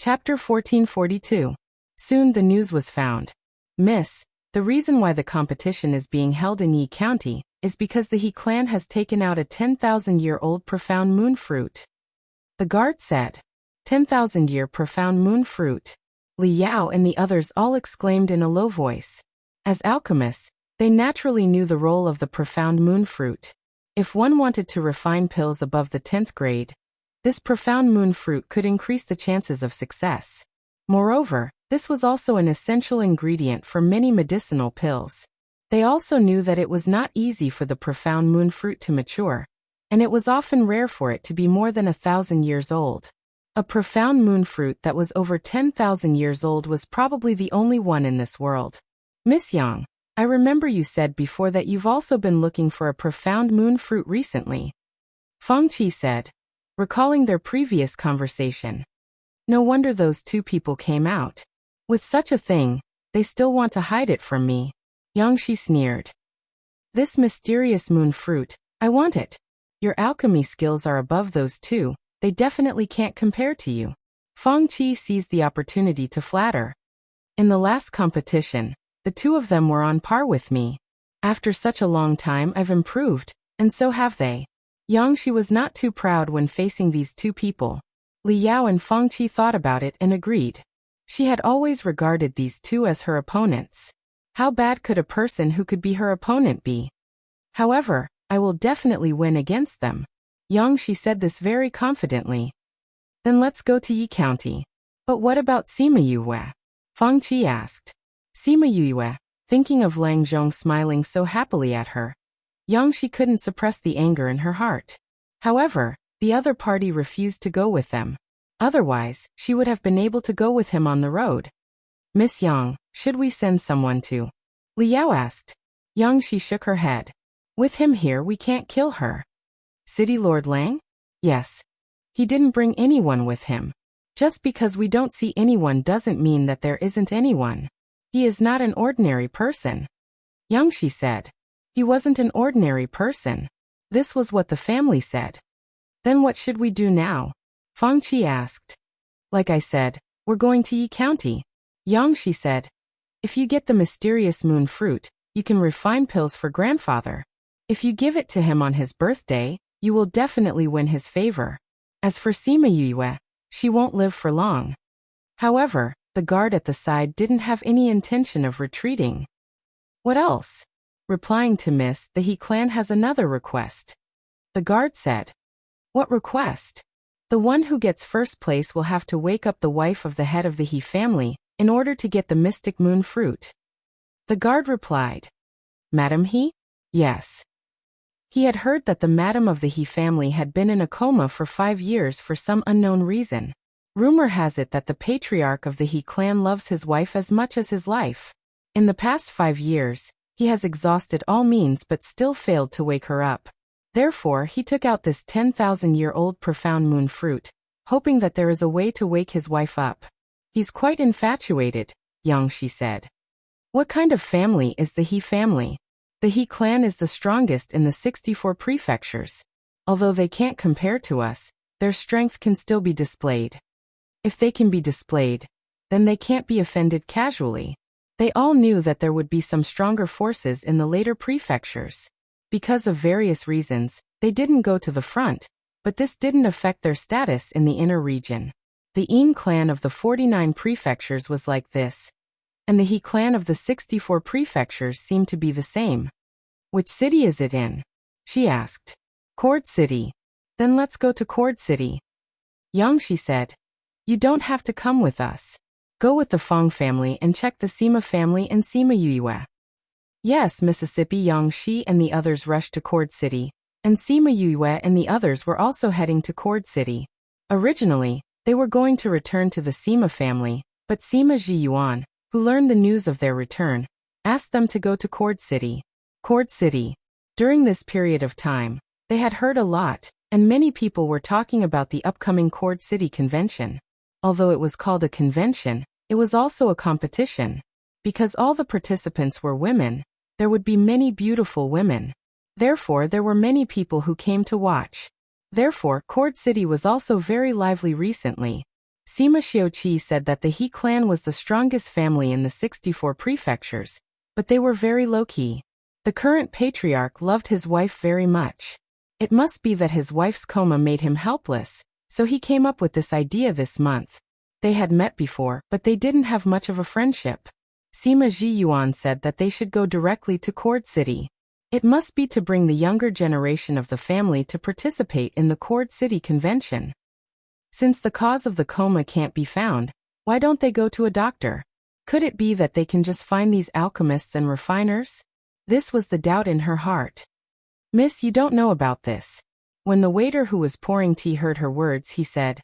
Chapter 1442. Soon the news was found. Miss, the reason why the competition is being held in Yi County is because the He clan has taken out a 10,000-year-old profound moon fruit. The guard said. 10,000-year profound moon fruit. Li Yao and the others all exclaimed in a low voice. As alchemists, they naturally knew the role of the profound moon fruit. If one wanted to refine pills above the 10th grade, this profound moon fruit could increase the chances of success. Moreover, this was also an essential ingredient for many medicinal pills. They also knew that it was not easy for the profound moon fruit to mature, and it was often rare for it to be more than 1,000 years old. A profound moon fruit that was over 10,000 years old was probably the only one in this world. Miss Yang, I remember you said before that you've also been looking for a profound moon fruit recently. Feng Qi said, recalling their previous conversation. No wonder those two people came out. With such a thing, they still want to hide it from me. Yang Shi sneered. This mysterious moon fruit, I want it. Your alchemy skills are above those two, they definitely can't compare to you. Feng Qi seized the opportunity to flatter. In the last competition, the two of them were on par with me. After such a long time I've improved, and so have they. Yang Shi was not too proud when facing these two people. Li Yao and Feng Qi thought about it and agreed. She had always regarded these two as her opponents. How bad could a person who could be her opponent be? However, I will definitely win against them. Yang Shi said this very confidently. Then let's go to Yi County. But what about Sima Yue? Feng Qi asked. Sima Yue, thinking of Lang Zhong smiling so happily at her. Yang Shi couldn't suppress the anger in her heart. However, the other party refused to go with them. Otherwise, she would have been able to go with him on the road. Miss Yang, should we send someone to? Li Yao asked. Yang Shi shook her head. With him here we can't kill her. City Lord Lang? Yes. He didn't bring anyone with him. Just because we don't see anyone doesn't mean that there isn't anyone. He is not an ordinary person. Yang Shi said. He wasn't an ordinary person. This was what the family said. Then what should we do now? Feng Qi asked. Like I said, we're going to Yi County. Yang Shi said. If you get the mysterious moon fruit, you can refine pills for grandfather. If you give it to him on his birthday, you will definitely win his favor. As for Sima Yue, she won't live for long. However, the guard at the side didn't have any intention of retreating. What else? Replying to Miss, the He clan has another request. The guard said. What request? The one who gets first place will have to wake up the wife of the head of the He family in order to get the mystic moon fruit. The guard replied. Madam He? Yes. He had heard that the madam of the He family had been in a coma for 5 years for some unknown reason. Rumor has it that the patriarch of the He clan loves his wife as much as his life. In the past 5 years, he has exhausted all means but still failed to wake her up. Therefore, he took out this 10,000-year-old profound moon fruit, hoping that there is a way to wake his wife up. He's quite infatuated, Yang Shi said. What kind of family is the He family? The He clan is the strongest in the 64 prefectures. Although they can't compare to us, their strength can still be displayed. If they can be displayed, then they can't be offended casually. They all knew that there would be some stronger forces in the later prefectures. Because of various reasons, they didn't go to the front, but this didn't affect their status in the inner region. The Yin clan of the 49 prefectures was like this, and the He clan of the 64 prefectures seemed to be the same. Which city is it in? She asked. Cord City. Then let's go to Cord City. Yang Shi said. You don't have to come with us. Go with the Fong family and check the Sima family and Sima Yue. Yes, Mississippi. Yang Shi and the others rushed to Cord City, and Sima Yue and the others were also heading to Cord City. Originally, they were going to return to the Sima family, but Sima Ji Yuan, who learned the news of their return, asked them to go to Cord City. Cord City. During this period of time, they had heard a lot, and many people were talking about the upcoming Cord City convention. Although it was called a convention, it was also a competition. Because all the participants were women, there would be many beautiful women. Therefore, there were many people who came to watch. Therefore, Cord City was also very lively recently. Sima Xiuqi said that the He clan was the strongest family in the 64 prefectures, but they were very low-key. The current patriarch loved his wife very much. It must be that his wife's coma made him helpless, so he came up with this idea this month. They had met before, but they didn't have much of a friendship. Sima Zhiyuan said that they should go directly to Cord City. It must be to bring the younger generation of the family to participate in the Cord City convention. Since the cause of the coma can't be found, why don't they go to a doctor? Could it be that they can just find these alchemists and refiners? This was the doubt in her heart. Miss, you don't know about this. When the waiter who was pouring tea heard her words, he said,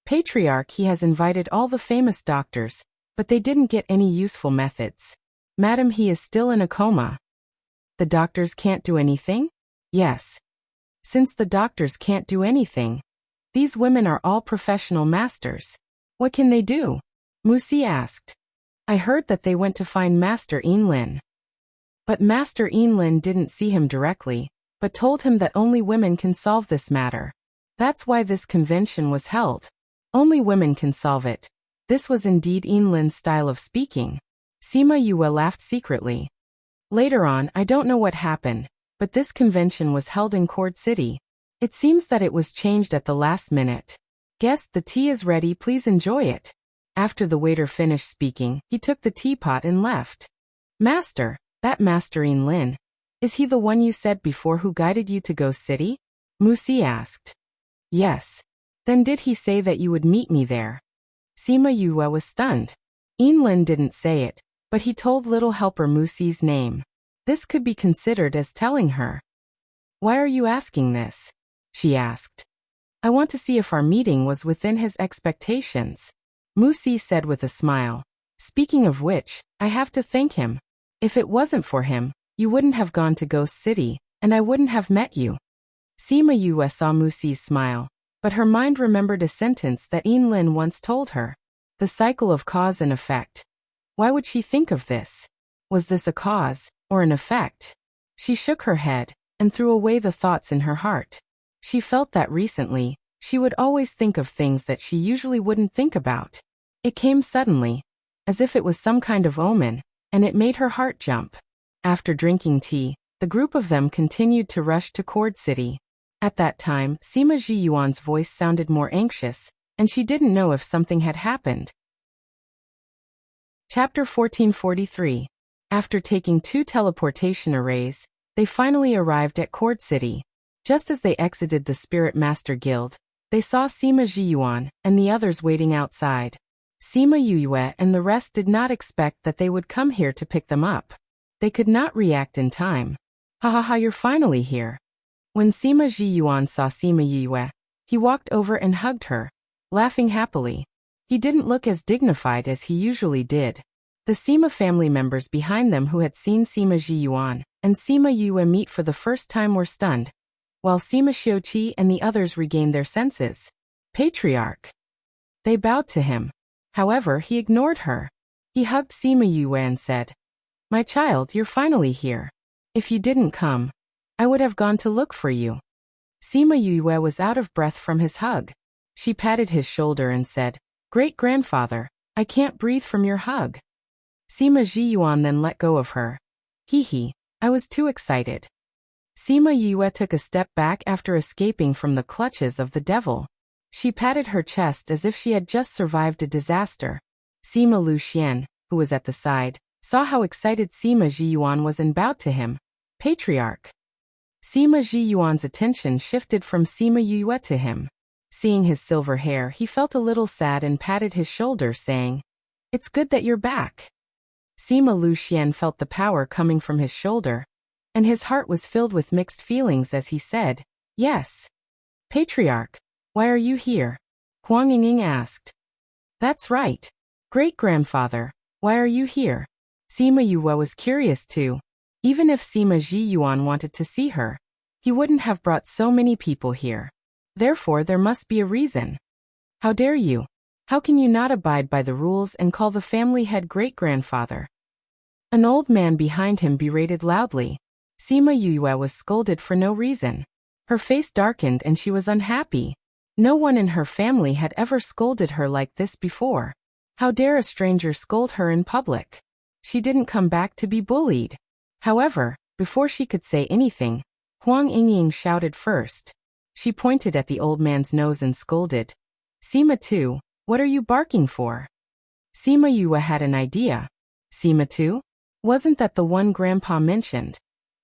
Patriarch, he has invited all the famous doctors, but they didn't get any useful methods. Madam, he is still in a coma. The doctors can't do anything? Yes. Since the doctors can't do anything, these women are all professional masters. What can they do? Musi asked. I heard that they went to find Master Yinlin. But Master Yinlin didn't see him directly, but told him that only women can solve this matter. That's why this convention was held. Only women can solve it. This was indeed Yinlin's style of speaking. Sima Yue laughed secretly. Later on, I don't know what happened, but this convention was held in Cord City. It seems that it was changed at the last minute. Guest, the tea is ready, please enjoy it. After the waiter finished speaking, he took the teapot and left. Master, that Master Yinlin, is he the one you said before who guided you to Ghost City? Musi asked. Yes. Then did he say that you would meet me there? Sima Yue was stunned. Yinlin didn't say it, but he told little helper Musi's name. This could be considered as telling her. Why are you asking this? She asked. I want to see if our meeting was within his expectations. Musi said with a smile. Speaking of which, I have to thank him. If it wasn't for him, you wouldn't have gone to Ghost City, and I wouldn't have met you. Sima Yue saw Musi's smile, but her mind remembered a sentence that Yinlin once told her. The cycle of cause and effect. Why would she think of this? Was this a cause, or an effect? She shook her head, and threw away the thoughts in her heart. She felt that recently, she would always think of things that she usually wouldn't think about. It came suddenly, as if it was some kind of omen, and it made her heart jump. After drinking tea, the group of them continued to rush to Cord City. At that time, Sima Zhiyuan's voice sounded more anxious, and she didn't know if something had happened. Chapter 1443. After taking 2 teleportation arrays, they finally arrived at Cord City. Just as they exited the Spirit Master Guild, they saw Sima Zhiyuan and the others waiting outside. Sima Yue and the rest did not expect that they would come here to pick them up. They could not react in time. Ha ha ha, you're finally here. When Sima Zhiyuan saw Sima Yue, he walked over and hugged her, laughing happily. He didn't look as dignified as he usually did. The Sima family members behind them who had seen Sima Zhiyuan and Sima Yue meet for the first time were stunned, while Sima Xiuqi and the others regained their senses. Patriarch. They bowed to him. However, he ignored her. He hugged Sima Yue and said, My child, you're finally here. If you didn't come, I would have gone to look for you. Sima Yue was out of breath from his hug. She patted his shoulder and said, Great-grandfather, I can't breathe from your hug. Sima Zhiyuan then let go of her. Hee, I was too excited. Sima Yue took a step back after escaping from the clutches of the devil. She patted her chest as if she had just survived a disaster. Sima Luxian, who was at the side, saw how excited Sima Zhiyuan was and bowed to him. Patriarch. Sima Zhiyuan's attention shifted from Sima Yue to him. Seeing his silver hair, he felt a little sad and patted his shoulder, saying, It's good that you're back. Sima Luxian felt the power coming from his shoulder, and his heart was filled with mixed feelings as he said, Yes. Patriarch, why are you here? Huang Yingying asked. That's right. Great-grandfather, why are you here? Sima Yue was curious too. Even if Sima Zhiyuan wanted to see her, he wouldn't have brought so many people here. Therefore, there must be a reason. How dare you? How can you not abide by the rules and call the family head great-grandfather? An old man behind him berated loudly. Sima Yue was scolded for no reason. Her face darkened and she was unhappy. No one in her family had ever scolded her like this before. How dare a stranger scold her in public? She didn't come back to be bullied. However, before she could say anything, Huang Yingying shouted first. She pointed at the old man's nose and scolded. Sima Tu, what are you barking for? Sima Yue had an idea. Sima Tu? Wasn't that the one Grandpa mentioned?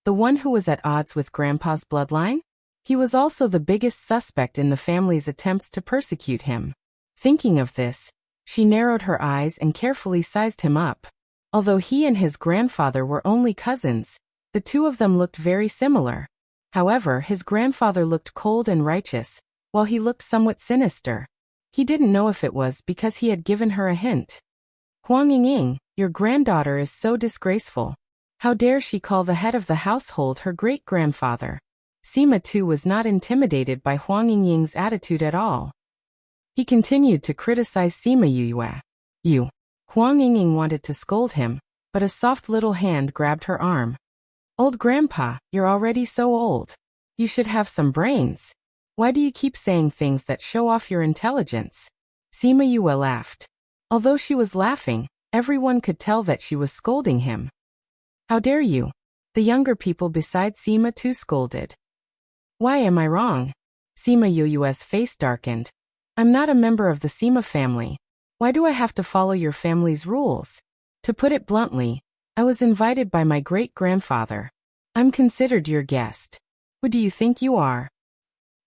The one who was at odds with Grandpa's bloodline? He was also the biggest suspect in the family's attempts to persecute him. Thinking of this, she narrowed her eyes and carefully sized him up. Although he and his grandfather were only cousins, the two of them looked very similar. However, his grandfather looked cold and righteous, while he looked somewhat sinister. He didn't know if it was because he had given her a hint. Huang Yingying, your granddaughter is so disgraceful. How dare she call the head of the household her great-grandfather? Sima Tu was not intimidated by Huang Yingying's attitude at all. He continued to criticize Sima Yue. You. Huang Yingying wanted to scold him, but a soft little hand grabbed her arm. Old Grandpa, you're already so old. You should have some brains. Why do you keep saying things that show off your intelligence? Sima Yue laughed. Although she was laughing, everyone could tell that she was scolding him. How dare you? The younger people beside Sima Tu scolded. Why am I wrong? Sima Yue's face darkened. I'm not a member of the Sima family. Why do I have to follow your family's rules? To put it bluntly, I was invited by my great-grandfather. I'm considered your guest. Who do you think you are?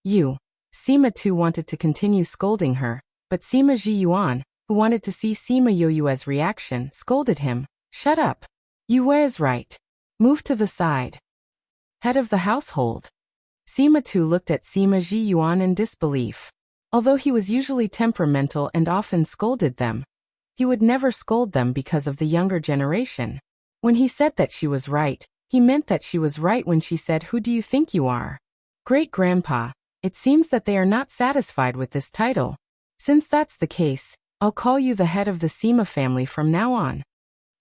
You. Sima Tu wanted to continue scolding her, but Sima Zhiyuan, who wanted to see Sima Yue's reaction, scolded him. Shut up. Yue is right. Move to the side. Head of the household. Sima Tu looked at Sima Zhiyuan in disbelief. Although he was usually temperamental and often scolded them, he would never scold them because of the younger generation. When he said that she was right, he meant that she was right when she said, "Who do you think you are?" Great-grandpa, it seems that they are not satisfied with this title. Since that's the case, I'll call you the head of the Sima family from now on.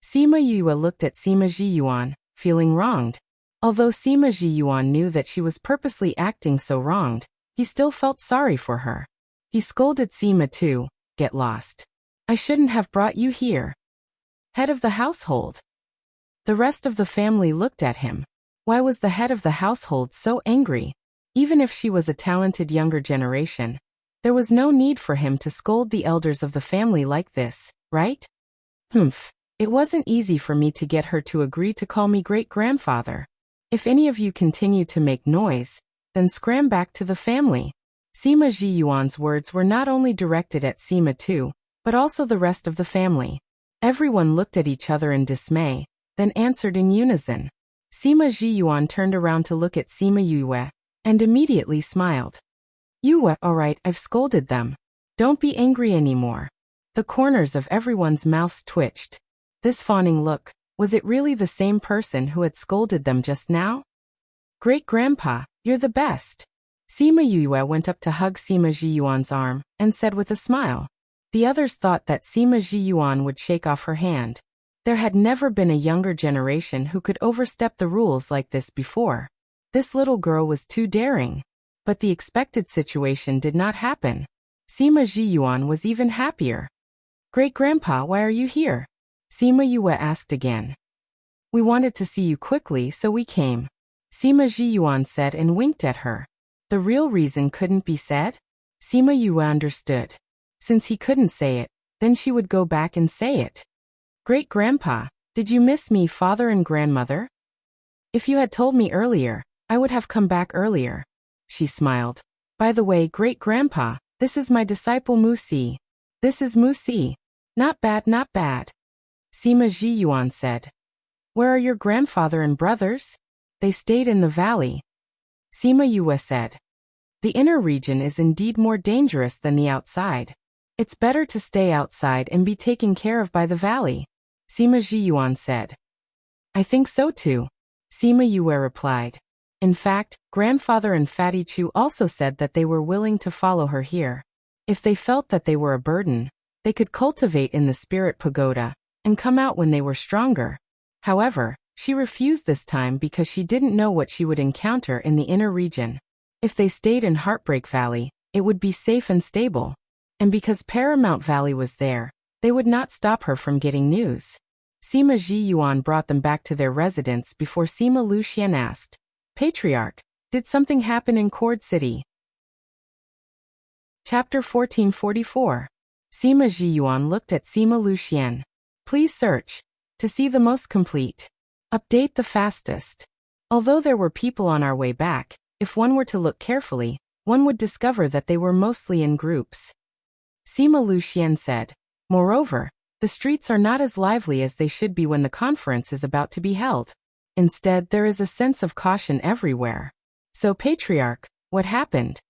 Sima Yue looked at Sima Zhiyuan, feeling wronged. Although Sima Zhiyuan knew that she was purposely acting so wronged, he still felt sorry for her. He scolded Sima Tu, get lost. I shouldn't have brought you here. Head of the household. The rest of the family looked at him. Why was the head of the household so angry? Even if she was a talented younger generation, there was no need for him to scold the elders of the family like this, right? Humph. It wasn't easy for me to get her to agree to call me great-grandfather. If any of you continue to make noise, then scram back to the family. Sima Zhiyuan's words were not only directed at Sima Tu, but also the rest of the family. Everyone looked at each other in dismay, then answered in unison. Sima Zhiyuan turned around to look at Sima Yue, and immediately smiled. Yue, alright, I've scolded them. Don't be angry anymore. The corners of everyone's mouths twitched. This fawning look, was it really the same person who had scolded them just now? Great-grandpa, you're the best. Sima Yue went up to hug Sima Zhiyuan's arm, and said with a smile. The others thought that Sima Zhiyuan would shake off her hand. There had never been a younger generation who could overstep the rules like this before. This little girl was too daring. But the expected situation did not happen. Sima Zhiyuan was even happier. Great-grandpa, why are you here? Sima Yue asked again. We wanted to see you quickly, so we came. Sima Zhiyuan said and winked at her. The real reason couldn't be said? Sima Yue understood. Since he couldn't say it, then she would go back and say it. Great-grandpa, did you miss me, father and grandmother? If you had told me earlier, I would have come back earlier. She smiled. By the way, great-grandpa, this is my disciple Musi. This is Musi. Not bad, not bad. Sima Zhiyuan said. Where are your grandfather and brothers? They stayed in the valley. Sima Yue said. The inner region is indeed more dangerous than the outside. It's better to stay outside and be taken care of by the valley. Sima Zhiyuan said. I think so too. Sima Yue replied. In fact, grandfather and Fatty Chu also said that they were willing to follow her here. If they felt that they were a burden, they could cultivate in the spirit pagoda and come out when they were stronger. However, she refused this time because she didn't know what she would encounter in the inner region. If they stayed in Heartbreak Valley, it would be safe and stable. And because Paramount Valley was there, they would not stop her from getting news. Sima Ji Yuan brought them back to their residence before Sima Luxian asked, Patriarch, did something happen in Cord City? Chapter 1444. Sima Ji Yuan looked at Sima Luxian. Please search to see the most complete. Update the fastest. Although there were people on our way back, if one were to look carefully, one would discover that they were mostly in groups. Sima Luxian said. Moreover, the streets are not as lively as they should be when the conference is about to be held. Instead, there is a sense of caution everywhere. So, Patriarch, what happened?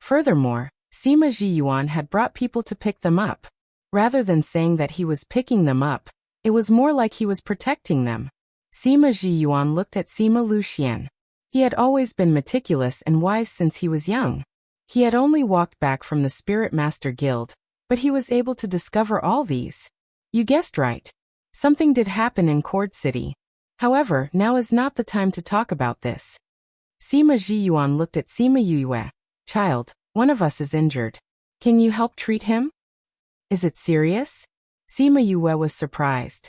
Furthermore, Sima Ji Yuan had brought people to pick them up. Rather than saying that he was picking them up, it was more like he was protecting them. Sima Ji Yuan looked at Sima Luxian. He had always been meticulous and wise since he was young. He had only walked back from the Spirit Master Guild, but he was able to discover all these. You guessed right. Something did happen in Cord City. However, now is not the time to talk about this. Sima Ji Yuan looked at Sima Yue. Child, one of us is injured. Can you help treat him? Is it serious? Sima Yue was surprised.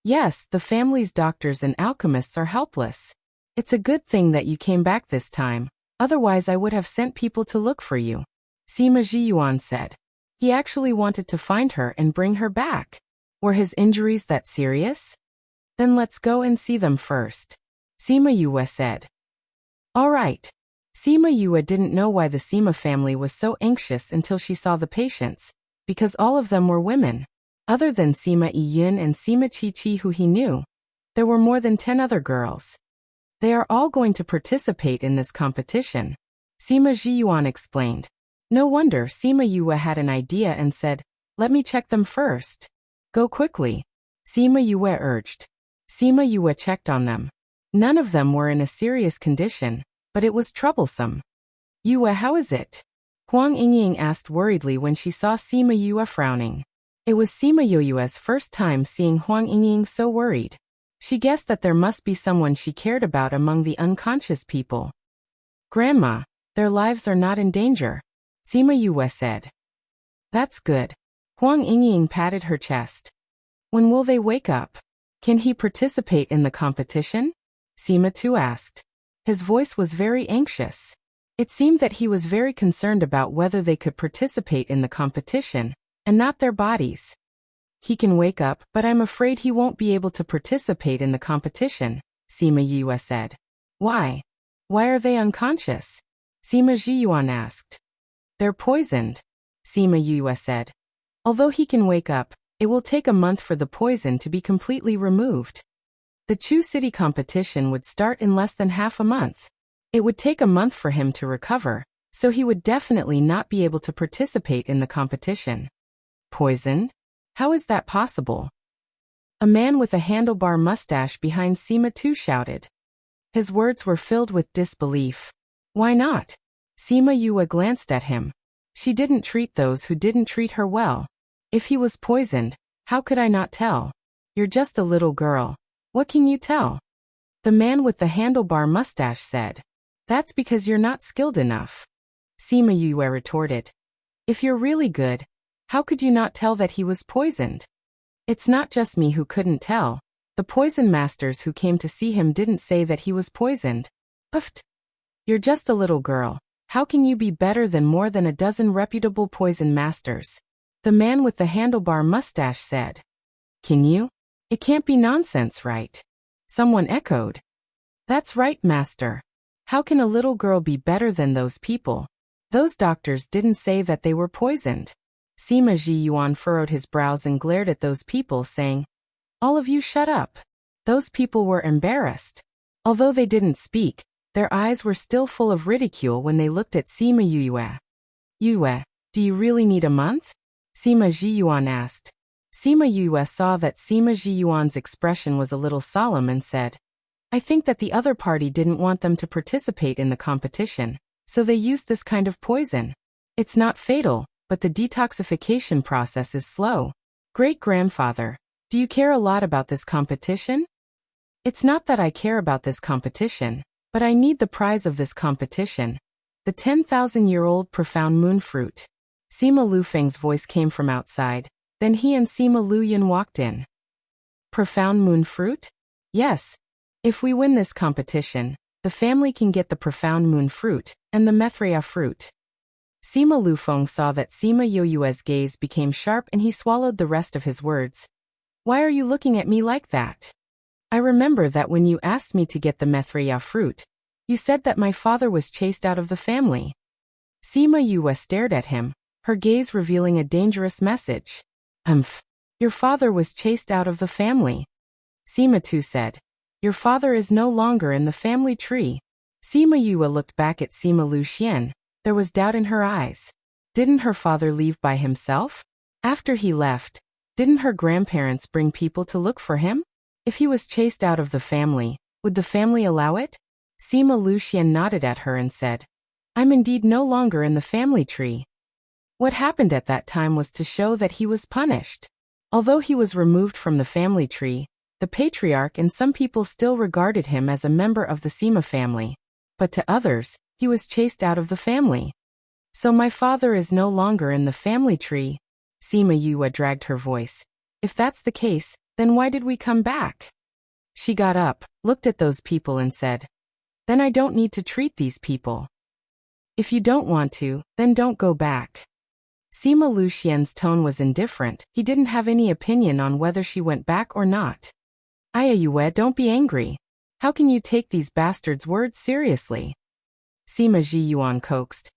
Yes, the family's doctors and alchemists are helpless. It's a good thing that you came back this time, otherwise I would have sent people to look for you. Sima Ji Yuan said. He actually wanted to find her and bring her back. Were his injuries that serious? Then let's go and see them first. Sima Yue said. All right. Sima Yue didn't know why the Sima family was so anxious until she saw the patients, because all of them were women. Other than Sima Yun and Sima Chi who he knew, there were more than 10 other girls. They are all going to participate in this competition. Sima Ji Yuan explained. No wonder Sima Yue had an idea and said, let me check them first. Go quickly. Sima Yue urged. Sima Yue checked on them. None of them were in a serious condition, but it was troublesome. Yue, how is it? Huang Yingying asked worriedly when she saw Sima Yue frowning. It was Sima Yue's first time seeing Huang Yingying so worried. She guessed that there must be someone she cared about among the unconscious people. Grandma, their lives are not in danger, Sima Yue said. That's good. Huang Yingying patted her chest. When will they wake up? Can he participate in the competition? Sima Tu asked. His voice was very anxious. It seemed that he was very concerned about whether they could participate in the competition, and not their bodies. He can wake up, but I'm afraid he won't be able to participate in the competition, Sima Yue said. Why? Why are they unconscious? Sima Ji Yuan asked. They're poisoned, Sima Yue said. Although he can wake up, it will take a month for the poison to be completely removed. The Chu City competition would start in less than half a month. It would take a month for him to recover, so he would definitely not be able to participate in the competition. Poisoned? How is that possible? A man with a handlebar mustache behind Sima Tu shouted. His words were filled with disbelief. Why not? Sima Yue glanced at him. She didn't treat those who didn't treat her well. If he was poisoned, how could I not tell? You're just a little girl. What can you tell? The man with the handlebar mustache said. That's because you're not skilled enough. Sima Yue retorted. If you're really good, how could you not tell that he was poisoned? It's not just me who couldn't tell. The poison masters who came to see him didn't say that he was poisoned. Puffed. You're just a little girl. How can you be better than more than a dozen reputable poison masters? The man with the handlebar mustache said. Can you? It can't be nonsense, right? Someone echoed. That's right, master. How can a little girl be better than those people? Those doctors didn't say that they were poisoned. Sima Ji Yuan furrowed his brows and glared at those people, saying, All of you shut up. Those people were embarrassed. Although they didn't speak, their eyes were still full of ridicule when they looked at Sima Yue. Yue, do you really need a month? Sima Ji Yuan asked. Sima Yue saw that Sima Ji Yuan's expression was a little solemn and said, I think that the other party didn't want them to participate in the competition, so they used this kind of poison. It's not fatal, but the detoxification process is slow. Great-grandfather, do you care a lot about this competition? It's not that I care about this competition, but I need the prize of this competition. The 10,000-year-old profound moon fruit. Sima Lufeng's voice came from outside. Then he and Sima Luyan walked in. Profound moon fruit? Yes. If we win this competition, the family can get the profound moon fruit and the Methria fruit. Sima Lufeng saw that Sima Yoyue's gaze became sharp and he swallowed the rest of his words. Why are you looking at me like that? I remember that when you asked me to get the Methria fruit, you said that my father was chased out of the family. Sima Yue stared at him, her gaze revealing a dangerous message. Your father was chased out of the family. Sima Tu said. Your father is no longer in the family tree. Sima Yue looked back at Sima Luxian. There was doubt in her eyes. Didn't her father leave by himself? After he left, didn't her grandparents bring people to look for him? If he was chased out of the family, would the family allow it? Sima Luxian nodded at her and said, I'm indeed no longer in the family tree. What happened at that time was to show that he was punished. Although he was removed from the family tree, the patriarch and some people still regarded him as a member of the Sima family. But to others, he was chased out of the family. So my father is no longer in the family tree. Sima Yue dragged her voice. If that's the case, then why did we come back? She got up, looked at those people and said, Then I don't need to treat these people. If you don't want to, then don't go back. Sima Luxian's tone was indifferent. He didn't have any opinion on whether she went back or not. Ayayue, don't be angry. How can you take these bastards' words seriously? Sima Zhiyuan coaxed.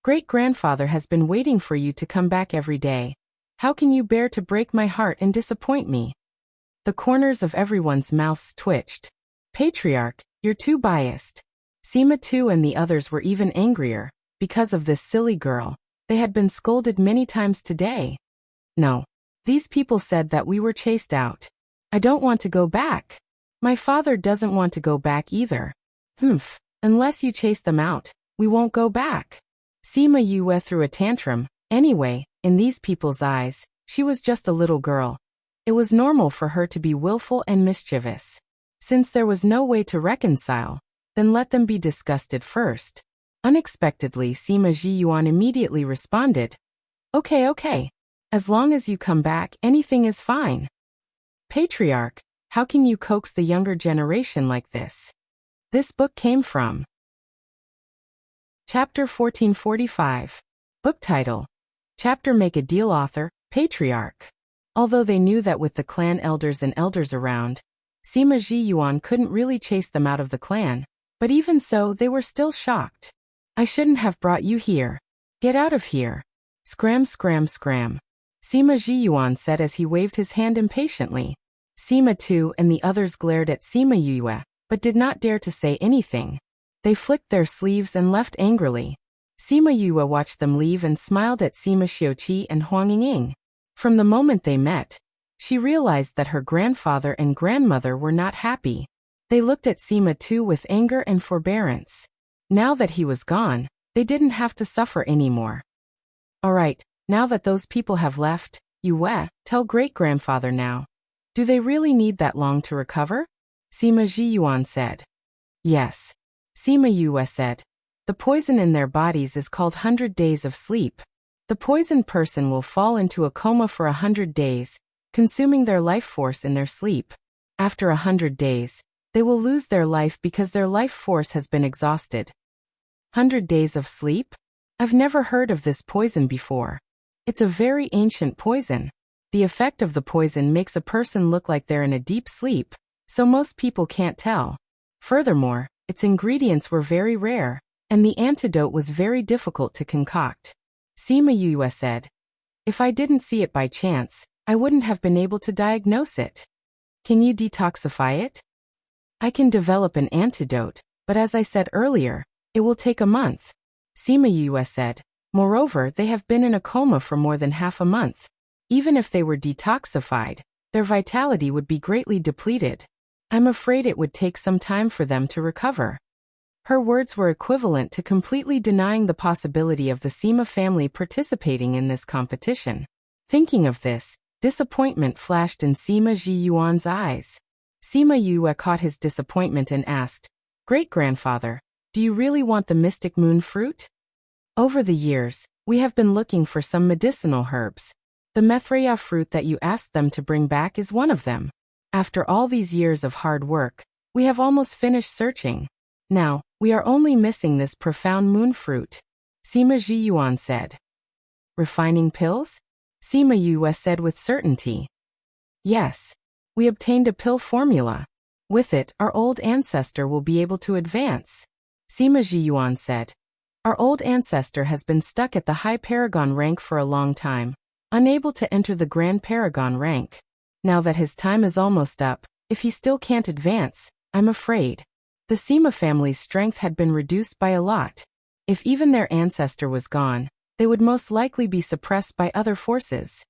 Great-grandfather has been waiting for you to come back every day. How can you bear to break my heart and disappoint me? The corners of everyone's mouths twitched. Patriarch, you're too biased. Sima Tu and the others were even angrier. Because of this silly girl, they had been scolded many times today. No. These people said that we were chased out. I don't want to go back. My father doesn't want to go back either. Unless you chase them out, we won't go back. Sima Yue threw a tantrum. Anyway, in these people's eyes, she was just a little girl. It was normal for her to be willful and mischievous. Since there was no way to reconcile, then let them be disgusted first. Unexpectedly, Sima Zhiyuan immediately responded. Okay. As long as you come back, anything is fine. Patriarch, how can you coax the younger generation like this? This book came from Chapter 1445. Book title. Chapter Make a Deal. Author, Patriarch. Although they knew that with the clan elders and elders around, Sima Zhiyuan couldn't really chase them out of the clan, but even so they were still shocked. I shouldn't have brought you here. Get out of here. Scram. Sima Zhiyuan said as he waved his hand impatiently. Sima Tu and the others glared at Sima Yue, but did not dare to say anything. They flicked their sleeves and left angrily. Sima Yue watched them leave and smiled at Sima Xiuqi and Huang Ying. From the moment they met, she realized that her grandfather and grandmother were not happy. They looked at Sima Tu with anger and forbearance. Now that he was gone, they didn't have to suffer anymore. Alright, now that those people have left, Yue, tell great-grandfather now. Do they really need that long to recover? Sima Zhiyuan said. Yes. Sima Yue said. The poison in their bodies is called 100 days of sleep. The poisoned person will fall into a coma for 100 days, consuming their life force in their sleep. After 100 days, they will lose their life because their life force has been exhausted. 100 days of sleep? I've never heard of this poison before. It's a very ancient poison. The effect of the poison makes a person look like they're in a deep sleep, so most people can't tell. Furthermore, its ingredients were very rare, and the antidote was very difficult to concoct. Sima Yue said. If I didn't see it by chance, I wouldn't have been able to diagnose it. Can you detoxify it? I can develop an antidote, but as I said earlier, it will take a month. Sima Yue said. Moreover, they have been in a coma for more than half a month. Even if they were detoxified, their vitality would be greatly depleted. I'm afraid it would take some time for them to recover. Her words were equivalent to completely denying the possibility of the Sima family participating in this competition. Thinking of this, disappointment flashed in Sima Zhiyuan's eyes. Sima Yue caught his disappointment and asked, Great-grandfather, do you really want the mystic moon fruit? Over the years, we have been looking for some medicinal herbs. The Methreya fruit that you asked them to bring back is one of them. After all these years of hard work, we have almost finished searching. Now, we are only missing this profound moon fruit. Sima Jiyuan said. Refining pills? Sima Yue said with certainty. Yes. We obtained a pill formula. With it, our old ancestor will be able to advance. Sima Jiyuan said. Our old ancestor has been stuck at the high paragon rank for a long time, unable to enter the grand paragon rank. Now that his time is almost up, if he still can't advance, I'm afraid. The Sima family's strength had been reduced by a lot. If even their ancestor was gone, they would most likely be suppressed by other forces.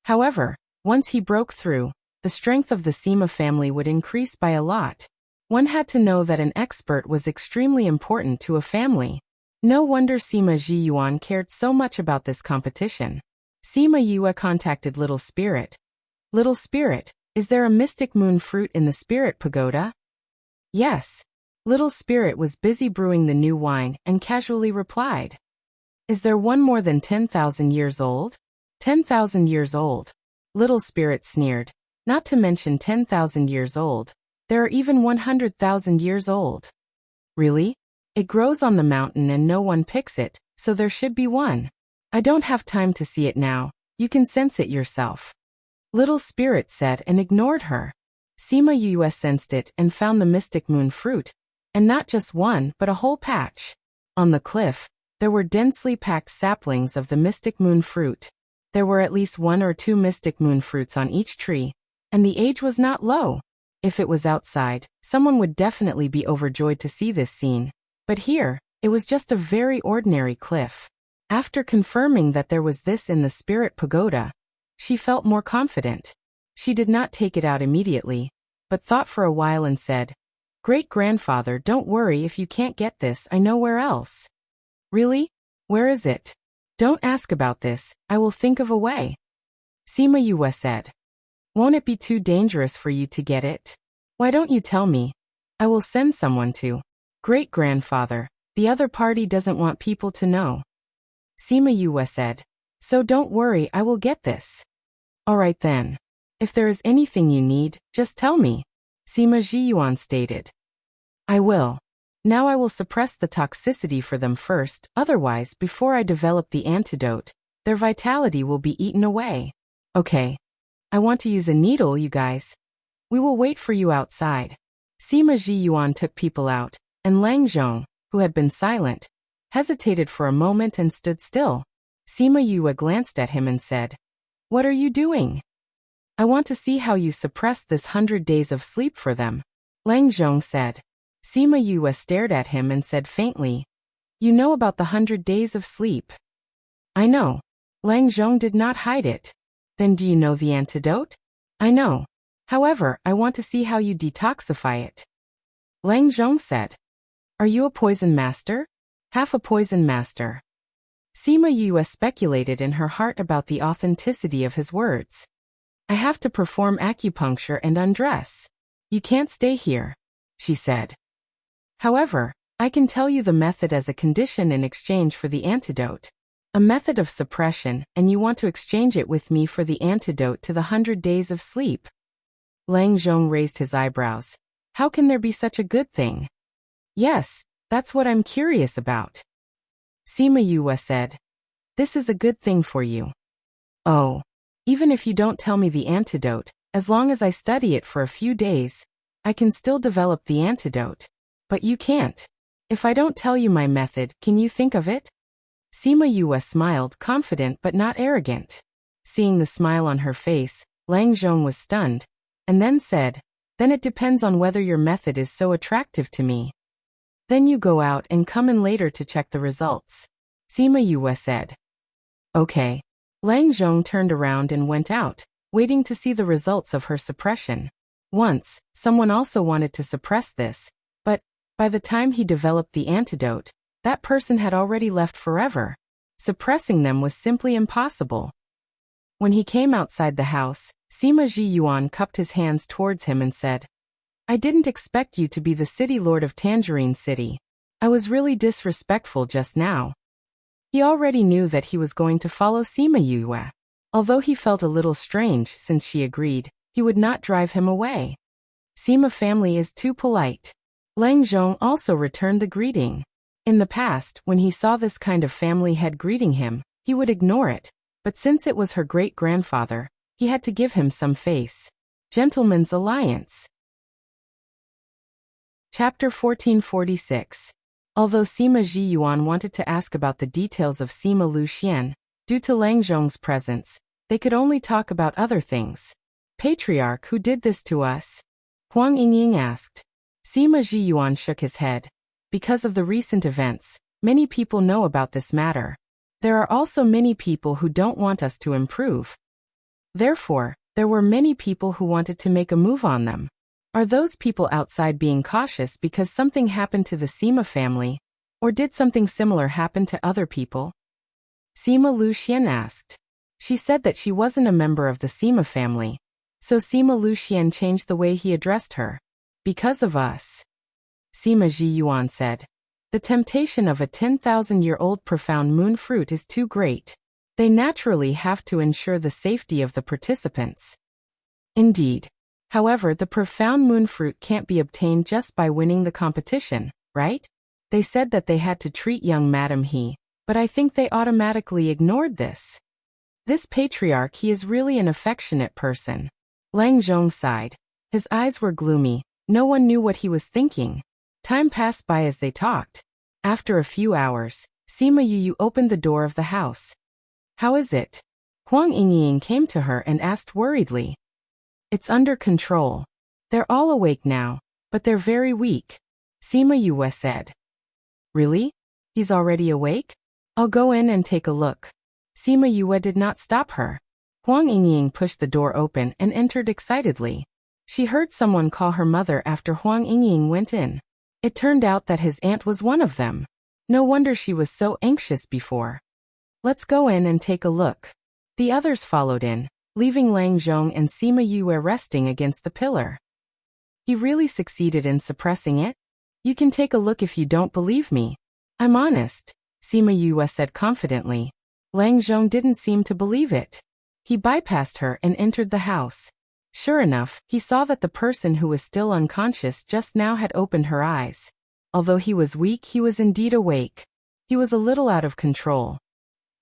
However, once he broke through, the strength of the Sima family would increase by a lot. One had to know that an expert was extremely important to a family. No wonder Sima Jiyuan cared so much about this competition. Sima Yue contacted Little Spirit. Little Spirit, is there a mystic moon fruit in the Spirit Pagoda? Yes. Little Spirit was busy brewing the new wine and casually replied. Is there one more than 10,000 years old? 10,000 years old. Little Spirit sneered. Not to mention 10,000 years old. There are even 100,000 years old. Really? It grows on the mountain and no one picks it, so there should be one. I don't have time to see it now, you can sense it yourself. Little Spirit said and ignored her. Sima Yue sensed it and found the mystic moon fruit, and not just one but a whole patch. On the cliff, there were densely packed saplings of the mystic moon fruit. There were at least 1 or 2 mystic moon fruits on each tree, and the age was not low. If it was outside, someone would definitely be overjoyed to see this scene. But here, it was just a very ordinary cliff. After confirming that there was this in the Spirit Pagoda, she felt more confident. She did not take it out immediately, but thought for a while and said, Great-grandfather, don't worry if you can't get this, I know where else. Really? Where is it? Don't ask about this, I will think of a way. Sima Yue said. Won't it be too dangerous for you to get it? Why don't you tell me? I will send someone to. Great-grandfather, the other party doesn't want people to know. Sima Yue said. So don't worry, I will get this. Alright then. If there is anything you need, just tell me. Sima Jiyuan stated. I will. Now I will suppress the toxicity for them first, otherwise before I develop the antidote, their vitality will be eaten away. Okay. I want to use a needle, you guys. We will wait for you outside. Sima Jiyuan took people out, and Lang Zhong, who had been silent, hesitated for a moment and stood still. Sima Yue glanced at him and said, What are you doing? I want to see how you suppress this 100 days of sleep for them. Lang Zhong said. Sima Yue stared at him and said faintly, You know about the 100 days of sleep. I know. Lang Zhong did not hide it. Then do you know the antidote? I know. However, I want to see how you detoxify it. Lang Zhong said. Are you a poison master? Half a poison master. Sima Yue speculated in her heart about the authenticity of his words. I have to perform acupuncture and undress. You can't stay here, she said. However, I can tell you the method as a condition in exchange for the antidote. A method of suppression, and you want to exchange it with me for the antidote to the 100 days of sleep. Lang Zhong raised his eyebrows. How can there be such a good thing? Yes, that's what I'm curious about. Sima Yue said. This is a good thing for you. Oh. Even if you don't tell me the antidote, as long as I study it for a few days, I can still develop the antidote. But you can't. If I don't tell you my method, can you think of it? Sima Yue smiled, confident but not arrogant. Seeing the smile on her face, Lang Zhong was stunned, and then said, Then it depends on whether your method is so attractive to me. Then you go out and come in later to check the results. Sima Yue said. Okay. Lang Zhong turned around and went out, waiting to see the results of her suppression. Once, someone also wanted to suppress this, but, by the time he developed the antidote, that person had already left forever. Suppressing them was simply impossible. When he came outside the house, Sima Jiyuan cupped his hands towards him and said, I didn't expect you to be the city lord of Tangerine City. I was really disrespectful just now. He already knew that he was going to follow Sima Yue. Although he felt a little strange since she agreed, he would not drive him away. Sima family is too polite. Lang Zhong also returned the greeting. In the past, when he saw this kind of family head greeting him, he would ignore it, but since it was her great-grandfather, he had to give him some face. Gentleman's Alliance. Chapter 1446. Although Sima Zhiyuan wanted to ask about the details of Sima Luxian, due to Lang Zhong's presence, they could only talk about other things. Patriarch, who did this to us? Huang Yingying asked. Sima Zhiyuan shook his head. Because of the recent events, many people know about this matter. There are also many people who don't want us to improve. Therefore, there were many people who wanted to make a move on them. Are those people outside being cautious because something happened to the Sima family? Or did something similar happen to other people? Sima Luxian asked. She said that she wasn't a member of the Sima family. So Sima Luxian changed the way he addressed her. Because of us. Sima Zhiyuan said. The temptation of a 10,000-year-old profound moon fruit is too great. They naturally have to ensure the safety of the participants. Indeed. However, the profound moon fruit can't be obtained just by winning the competition, right? They said that they had to treat young Madam He, but I think they automatically ignored this. This patriarch, he is really an affectionate person. Lang Zhong sighed. His eyes were gloomy. No one knew what he was thinking. Time passed by as they talked. After a few hours, Sima Yu opened the door of the house. How is it? Huang Yingying came to her and asked worriedly. It's under control. They're all awake now, but they're very weak. Sima Yue said. Really? He's already awake? I'll go in and take a look. Sima Yue did not stop her. Huang Yingying pushed the door open and entered excitedly. She heard someone call her mother after Huang Yingying went in. It turned out that his aunt was one of them. No wonder she was so anxious before. Let's go in and take a look. The others followed in, leaving Lang Zhong and Sima Yue resting against the pillar. He really succeeded in suppressing it? You can take a look if you don't believe me. I'm honest, Sima Yue said confidently. Lang Zhong didn't seem to believe it. He bypassed her and entered the house. Sure enough, he saw that the person who was still unconscious just now had opened her eyes. Although he was weak, he was indeed awake. He was a little out of control.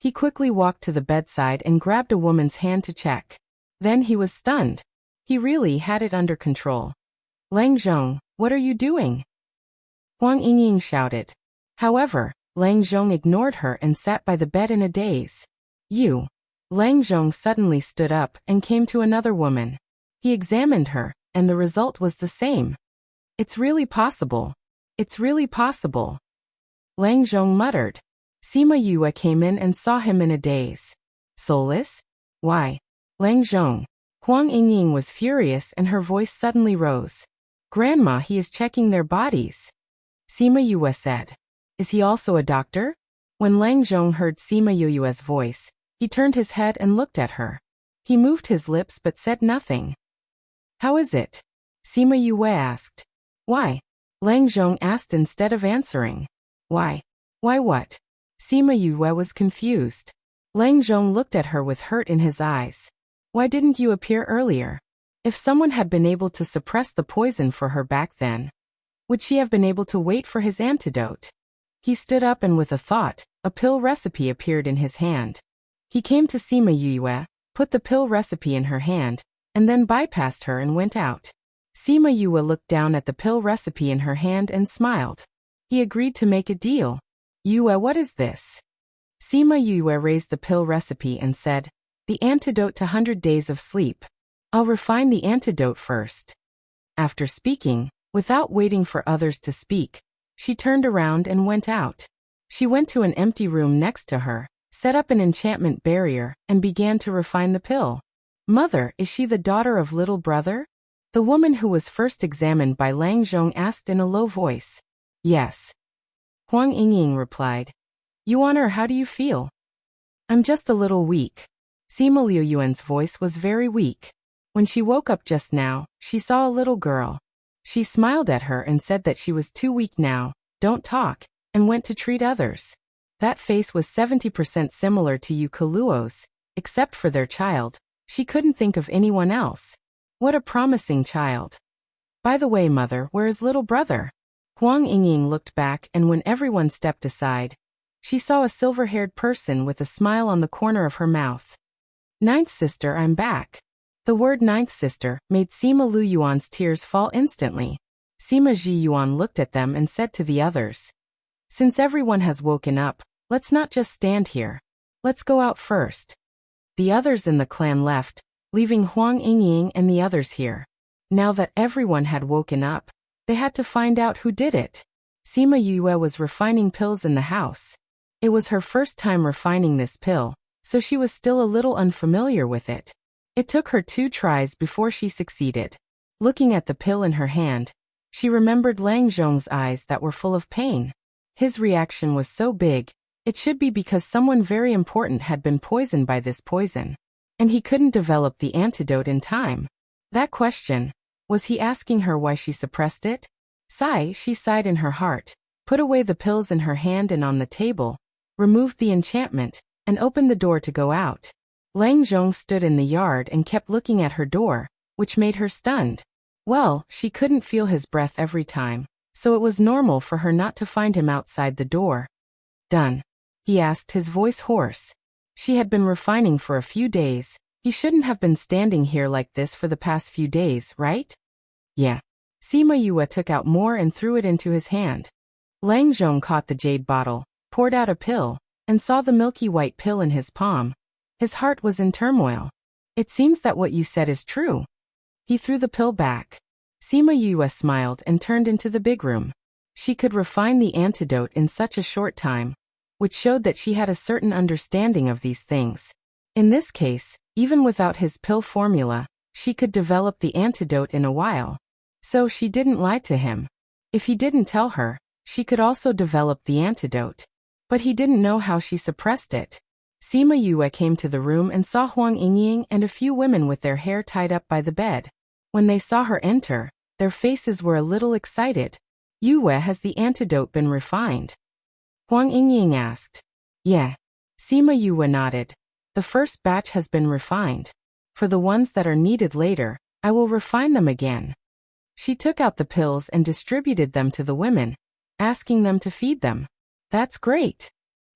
He quickly walked to the bedside and grabbed a woman's hand to check. Then he was stunned. He really had it under control. Lang Zhong, what are you doing? Huang Yingying shouted. However, Lang Zhong ignored her and sat by the bed in a daze. You. Lang Zhong suddenly stood up and came to another woman. He examined her, and the result was the same. It's really possible. It's really possible. Lang Zhong muttered. Sima Yue came in and saw him in a daze. Soulless? Why? Lang Zhong. Huang Yingying was furious and her voice suddenly rose. Grandma, he is checking their bodies. Sima Yue said. Is he also a doctor? When Lang Zhong heard Sima Yue's voice, he turned his head and looked at her. He moved his lips but said nothing. How is it? Sima Yue asked. Why? Lang Zhong asked instead of answering. Why? Why what? Sima Yue was confused. Lang Zhong looked at her with hurt in his eyes. Why didn't you appear earlier? If someone had been able to suppress the poison for her back then, would she have been able to wait for his antidote? He stood up and with a thought, a pill recipe appeared in his hand. He came to Sima Yue, put the pill recipe in her hand, and then bypassed her and went out. Sima Yue looked down at the pill recipe in her hand and smiled. He agreed to make a deal. Yue, what is this? Sima Yue raised the pill recipe and said, the antidote to 100 days of sleep. I'll refine the antidote first. After speaking, without waiting for others to speak, she turned around and went out. She went to an empty room next to her, set up an enchantment barrier, and began to refine the pill. Mother, is she the daughter of little brother? The woman who was first examined by Lang Zhong asked in a low voice. Yes. Huang Yingying replied. Yuan, how do you feel? I'm just a little weak. Sima Liuyuan's voice was very weak. When she woke up just now, she saw a little girl. She smiled at her and said that she was too weak now, don't talk, and went to treat others. That face was 70% similar to Yukuluo's, except for their child. She couldn't think of anyone else. What a promising child. By the way, mother, where is little brother? Huang Yingying looked back, and when everyone stepped aside, she saw a silver-haired person with a smile on the corner of her mouth. Ninth sister, I'm back. The word ninth sister made Sima Lu Yuan's tears fall instantly. Sima Ji Yuan looked at them and said to the others, since everyone has woken up, let's not just stand here. Let's go out first. The others in the clan left, leaving Huang Yingying and the others here. Now that everyone had woken up, they had to find out who did it. Sima Yue was refining pills in the house. It was her first time refining this pill, so she was still a little unfamiliar with it. It took her 2 tries before she succeeded. Looking at the pill in her hand, she remembered Lang Zhong's eyes that were full of pain. His reaction was so big, it should be because someone very important had been poisoned by this poison. And he couldn't develop the antidote in time. That question, was he asking her why she suppressed it? Sigh, she sighed in her heart, put away the pills in her hand and on the table, removed the enchantment, and opened the door to go out. Lang Zhong stood in the yard and kept looking at her door, which made her stunned. Well, she couldn't feel his breath every time, so it was normal for her not to find him outside the door. Done? He asked, his voice hoarse. She had been refining for a few days. He shouldn't have been standing here like this for the past few days, right? Yeah. Sima Yue took out more and threw it into his hand. Lang Zhong caught the jade bottle, poured out a pill, and saw the milky white pill in his palm. His heart was in turmoil. It seems that what you said is true. He threw the pill back. Sima Yue smiled and turned into the big room. She could refine the antidote in such a short time, which showed that she had a certain understanding of these things. In this case, even without his pill formula, she could develop the antidote in a while. So she didn't lie to him. If he didn't tell her, she could also develop the antidote. But he didn't know how she suppressed it. Sima Yue came to the room and saw Huang Yingying and a few women with their hair tied up by the bed. When they saw her enter, their faces were a little excited. Yue, has the antidote been refined? Huang Yingying asked. Yeah. Sima Yue nodded. The first batch has been refined. For the ones that are needed later, I will refine them again. She took out the pills and distributed them to the women, asking them to feed them. That's great.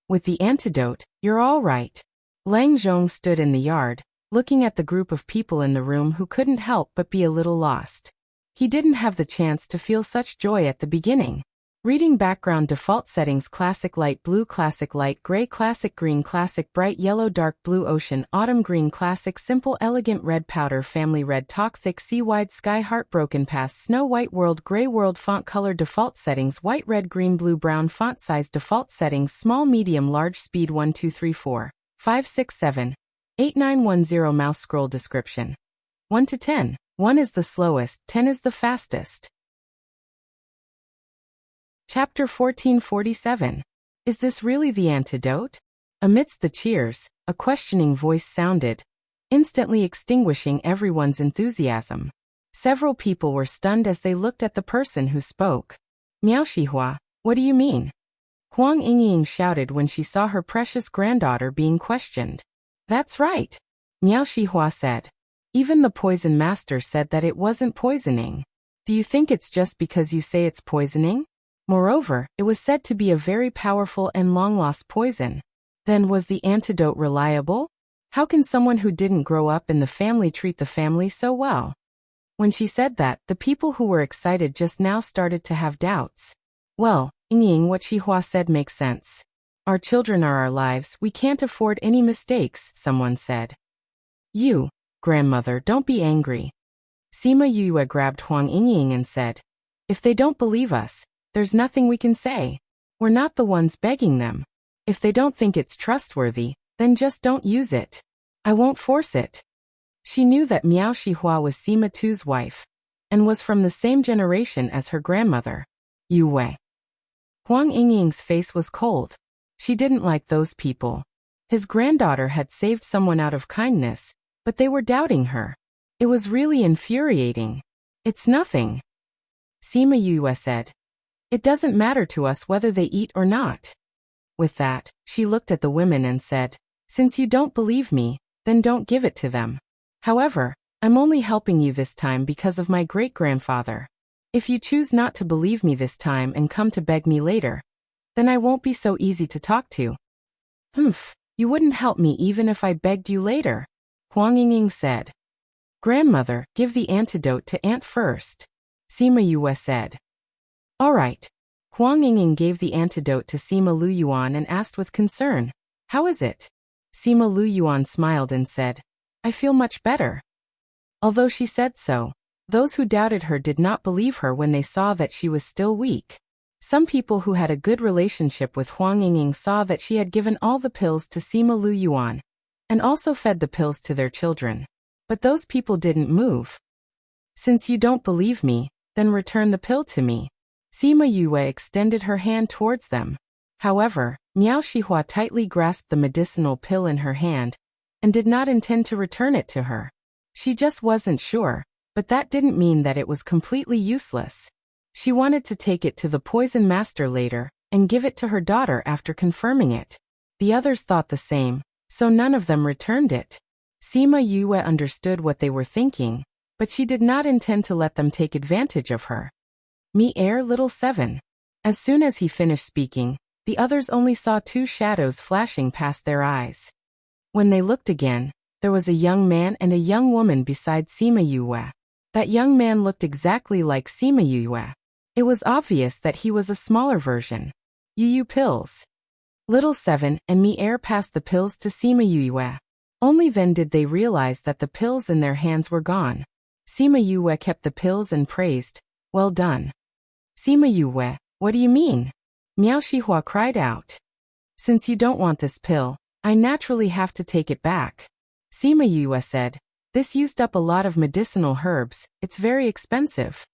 With the antidote, you're all right. Lang Zhong stood in the yard, looking at the group of people in the room who couldn't help but be a little lost. He didn't have the chance to feel such joy at the beginning. Reading background default settings: classic light blue, classic light gray, classic green, classic bright yellow, dark blue, ocean, autumn green, classic simple, elegant red, powder, family red, talk, thick, sea, wide sky, heartbroken, past, snow, white, world, gray, world, font color default settings: white, red, green, blue, brown, font size default settings: small, medium, large, speed 1 2 3 4 5 6 7 8 9 1 0. Mouse scroll description: 1 to 10. 1 is the slowest, 10 is the fastest. Chapter 1447. Is this really the antidote? Amidst the cheers, a questioning voice sounded, instantly extinguishing everyone's enthusiasm. Several people were stunned as they looked at the person who spoke. Miao Shihua, what do you mean? Huang Yingying shouted when she saw her precious granddaughter being questioned. That's right, Miao Shihua said. Even the poison master said that it wasn't poisoning. Do you think it's just because you say it's poisoning? Moreover, it was said to be a very powerful and long-lost poison. Then was the antidote reliable? How can someone who didn't grow up in the family treat the family so well? When she said that, the people who were excited just now started to have doubts. Well, Yingying, what Shihua said makes sense. Our children are our lives, we can't afford any mistakes, someone said. You, grandmother, don't be angry. Sima Yue grabbed Huang Yingying and said, if they don't believe us, there's nothing we can say. We're not the ones begging them. If they don't think it's trustworthy, then just don't use it. I won't force it. She knew that Miao Shihua was Sima Tu's wife, and was from the same generation as her grandmother, Yue. Huang Yingying's face was cold. She didn't like those people. His granddaughter had saved someone out of kindness, but they were doubting her. It was really infuriating. It's nothing. Sima Yue said. It doesn't matter to us whether they eat or not. With that, she looked at the women and said, "Since you don't believe me, then don't give it to them. However, I'm only helping you this time because of my great-grandfather. If you choose not to believe me this time and come to beg me later, then I won't be so easy to talk to." "Humph, you wouldn't help me even if I begged you later," Huang Yingying said. "Grandmother, give the antidote to Aunt first," Sima Yue said. "All right." Huang Yingying gave the antidote to Sima Luyuan and asked with concern, "How is it?" Sima Luyuan smiled and said, "I feel much better." Although she said so, those who doubted her did not believe her when they saw that she was still weak. Some people who had a good relationship with Huang Yingying saw that she had given all the pills to Sima Luyuan, and also fed the pills to their children. But those people didn't move. "Since you don't believe me, then return the pill to me." Sima Yue extended her hand towards them. However, Miao Shihua tightly grasped the medicinal pill in her hand and did not intend to return it to her. She just wasn't sure, but that didn't mean that it was completely useless. She wanted to take it to the poison master later and give it to her daughter after confirming it. The others thought the same, so none of them returned it. Sima Yue understood what they were thinking, but she did not intend to let them take advantage of her. "Me air little 7. As soon as he finished speaking, the others only saw two shadows flashing past their eyes. When they looked again, there was a young man and a young woman beside Sima Yue. That young man looked exactly like Sima Yue. It was obvious that he was a smaller version. Yu pills. Little 7 and Me air passed the pills to Sima Yue. Only then did they realize that the pills in their hands were gone. Sima Yue kept the pills and praised, "Well done." "Sima Yue, what do you mean?" Miao Shihua cried out. "Since you don't want this pill, I naturally have to take it back." Sima Yue said, "This used up a lot of medicinal herbs, it's very expensive.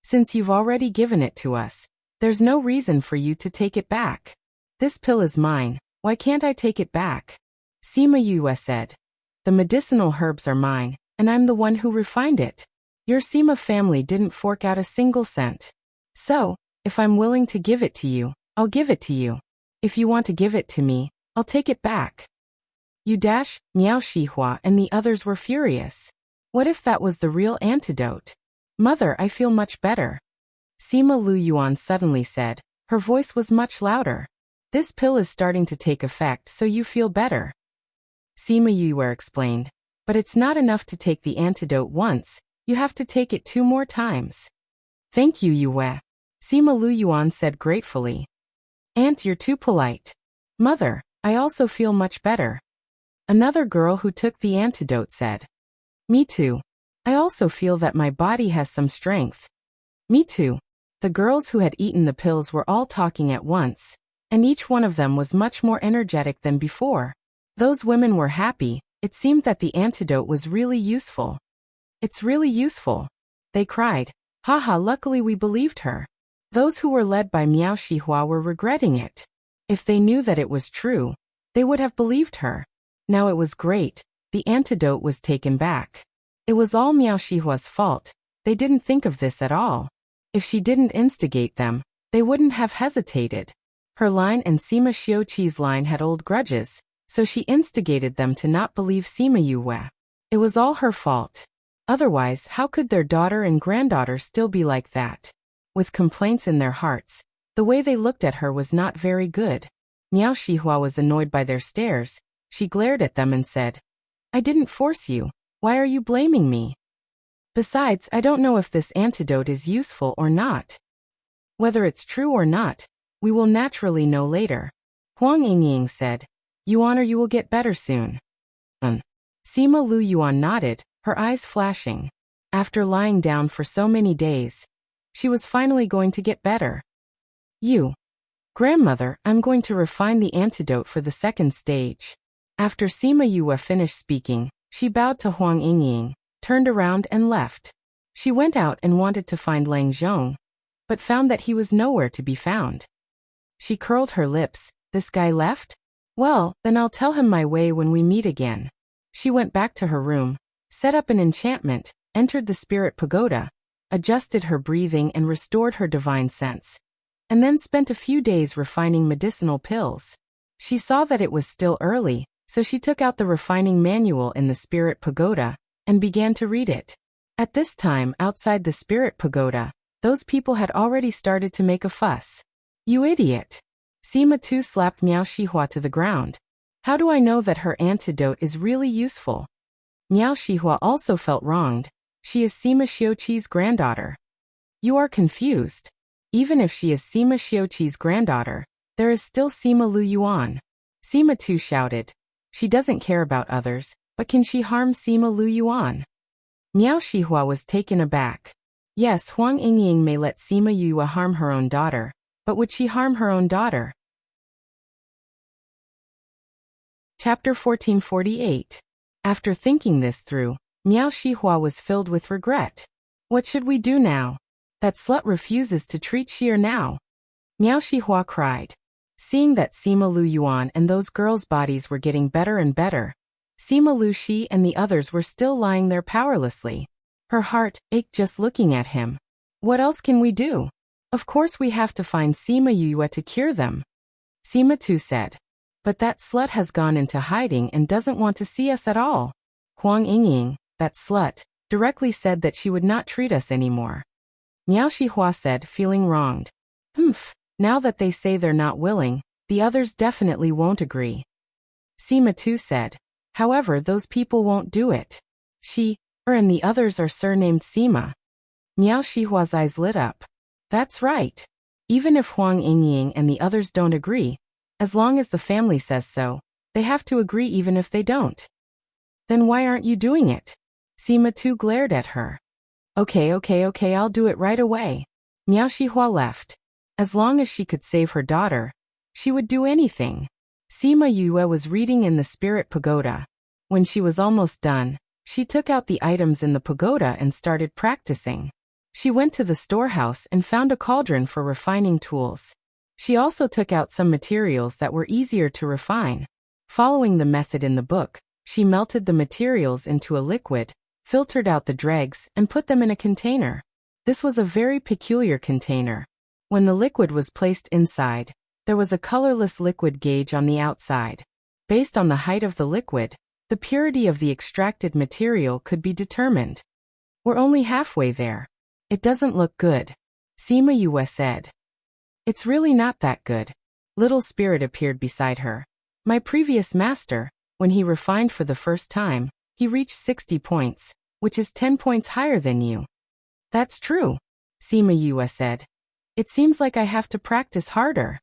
Since you've already given it to us, there's no reason for you to take it back. This pill is mine, why can't I take it back?" Sima Yue said, "The medicinal herbs are mine, and I'm the one who refined it. Your Sima family didn't fork out a single cent. So, if I'm willing to give it to you, I'll give it to you. If you want to give it to me, I'll take it back." Miao Shihua and the others were furious. What if that was the real antidote? "Mother, I feel much better," Sima Luyuan suddenly said. Her voice was much louder. "This pill is starting to take effect, so you feel better." Sima Yue explained, "But it's not enough to take the antidote once, you have to take it 2 more times." "Thank you, Yue," Sima Luyuan said gratefully. "Aunt, you're too polite." "Mother, I also feel much better." Another girl who took the antidote said, "Me too. I also feel that my body has some strength." "Me too." The girls who had eaten the pills were all talking at once, and each one of them was much more energetic than before. Those women were happy. It seemed that the antidote was really useful. "It's really useful," they cried. "Haha, luckily we believed her." Those who were led by Miao Shihua were regretting it. If they knew that it was true, they would have believed her. Now it was great, the antidote was taken back. It was all Miao Shihua's fault, they didn't think of this at all. If she didn't instigate them, they wouldn't have hesitated. Her line and Sima Xiuqi's line had old grudges, so she instigated them to not believe Sima Yue. It was all her fault. Otherwise, how could their daughter and granddaughter still be like that? With complaints in their hearts, the way they looked at her was not very good. Miao Shihua was annoyed by their stares. She glared at them and said, "I didn't force you. Why are you blaming me? Besides, I don't know if this antidote is useful or not. Whether it's true or not, we will naturally know later." Huang Yingying said, "You honor you will get better soon." Sima Luyuan nodded, her eyes flashing. After lying down for so many days, she was finally going to get better. Grandmother, I'm going to refine the antidote for the second stage." After Sima Yue finished speaking, she bowed to Huang Yingying, turned around and left. She went out and wanted to find Lang Zhong, but found that he was nowhere to be found. She curled her lips. This guy left? Well, then I'll tell him my way when we meet again. She went back to her room, set up an enchantment, entered the spirit pagoda, adjusted her breathing and restored her divine sense. and then spent a few days refining medicinal pills. She saw that it was still early, so she took out the refining manual in the spirit pagoda and began to read it. At this time, outside the spirit pagoda, those people had already started to make a fuss. "You idiot!" Sima too slapped Miao Shihua to the ground. "How do I know that her antidote is really useful?" Miao Shihua also felt wronged. She is Sima Xiuqi's granddaughter. "You are confused. Even if she is Sima Xiuqi's granddaughter, there is still Sima Lu Yuan." Sima Tu shouted. "She doesn't care about others, but can she harm Sima Lu Yuan?" Miao Shihua was taken aback. Yes, Huang Yingying may let Sima Yue harm her own daughter, but would she harm her own daughter? Chapter 1448. After thinking this through, Miao Shihua was filled with regret. "What should we do now? That slut refuses to treat Xier now." Miao Shihua cried. Seeing that Sima Lu Yuan and those girls' bodies were getting better and better, Sima Lu Shi and the others were still lying there powerlessly. Her heart ached just looking at him. "What else can we do? Of course we have to find Sima Yue to cure them." Sima Tu said. "But that slut has gone into hiding and doesn't want to see us at all." Huang Yingying, that slut, directly said that she would not treat us anymore. Miao Shihua said, feeling wronged. Now that they say they're not willing, the others definitely won't agree." Sima Tu said. "However, those people won't do it. She, and the others are surnamed Sima." Miao Shihua's eyes lit up. "That's right. Even if Huang Yingying and the others don't agree, as long as the family says so, they have to agree even if they don't." "Then why aren't you doing it?" Sima Tu glared at her. Okay, I'll do it right away." Miao Shihua left. As long as she could save her daughter, she would do anything. Sima Yue was reading in the spirit pagoda. When she was almost done, she took out the items in the pagoda and started practicing. She went to the storehouse and found a cauldron for refining tools. She also took out some materials that were easier to refine. Following the method in the book, she melted the materials into a liquid, filtered out the dregs, and put them in a container. This was a very peculiar container. When the liquid was placed inside, there was a colorless liquid gauge on the outside. Based on the height of the liquid, the purity of the extracted material could be determined. "We're only halfway there. It doesn't look good," Sima Yue said. "It's really not that good." Little Spirit appeared beside her. "My previous master, when he refined for the first time, he reached 60 points, which is 10 points higher than you." "That's true," Sima Yue said. "It seems like I have to practice harder."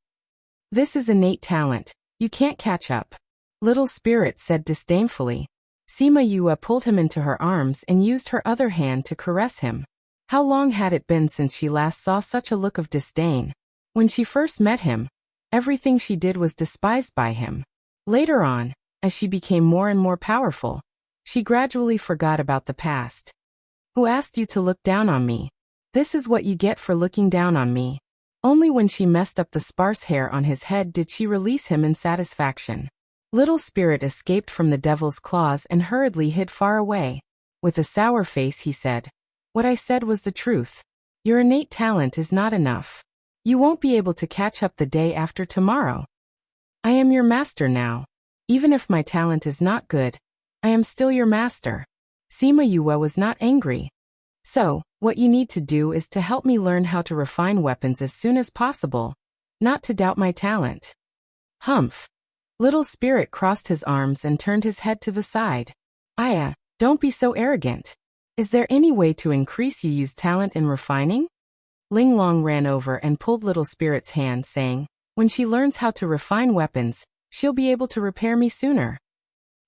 "This is innate talent. You can't catch up," Little Spirit said disdainfully. Sima Yue pulled him into her arms and used her other hand to caress him. How long had it been since she last saw such a look of disdain? When she first met him, everything she did was despised by him. Later on, as she became more and more powerful, she gradually forgot about the past. "Who asked you to look down on me? This is what you get for looking down on me." Only when she messed up the sparse hair on his head did she release him in satisfaction. Little Spirit escaped from the devil's claws and hurriedly hid far away. With a sour face he said, "What I said was the truth. Your innate talent is not enough. You won't be able to catch up the day after tomorrow. I am your master now. Even if my talent is not good, I am still your master." Sima Yue was not angry. "So, what you need to do is to help me learn how to refine weapons as soon as possible, not to doubt my talent." "Humph." Little Spirit crossed his arms and turned his head to the side. "Aya, don't be so arrogant. Is there any way to increase Yu's talent in refining?" Ling Long ran over and pulled Little Spirit's hand, saying, "When she learns how to refine weapons, she'll be able to repair me sooner."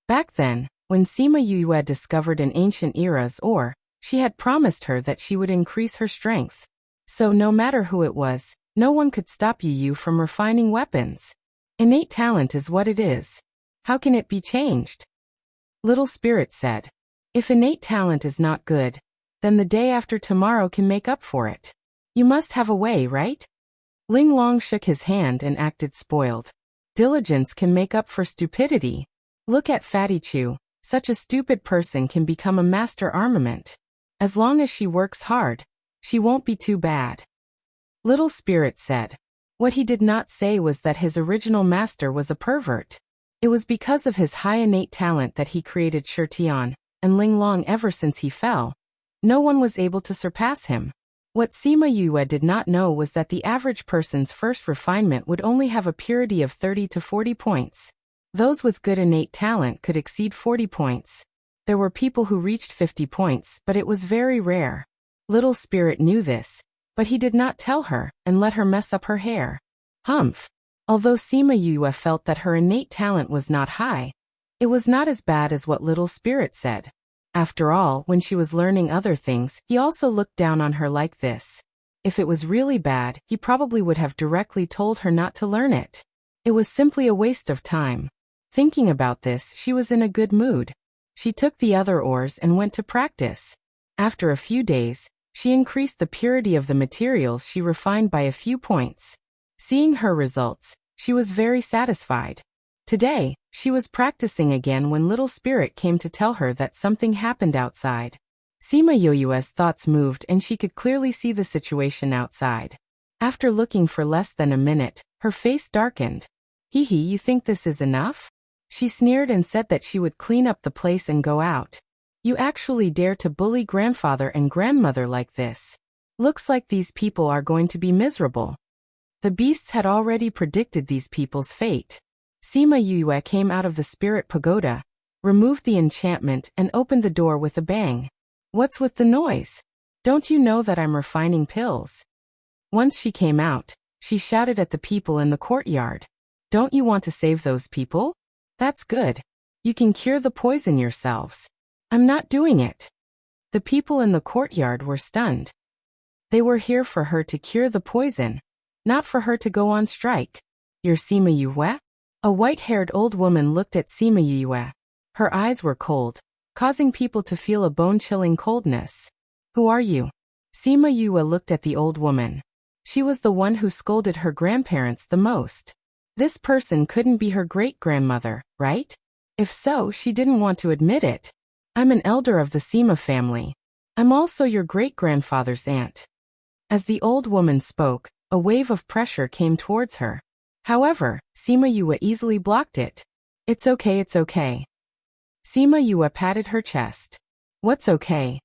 Back then, when Sima Yue discovered an ancient era's ore, she had promised her that she would increase her strength. So no matter who it was, no one could stop Yu from refining weapons. Innate talent is what it is. How can it be changed? Little Spirit said. "If innate talent is not good, then the day after tomorrow can make up for it. You must have a way, right?" Ling Long shook his hand and acted spoiled. "Diligence can make up for stupidity. Look at Fatty Chu. Such a stupid person can become a master armament. As long as she works hard, she won't be too bad." Little Spirit said. What he did not say was that his original master was a pervert. It was because of his high innate talent that he created Shirtian and Linglong ever since he fell. No one was able to surpass him. What Sima Yue did not know was that the average person's first refinement would only have a purity of 30 to 40 points. Those with good innate talent could exceed 40 points. There were people who reached 50 points, but it was very rare. Little Spirit knew this, but he did not tell her and let her mess up her hair. Humph. Although Sima Yue felt that her innate talent was not high, it was not as bad as what Little Spirit said. After all, when she was learning other things, he also looked down on her like this. If it was really bad, he probably would have directly told her not to learn it. It was simply a waste of time. Thinking about this, she was in a good mood. She took the other oars and went to practice. After a few days, she increased the purity of the materials she refined by a few points. Seeing her results, she was very satisfied. Today, she was practicing again when Little Spirit came to tell her that something happened outside. Sima Yue's thoughts moved and she could clearly see the situation outside. After looking for less than a minute, her face darkened. Hee, you think this is enough? She sneered and said that she would clean up the place and go out. You actually dare to bully grandfather and grandmother like this. Looks like these people are going to be miserable. The beasts had already predicted these people's fate. Sima Yue came out of the spirit pagoda, removed the enchantment and opened the door with a bang. What's with the noise? Don't you know that I'm refining pills? Once she came out, she shouted at the people in the courtyard. Don't you want to save those people? That's good. You can cure the poison yourselves. I'm not doing it. The people in the courtyard were stunned. They were here for her to cure the poison, not for her to go on strike. You're Sima Yue? A white-haired old woman looked at Sima Yue. Her eyes were cold, causing people to feel a bone-chilling coldness. Who are you? Sima Yue looked at the old woman. She was the one who scolded her grandparents the most. This person couldn't be her great-grandmother, right? If so, she didn't want to admit it. I'm an elder of the Sima family. I'm also your great-grandfather's aunt. As the old woman spoke, a wave of pressure came towards her. However, Sima Yue easily blocked it. It's okay, it's okay. Sima Yue patted her chest. What's okay?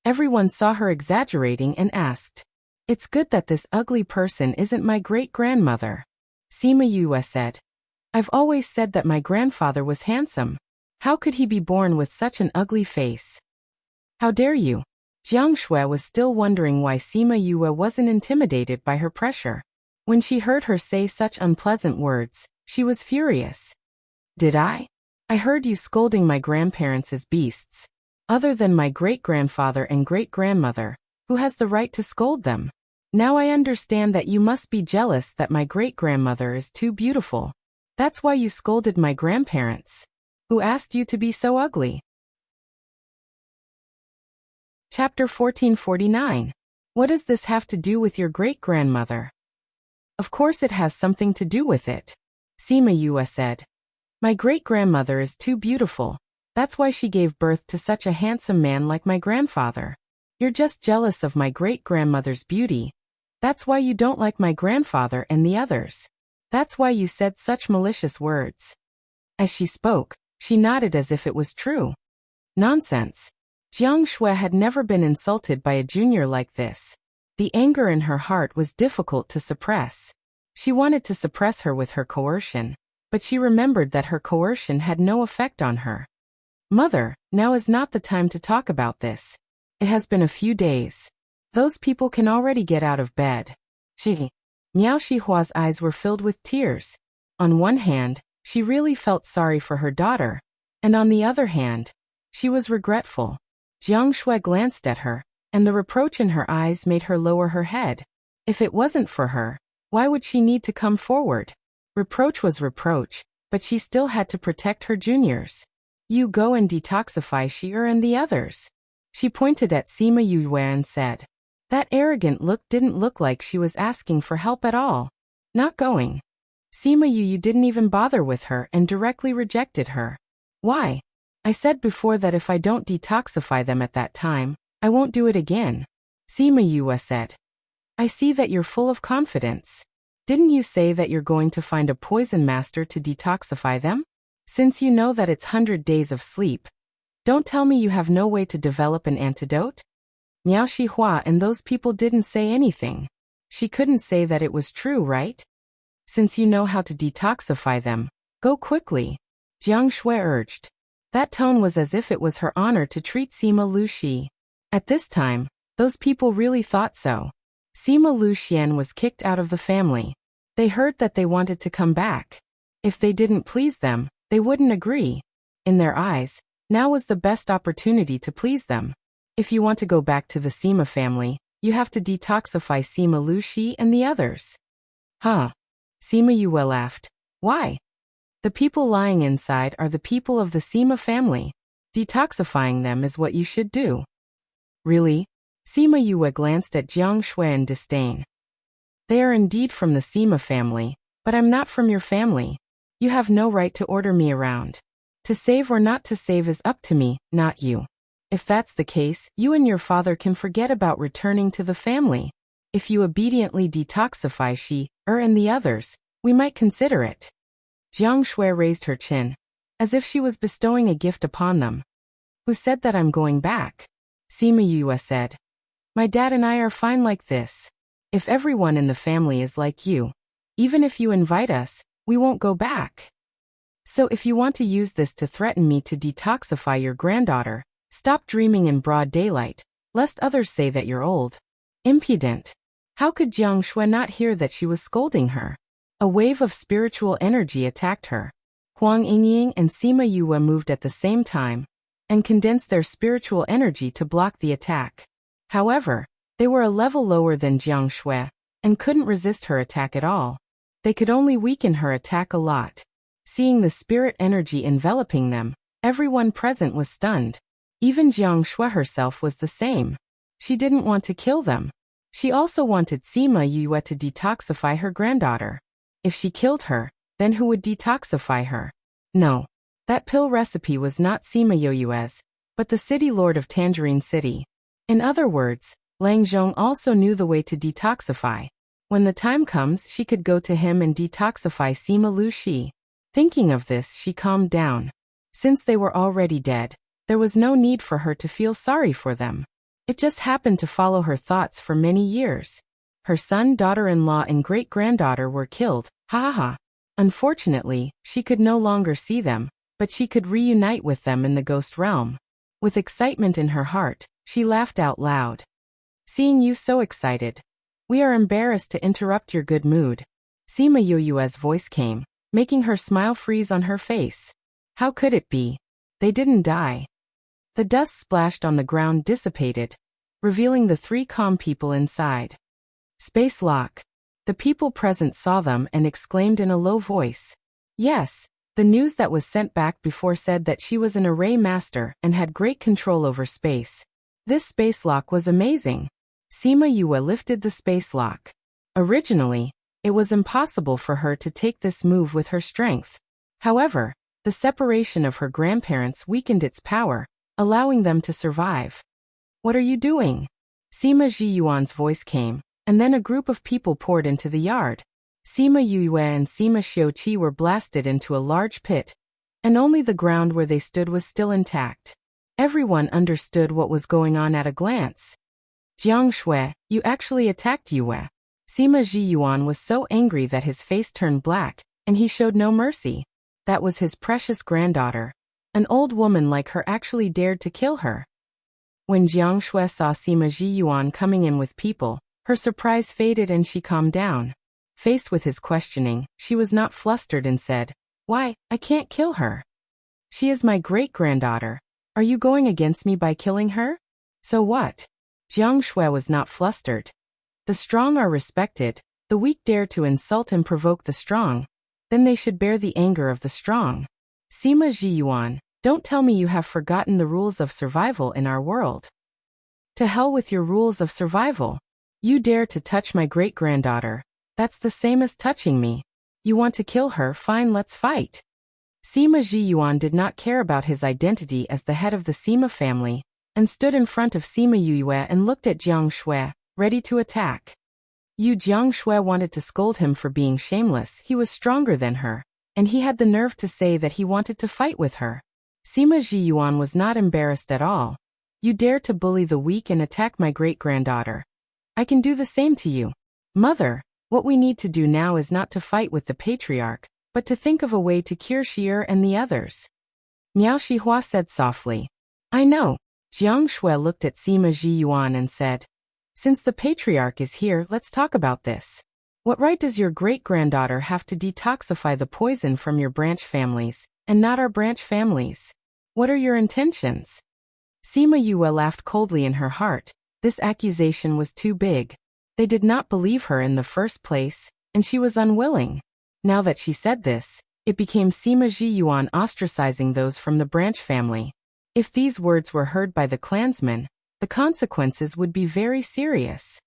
Everyone saw her exaggerating and asked. It's good that this ugly person isn't my great-grandmother. Sima Yue said. I've always said that my grandfather was handsome. How could he be born with such an ugly face? How dare you? Jiang Shui was still wondering why Sima Yue wasn't intimidated by her pressure. When she heard her say such unpleasant words, she was furious. Did I? I heard you scolding my grandparents as beasts. Other than my great-grandfather and great-grandmother, who has the right to scold them? Now I understand that you must be jealous that my great-grandmother is too beautiful. That's why you scolded my grandparents. Who asked you to be so ugly? Chapter 1449. What does this have to do with your great-grandmother? Of course it has something to do with it. Sima Yue said. My great-grandmother is too beautiful. That's why she gave birth to such a handsome man like my grandfather. You're just jealous of my great-grandmother's beauty. That's why you don't like my grandfather and the others. That's why you said such malicious words. As she spoke, she nodded as if it was true. Nonsense. Jiang Shui had never been insulted by a junior like this. The anger in her heart was difficult to suppress. She wanted to suppress her with her coercion, but she remembered that her coercion had no effect on her. Mother, now is not the time to talk about this. It has been a few days. Those people can already get out of bed. Miao Shihua's eyes were filled with tears. On one hand, she really felt sorry for her daughter, and on the other hand, she was regretful. Jiang Shui glanced at her, and the reproach in her eyes made her lower her head. If it wasn't for her, why would she need to come forward? Reproach was reproach, but she still had to protect her juniors. You go and detoxify Shi'er and the others. She pointed at Sima Yue and said. That arrogant look didn't look like she was asking for help at all. Not going. Sima Yue didn't even bother with her and directly rejected her. Why? I said before that if I don't detoxify them at that time, I won't do it again. Sima Yue said. I see that you're full of confidence. Didn't you say that you're going to find a poison master to detoxify them? Since you know that it's 100 days of sleep, don't tell me you have no way to develop an antidote? Miao Shihua and those people didn't say anything. She couldn't say that it was true, right? Since you know how to detoxify them, go quickly, Jiang Shui urged. That tone was as if it was her honor to treat Sima Lu Shi. At this time, those people really thought so. Sima Lu Xian was kicked out of the family. They heard that they wanted to come back. If they didn't please them, they wouldn't agree. In their eyes, now was the best opportunity to please them. If you want to go back to the Sima family, you have to detoxify Sima Lu Shi and the others. Huh? Sima Yue laughed. Why? The people lying inside are the people of the Sima family. Detoxifying them is what you should do. Really? Sima Yue glanced at Jiang Shui in disdain. They are indeed from the Sima family, but I'm not from your family. You have no right to order me around. To save or not to save is up to me, not you. If that's the case, you and your father can forget about returning to the family. If you obediently detoxify and the others, we might consider it. Jiang Shui raised her chin, as if she was bestowing a gift upon them. Who said that I'm going back? Sima Yue said. My dad and I are fine like this. If everyone in the family is like you, even if you invite us, we won't go back. So if you want to use this to threaten me to detoxify your granddaughter, stop dreaming in broad daylight, lest others say that you're old. Impudent. How could Jiang Shui not hear that she was scolding her? A wave of spiritual energy attacked her. Huang Yingying and Sima Yue moved at the same time, and condensed their spiritual energy to block the attack. However, they were a level lower than Jiang Shui, and couldn't resist her attack at all. They could only weaken her attack a lot. Seeing the spirit energy enveloping them, everyone present was stunned. Even Jiang Shui herself was the same. She didn't want to kill them. She also wanted Sima Yue to detoxify her granddaughter. If she killed her, then who would detoxify her? No. That pill recipe was not Sima Yue's, but the city lord of Tangerine City. In other words, Lang Zhong also knew the way to detoxify. When the time comes, she could go to him and detoxify Sima Lu Shi. Thinking of this, she calmed down. Since they were already dead, there was no need for her to feel sorry for them. It just happened to follow her thoughts for many years. Her son, daughter-in-law, and great-granddaughter were killed. Ha ha ha. Unfortunately, she could no longer see them, but she could reunite with them in the ghost realm. With excitement in her heart, she laughed out loud. Seeing you so excited, we are embarrassed to interrupt your good mood. Sima Yue's voice came, making her smile freeze on her face. How could it be? They didn't die. The dust splashed on the ground dissipated, revealing the three calm people inside. Space lock. The people present saw them and exclaimed in a low voice. Yes, the news that was sent back before said that she was an array master and had great control over space. This space lock was amazing. Sima Yue lifted the space lock. Originally, it was impossible for her to take this move with her strength. However, the separation of her grandparents weakened its power, allowing them to survive. What are you doing? Sima Ji Yuan's voice came, and then a group of people poured into the yard. Sima Yue and Sima Xiuqi were blasted into a large pit, and only the ground where they stood was still intact. Everyone understood what was going on at a glance. Jiang Shui, you actually attacked Yue. Sima Ji Yuan was so angry that his face turned black, and he showed no mercy. That was his precious granddaughter. An old woman like her actually dared to kill her. When Jiang Shui saw Sima Ji Yuan coming in with people, her surprise faded and she calmed down. Faced with his questioning, she was not flustered and said, Why, I can't kill her. She is my great-granddaughter. Are you going against me by killing her? So what? Jiang Shui was not flustered. The strong are respected, the weak dare to insult and provoke the strong. Then they should bear the anger of the strong. Sima Ji Yuan, don't tell me you have forgotten the rules of survival in our world. To hell with your rules of survival. You dare to touch my great-granddaughter. That's the same as touching me. You want to kill her, fine, let's fight. Sima Ji Yuan did not care about his identity as the head of the Sima family, and stood in front of Sima Yue and looked at Jiang Shui, ready to attack. Yu Jiangshui wanted to scold him for being shameless. He was stronger than her, and he had the nerve to say that he wanted to fight with her. Sima Zhiyuan was not embarrassed at all. You dare to bully the weak and attack my great-granddaughter. I can do the same to you. Mother, what we need to do now is not to fight with the patriarch, but to think of a way to cure Shi'er and the others. Miao Shihua said softly. I know. Jiang Shui looked at Sima Zhiyuan and said, since the patriarch is here, let's talk about this. What right does your great-granddaughter have to detoxify the poison from your branch families, and not our branch families? What are your intentions? Sima Yue laughed coldly in her heart. This accusation was too big. They did not believe her in the first place, and she was unwilling. Now that she said this, it became Sima Zhiyuan ostracizing those from the branch family. If these words were heard by the clansmen, the consequences would be very serious.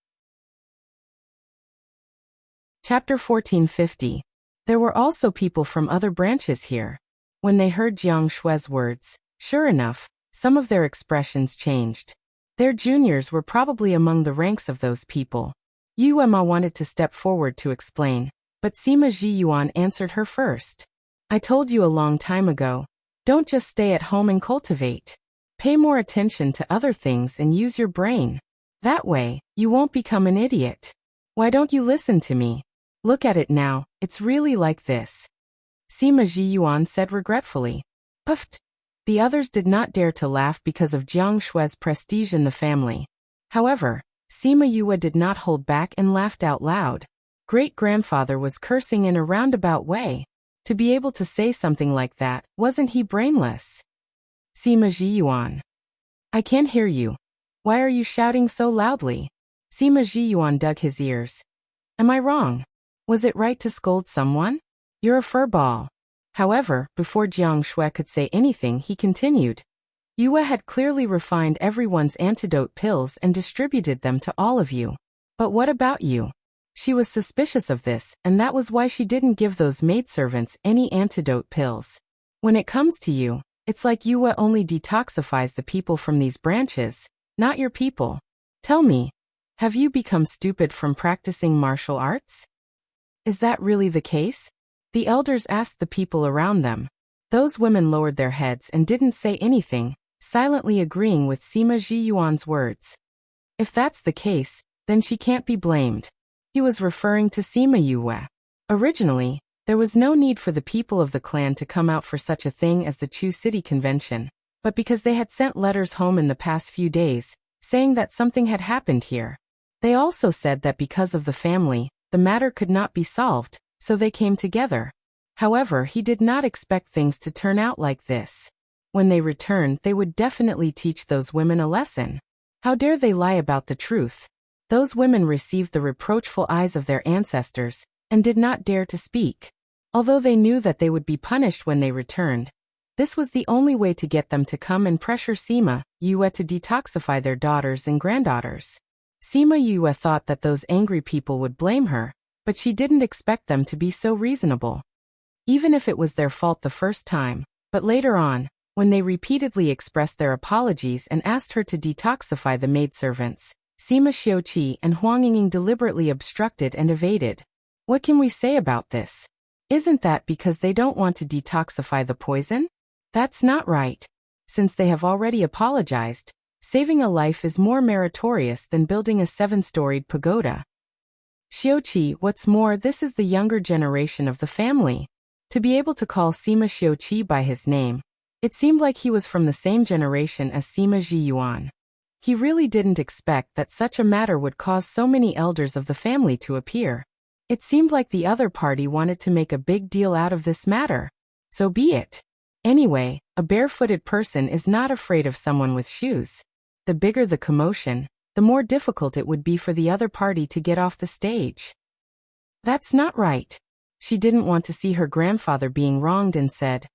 Chapter 1450. There were also people from other branches here. When they heard Jiang Shui's words, sure enough, some of their expressions changed. Their juniors were probably among the ranks of those people. Yu Emma wanted to step forward to explain, but Sima Zhiyuan answered her first. I told you a long time ago, don't just stay at home and cultivate. Pay more attention to other things and use your brain. That way, you won't become an idiot. Why don't you listen to me? Look at it now, it's really like this. Sima Zhiyuan said regretfully. Puffed. The others did not dare to laugh because of Jiang Shui's prestige in the family. However, Sima Yue did not hold back and laughed out loud. Great-grandfather was cursing in a roundabout way. To be able to say something like that, wasn't he brainless? Sima Zhiyuan. I can't hear you. Why are you shouting so loudly? Sima Zhiyuan dug his ears. Am I wrong? Was it right to scold someone? You're a furball. However, before Jiang Shui could say anything, he continued. Yue had clearly refined everyone's antidote pills and distributed them to all of you. But what about you? She was suspicious of this, and that was why she didn't give those maidservants any antidote pills. When it comes to you, it's like Yue only detoxifies the people from these branches, not your people. Tell me, have you become stupid from practicing martial arts? Is that really the case? The elders asked the people around them. Those women lowered their heads and didn't say anything, silently agreeing with Sima Zhiyuan's words. If that's the case, then she can't be blamed. He was referring to Sima Yue. Originally, there was no need for the people of the clan to come out for such a thing as the Chu City Convention, but because they had sent letters home in the past few days, saying that something had happened here. They also said that because of the family, the matter could not be solved, so they came together. However, he did not expect things to turn out like this. When they returned, they would definitely teach those women a lesson. How dare they lie about the truth? Those women received the reproachful eyes of their ancestors, and did not dare to speak. Although they knew that they would be punished when they returned, this was the only way to get them to come and pressure Sima Yue to detoxify their daughters and granddaughters. Sima Yue thought that those angry people would blame her, but she didn't expect them to be so reasonable. Even if it was their fault the first time, but later on, when they repeatedly expressed their apologies and asked her to detoxify the maidservants, Sima Xiuqi and Huang Yinging deliberately obstructed and evaded. What can we say about this? Isn't that because they don't want to detoxify the poison? That's not right. Since they have already apologized, saving a life is more meritorious than building a 7-storied pagoda. Xiuqi, what's more, this is the younger generation of the family. To be able to call Sima Xiuqi by his name, it seemed like he was from the same generation as Sima Zhiyuan. He really didn't expect that such a matter would cause so many elders of the family to appear. It seemed like the other party wanted to make a big deal out of this matter. So be it. Anyway, a barefooted person is not afraid of someone with shoes. The bigger the commotion, the more difficult it would be for the other party to get off the stage. That's not right. She didn't want to see her grandfather being wronged and said,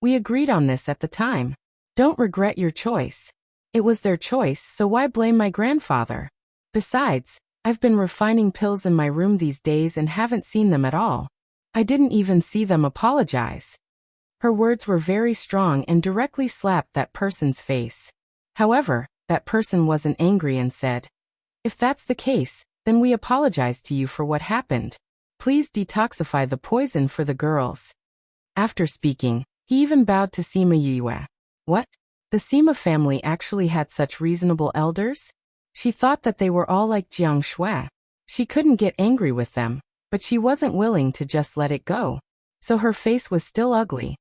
"We agreed on this at the time. Don't regret your choice. It was their choice, so why blame my grandfather? Besides, I've been refining pills in my room these days and haven't seen them at all. I didn't even see them apologize." Her words were very strong and directly slapped that person's face. However, that person wasn't angry and said, "If that's the case, Then we apologize to you for what happened. Please detoxify the poison for the girls. After speaking, he even bowed to Sima Yue. What? The Sima family actually had such reasonable elders? She thought that they were all like Jiang Shui. She couldn't get angry with them, but she wasn't willing to just let it go. So her face was still ugly.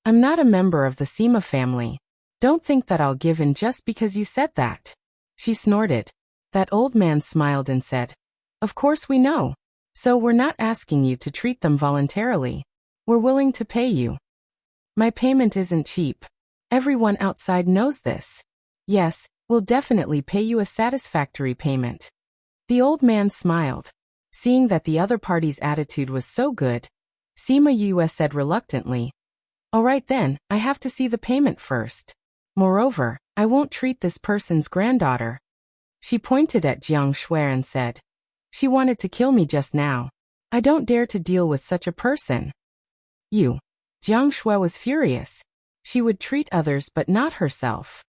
I'm not a member of the Sima family. Don't think that I'll give in just because you said that. She snorted. That old man smiled and said, Of course we know. So we're not asking you to treat them voluntarily. We're willing to pay you. My payment isn't cheap. Everyone outside knows this. Yes, we'll definitely pay you a satisfactory payment. The old man smiled. Seeing that the other party's attitude was so good, Sima Yue said reluctantly, All right then, I have to see the payment first. Moreover, I won't treat this person's granddaughter. She pointed at Jiang Shui and said, She wanted to kill me just now. I don't dare to deal with such a person. You. Jiang Shui was furious. She would treat others but not herself.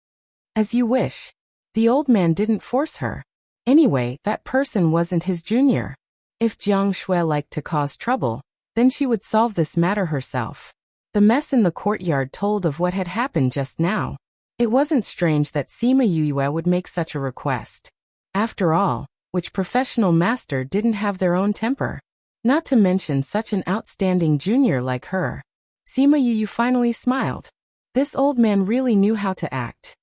As you wish. The old man didn't force her. Anyway, that person wasn't his junior. If Jiang Shui liked to cause trouble, then she would solve this matter herself. The mess in the courtyard told of what had happened just now. It wasn't strange that Sima Yue would make such a request. After all, which professional master didn't have their own temper? Not to mention such an outstanding junior like her. Sima Yue finally smiled. This old man really knew how to act.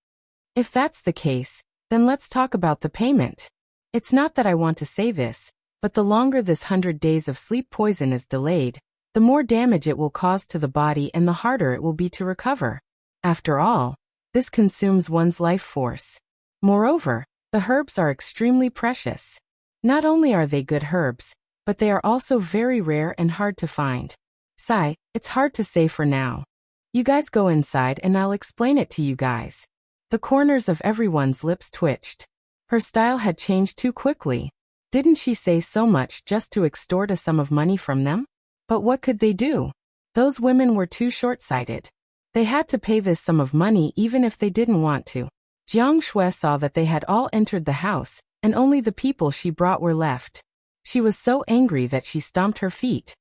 If that's the case, then let's talk about the payment. It's not that I want to say this, but the longer this 100 days of sleep poison is delayed, the more damage it will cause to the body and the harder it will be to recover. After all, this consumes one's life force. Moreover, the herbs are extremely precious. Not only are they good herbs, but they are also very rare and hard to find. Sigh, it's hard to say for now. You guys go inside and I'll explain it to you guys. The corners of everyone's lips twitched. Her style had changed too quickly. Didn't she say so much just to extort a sum of money from them? But what could they do? Those women were too short-sighted. They had to pay this sum of money even if they didn't want to. Jiang Shui saw that they had all entered the house, and only the people she brought were left. She was so angry that she stomped her feet.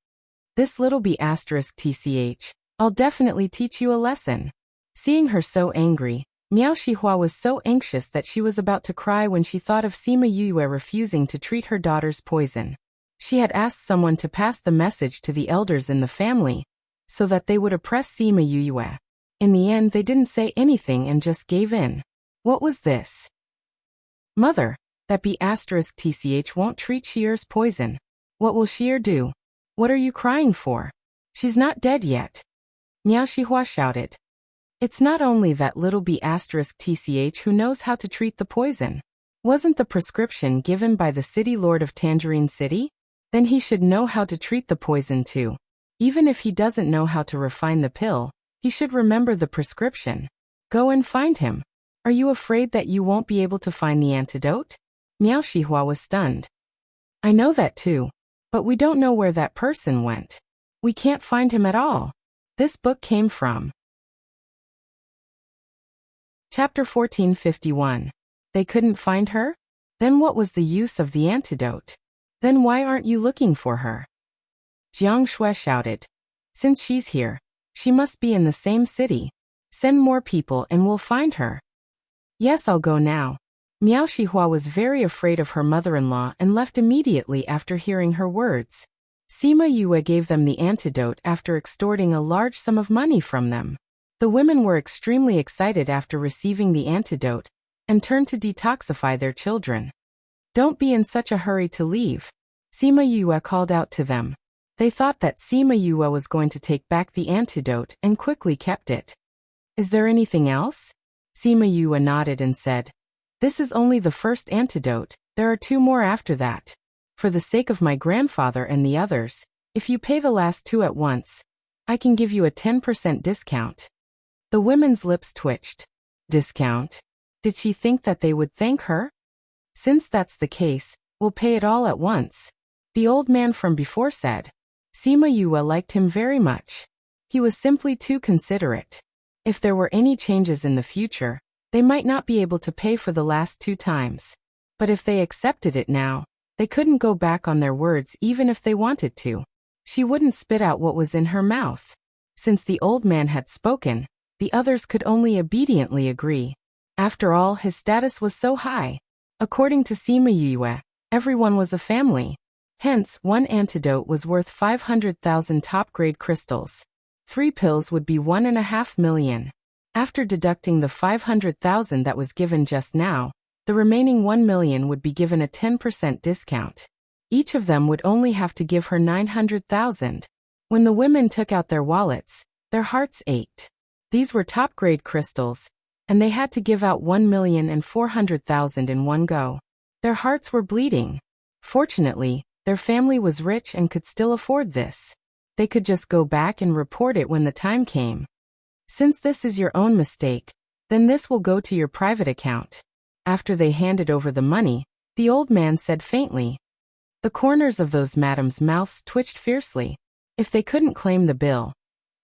This little b*tch, I'll definitely teach you a lesson. Seeing her so angry, Miao Shihua was so anxious that she was about to cry when she thought of Sima Yue refusing to treat her daughter's poison. She had asked someone to pass the message to the elders in the family, so that they would oppress Sima Yue. In the end they didn't say anything and just gave in. What was this? Mother, that b*tch won't treat Shier's poison. What will Shier do? What are you crying for? She's not dead yet. Miao Shihua shouted. It's not only that little b*tch who knows how to treat the poison. Wasn't the prescription given by the city lord of Tangerine City? Then he should know how to treat the poison too. Even if he doesn't know how to refine the pill, he should remember the prescription. Go and find him. Are you afraid that you won't be able to find the antidote? Miao Shihua was stunned. I know that too. But we don't know where that person went. We can't find him at all. This book came from Chapter 1451. They couldn't find her? Then what was the use of the antidote? Then why aren't you looking for her? Jiang Shui shouted. Since she's here, she must be in the same city. Send more people and we'll find her. Yes, I'll go now. Miao Shihua was very afraid of her mother-in-law and left immediately after hearing her words. Sima Yue gave them the antidote after extorting a large sum of money from them. The women were extremely excited after receiving the antidote, and turned to detoxify their children. Don't be in such a hurry to leave. Sima Yue called out to them. They thought that Sima Yue was going to take back the antidote and quickly kept it. Is there anything else? Sima Yue nodded and said, This is only the first antidote, there are 2 more after that. For the sake of my grandfather and the others, if you pay the last 2 at once, I can give you a 10% discount. The women's lips twitched. Discount? Did she think that they would thank her? Since that's the case, we'll pay it all at once. The old man from before said. Sima Yue liked him very much. He was simply too considerate. If there were any changes in the future, they might not be able to pay for the last 2 times. But if they accepted it now, They couldn't go back on their words even if they wanted to. She wouldn't spit out what was in her mouth. Since the old man had spoken, the others could only obediently agree. After all, his status was so high. According to Sima Yue, everyone was a family. Hence, one antidote was worth 500,000 top-grade crystals. 3 pills would be 1.5 million. After deducting the 500,000 that was given just now, the remaining 1 million would be given a 10% discount. Each of them would only have to give her 900,000. When the women took out their wallets, their hearts ached. These were top-grade crystals, and they had to give out 1,400,000 in one go. Their hearts were bleeding. Fortunately, their family was rich and could still afford this. They could just go back and report it when the time came. Since this is your own mistake, then this will go to your private account. After they handed over the money, the old man said faintly. The corners of those madams' mouths twitched fiercely. If they couldn't claim the bill,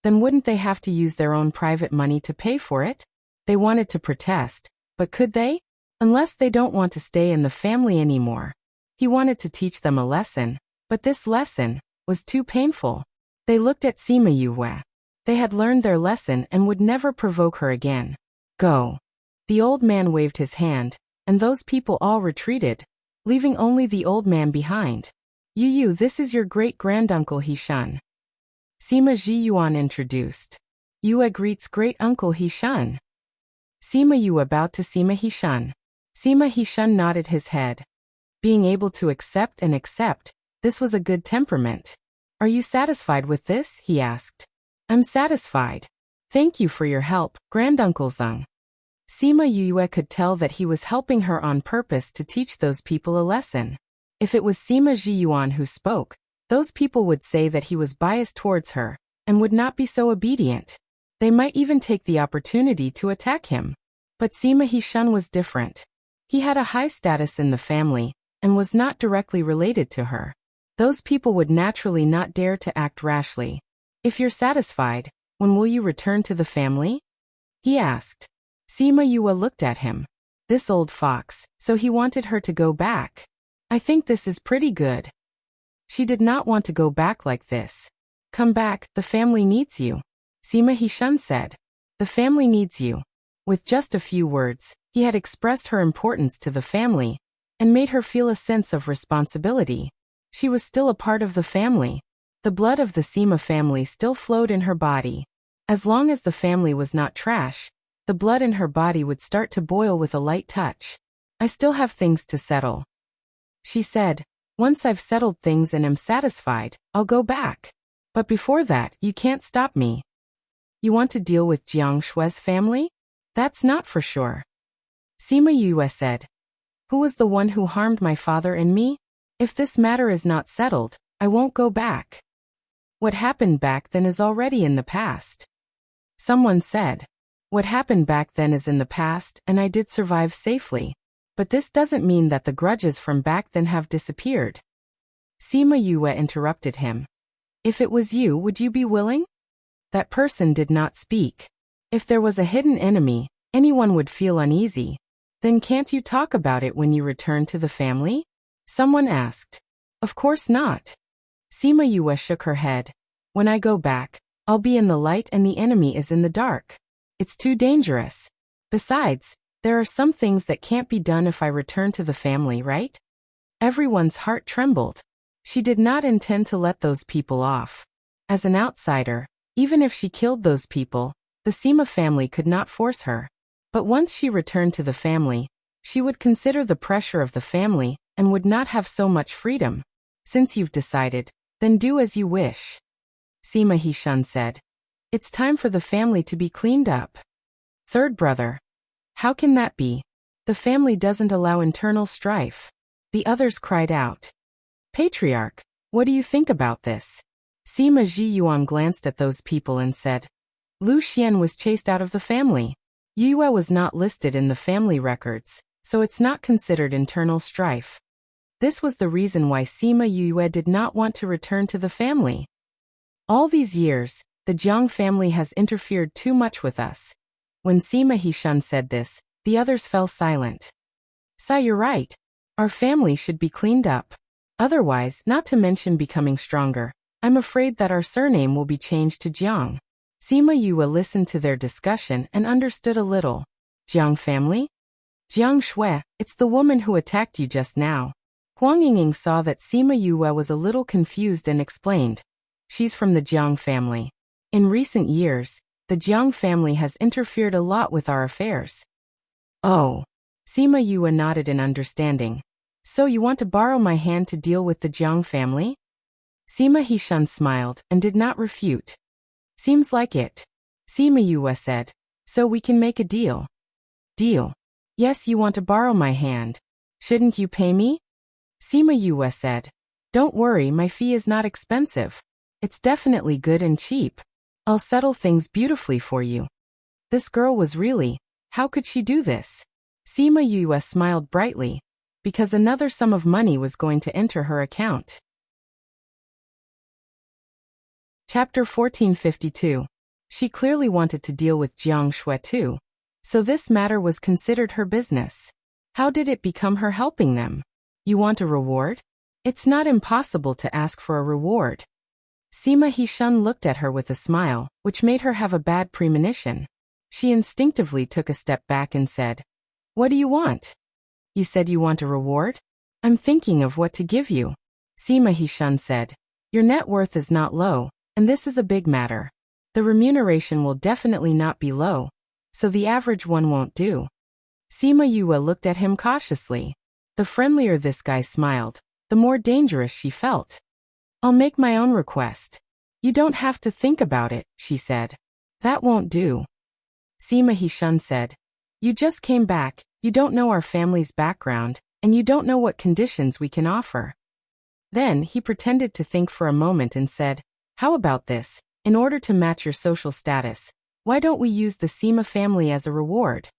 then wouldn't they have to use their own private money to pay for it? They wanted to protest, but could they? Unless they don't want to stay in the family anymore. He wanted to teach them a lesson, but this lesson was too painful. They looked at Sima Yue. They had learned their lesson and would never provoke her again. Go. The old man waved his hand, and those people all retreated, leaving only the old man behind. Yu, this is your great-granduncle Hishun. Sima Jiyuan introduced. Yue greets great-uncle Hishun. Sima Yue bowed to Sima Hishun. Sima Hishun nodded his head. Being able to accept, this was a good temperament. Are you satisfied with this? He asked. I'm satisfied. Thank you for your help, Granduncle Zeng. Sima Yue could tell that he was helping her on purpose to teach those people a lesson. If it was Sima Jiyuan who spoke, those people would say that he was biased towards her, and would not be so obedient. They might even take the opportunity to attack him. But Sima Hishun was different. He had a high status in the family, and was not directly related to her. Those people would naturally not dare to act rashly. If you're satisfied, when will you return to the family? He asked. Sima Yue looked at him. This old fox, so he wanted her to go back. I think this is pretty good. She did not want to go back like this. Come back, the family needs you. Sima Hishun said. The family needs you. With just a few words, he had expressed her importance to the family, and made her feel a sense of responsibility. She was still a part of the family. The blood of the Sima family still flowed in her body. As long as the family was not trash, the blood in her body would start to boil with a light touch. I still have things to settle. She said, once I've settled things and am satisfied, I'll go back. But before that, you can't stop me. You want to deal with Jiang Shui's family? That's not for sure. Sima Yue said. Who was the one who harmed my father and me? If this matter is not settled, I won't go back. What happened back then is already in the past. Someone said. What happened back then is in the past, and I did survive safely. But this doesn't mean that the grudges from back then have disappeared. Sima Yue interrupted him. If it was you, would you be willing? That person did not speak. If there was a hidden enemy, anyone would feel uneasy. Then can't you talk about it when you return to the family? Someone asked. Of course not. Sima Yue shook her head. When I go back, I'll be in the light and the enemy is in the dark. It's too dangerous. Besides, there are some things that can't be done if I return to the family, right? Everyone's heart trembled. She did not intend to let those people off. As an outsider, even if she killed those people, the Sima family could not force her. But once she returned to the family, she would consider the pressure of the family and would not have so much freedom. Since you've decided, then do as you wish. Sima Hishun said. It's time for the family to be cleaned up. Third brother. How can that be? The family doesn't allow internal strife. The others cried out. Patriarch, what do you think about this? Sima Jiyuan glanced at those people and said. Lu Xian was chased out of the family. Yue was not listed in the family records, so it's not considered internal strife. This was the reason why Sima Yue did not want to return to the family. All these years, the Jiang family has interfered too much with us. When Sima Hishun said this, the others fell silent. Sa, you're right. Our family should be cleaned up. Otherwise, not to mention becoming stronger, I'm afraid that our surname will be changed to Jiang. Sima Yue listened to their discussion and understood a little. Jiang family? Jiang Shui, it's the woman who attacked you just now. Huang Yingying saw that Sima Yue was a little confused and explained. She's from the Jiang family. In recent years, the Jiang family has interfered a lot with our affairs. Oh. Sima Yue nodded in understanding. So you want to borrow my hand to deal with the Jiang family? Sima Hishun smiled and did not refute. Seems like it. Sima Yue said. So we can make a deal. Deal. Yes, you want to borrow my hand. Shouldn't you pay me? Sima Yue said. Don't worry, my fee is not expensive. It's definitely good and cheap. I'll settle things beautifully for you. This girl was really, how could she do this? Sima Yue smiled brightly, because another sum of money was going to enter her account. Chapter 1452. She clearly wanted to deal with Jiang Shui too, so this matter was considered her business. How did it become her helping them? You want a reward? It's not impossible to ask for a reward. Sima Hishun looked at her with a smile, which made her have a bad premonition. She instinctively took a step back and said, What do you want? You said you want a reward? I'm thinking of what to give you. Sima Hishun said, Your net worth is not low, and this is a big matter. The remuneration will definitely not be low, so the average one won't do. Sima Yue looked at him cautiously. The friendlier this guy smiled, the more dangerous she felt. I'll make my own request. You don't have to think about it, she said. That won't do. Sima Hishun said, You just came back, you don't know our family's background, and you don't know what conditions we can offer. Then he pretended to think for a moment and said, How about this? In order to match your social status, why don't we use the Sima family as a reward?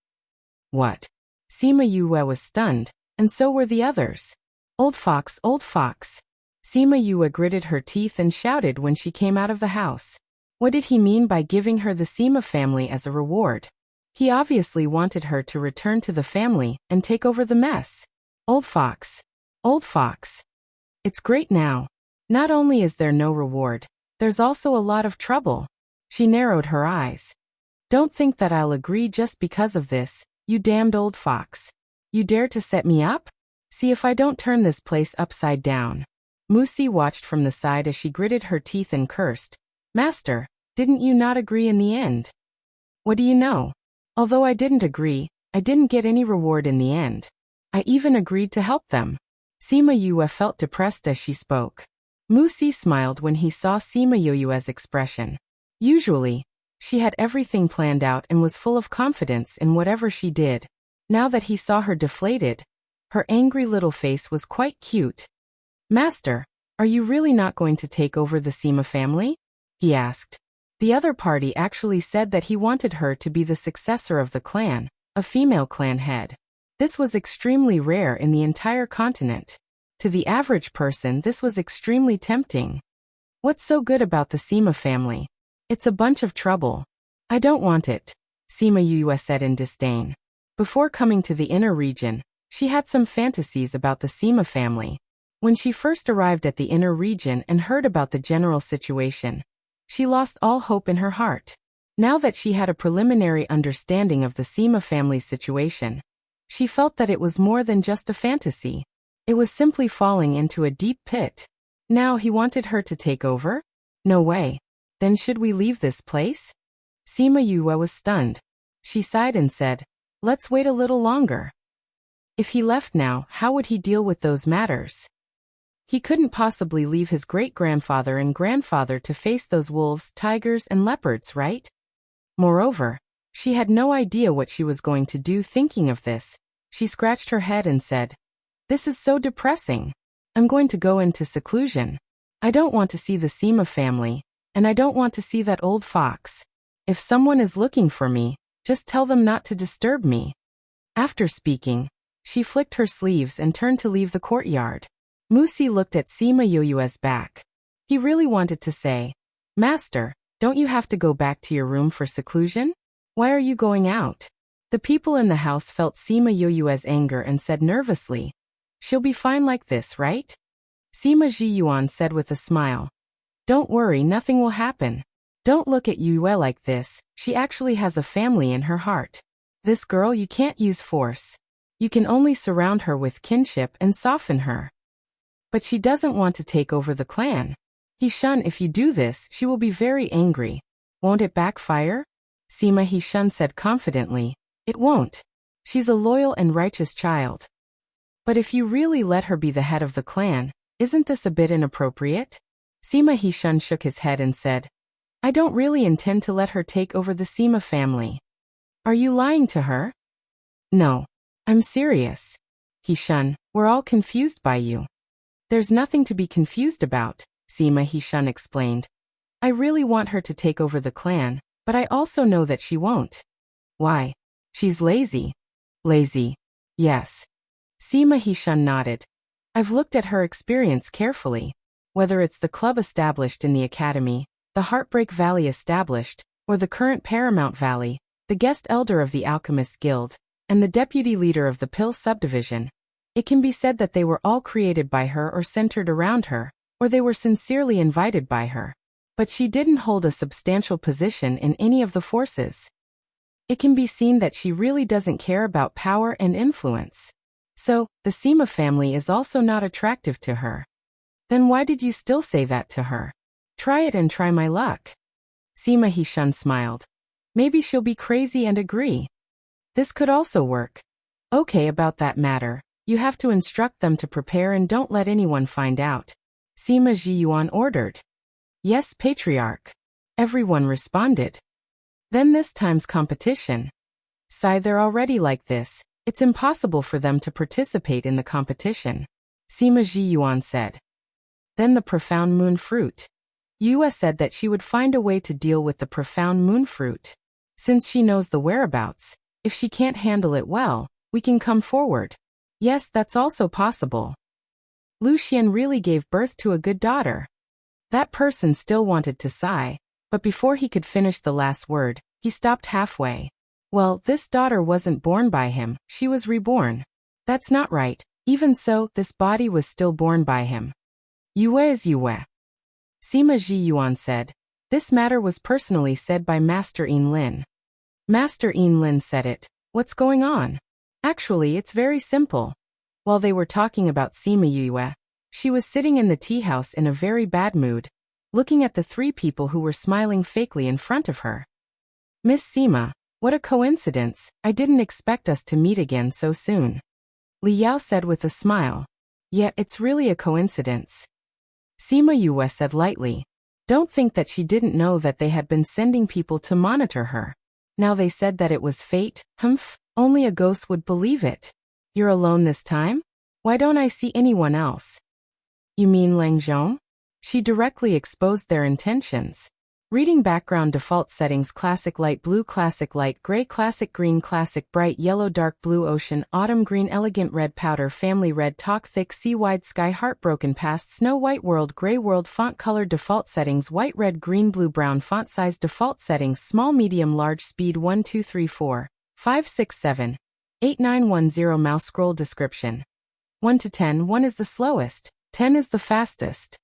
What? Sima Yue was stunned, and so were the others. Old fox, old fox. Sima Yue gritted her teeth and shouted when she came out of the house. What did he mean by giving her the Sima family as a reward? He obviously wanted her to return to the family and take over the mess. Old fox. Old fox. It's great now. Not only is there no reward, there's also a lot of trouble. She narrowed her eyes. Don't think that I'll agree just because of this, you damned old fox. You dare to set me up? See if I don't turn this place upside down. Musi watched from the side as she gritted her teeth and cursed. Master, didn't you not agree in the end? What do you know? Although I didn't agree, I didn't get any reward in the end. I even agreed to help them. Sima Yue felt depressed as she spoke. Musi smiled when he saw Sima Yue's expression. Usually, she had everything planned out and was full of confidence in whatever she did. Now that he saw her deflated, her angry little face was quite cute. Master, are you really not going to take over the Sima family? He asked. The other party actually said that he wanted her to be the successor of the clan, a female clan head. This was extremely rare in the entire continent. To the average person, this was extremely tempting. What's so good about the Sima family? It's a bunch of trouble. I don't want it, Sima Yue said in disdain. Before coming to the inner region, she had some fantasies about the Sima family. When she first arrived at the inner region and heard about the general situation, she lost all hope in her heart. Now that she had a preliminary understanding of the Sima family's situation, she felt that it was more than just a fantasy. It was simply falling into a deep pit. Now he wanted her to take over? No way. Then should we leave this place? Sima Yue was stunned. She sighed and said, Let's wait a little longer. If he left now, how would he deal with those matters? He couldn't possibly leave his great-grandfather and grandfather to face those wolves, tigers, and leopards, right? Moreover, she had no idea what she was going to do. Thinking of this, she scratched her head and said, This is so depressing. I'm going to go into seclusion. I don't want to see the Sima family, and I don't want to see that old fox. If someone is looking for me, just tell them not to disturb me. After speaking, she flicked her sleeves and turned to leave the courtyard. Musi looked at Sima Yue's back. He really wanted to say, Master, don't you have to go back to your room for seclusion? Why are you going out? The people in the house felt Sima Yue's anger and said nervously, She'll be fine like this, right? Sima Jiyuan said with a smile. Don't worry, nothing will happen. Don't look at Yue like this, she actually has a family in her heart. This girl you can't use force. You can only surround her with kinship and soften her. But she doesn't want to take over the clan. He-shun, if you do this, she will be very angry. Won't it backfire? Sima He-shun said confidently. It won't. She's a loyal and righteous child. But if you really let her be the head of the clan, isn't this a bit inappropriate? Sima He-shun shook his head and said, I don't really intend to let her take over the Sima family. Are you lying to her? No. I'm serious. He-shun, we're all confused by you. There's nothing to be confused about, Sima He-shun explained. I really want her to take over the clan, but I also know that she won't. Why? She's lazy. Lazy. Yes. Sima He-shun nodded. I've looked at her experience carefully. Whether it's the club established in the academy, the Heartbreak Valley established, or the current Paramount Valley, the guest elder of the Alchemist Guild, and the deputy leader of the Pill subdivision, it can be said that they were all created by her or centered around her, or they were sincerely invited by her. But she didn't hold a substantial position in any of the forces. It can be seen that she really doesn't care about power and influence. So, the Sima family is also not attractive to her. Then why did you still say that to her? Try it and try my luck. Sima He-shun smiled. Maybe she'll be crazy and agree. This could also work. Okay, about that matter, you have to instruct them to prepare and don't let anyone find out. Sima Jiyuan ordered. Yes, Patriarch. Everyone responded. Then this time's competition. Sigh, they're already like this. It's impossible for them to participate in the competition. Sima Jiyuan said. Then the profound moon fruit. Yue said that she would find a way to deal with the profound moon fruit. Since she knows the whereabouts, if she can't handle it well, we can come forward. Yes, that's also possible. Lu Xian really gave birth to a good daughter. That person still wanted to sigh, but before he could finish the last word, he stopped halfway. Well, this daughter wasn't born by him, she was reborn. That's not right. Even so, this body was still born by him. Yue is Yue. Sima Jiyuan said. This matter was personally said by Master Yin Lin. Master Yin Lin said it. What's going on? Actually, it's very simple. While they were talking about Sima Yue, she was sitting in the tea house in a very bad mood, looking at the three people who were smiling fakely in front of her. Miss Sima, what a coincidence, I didn't expect us to meet again so soon. Li Yao said with a smile. Yet it's really a coincidence. Sima Yue said lightly. Don't think that she didn't know that they had been sending people to monitor her. Now they said that it was fate, humph, only a ghost would believe it. You're alone this time? Why don't I see anyone else? You mean Lang Zhong? She directly exposed their intentions. Reading background default settings: classic light blue, classic light gray, classic green, classic bright yellow, dark blue, ocean, autumn green, elegant red, powder, family red, talk, thick, sea, wide sky, heartbroken past, snow white, world, gray world, font color default settings: white, red, green, blue, brown, font size default settings: small, medium, large, speed 1 2 3 4 5 6 7 8 9 1 0. Mouse scroll description: 1 to 10, 1 is the slowest, 10 is the fastest.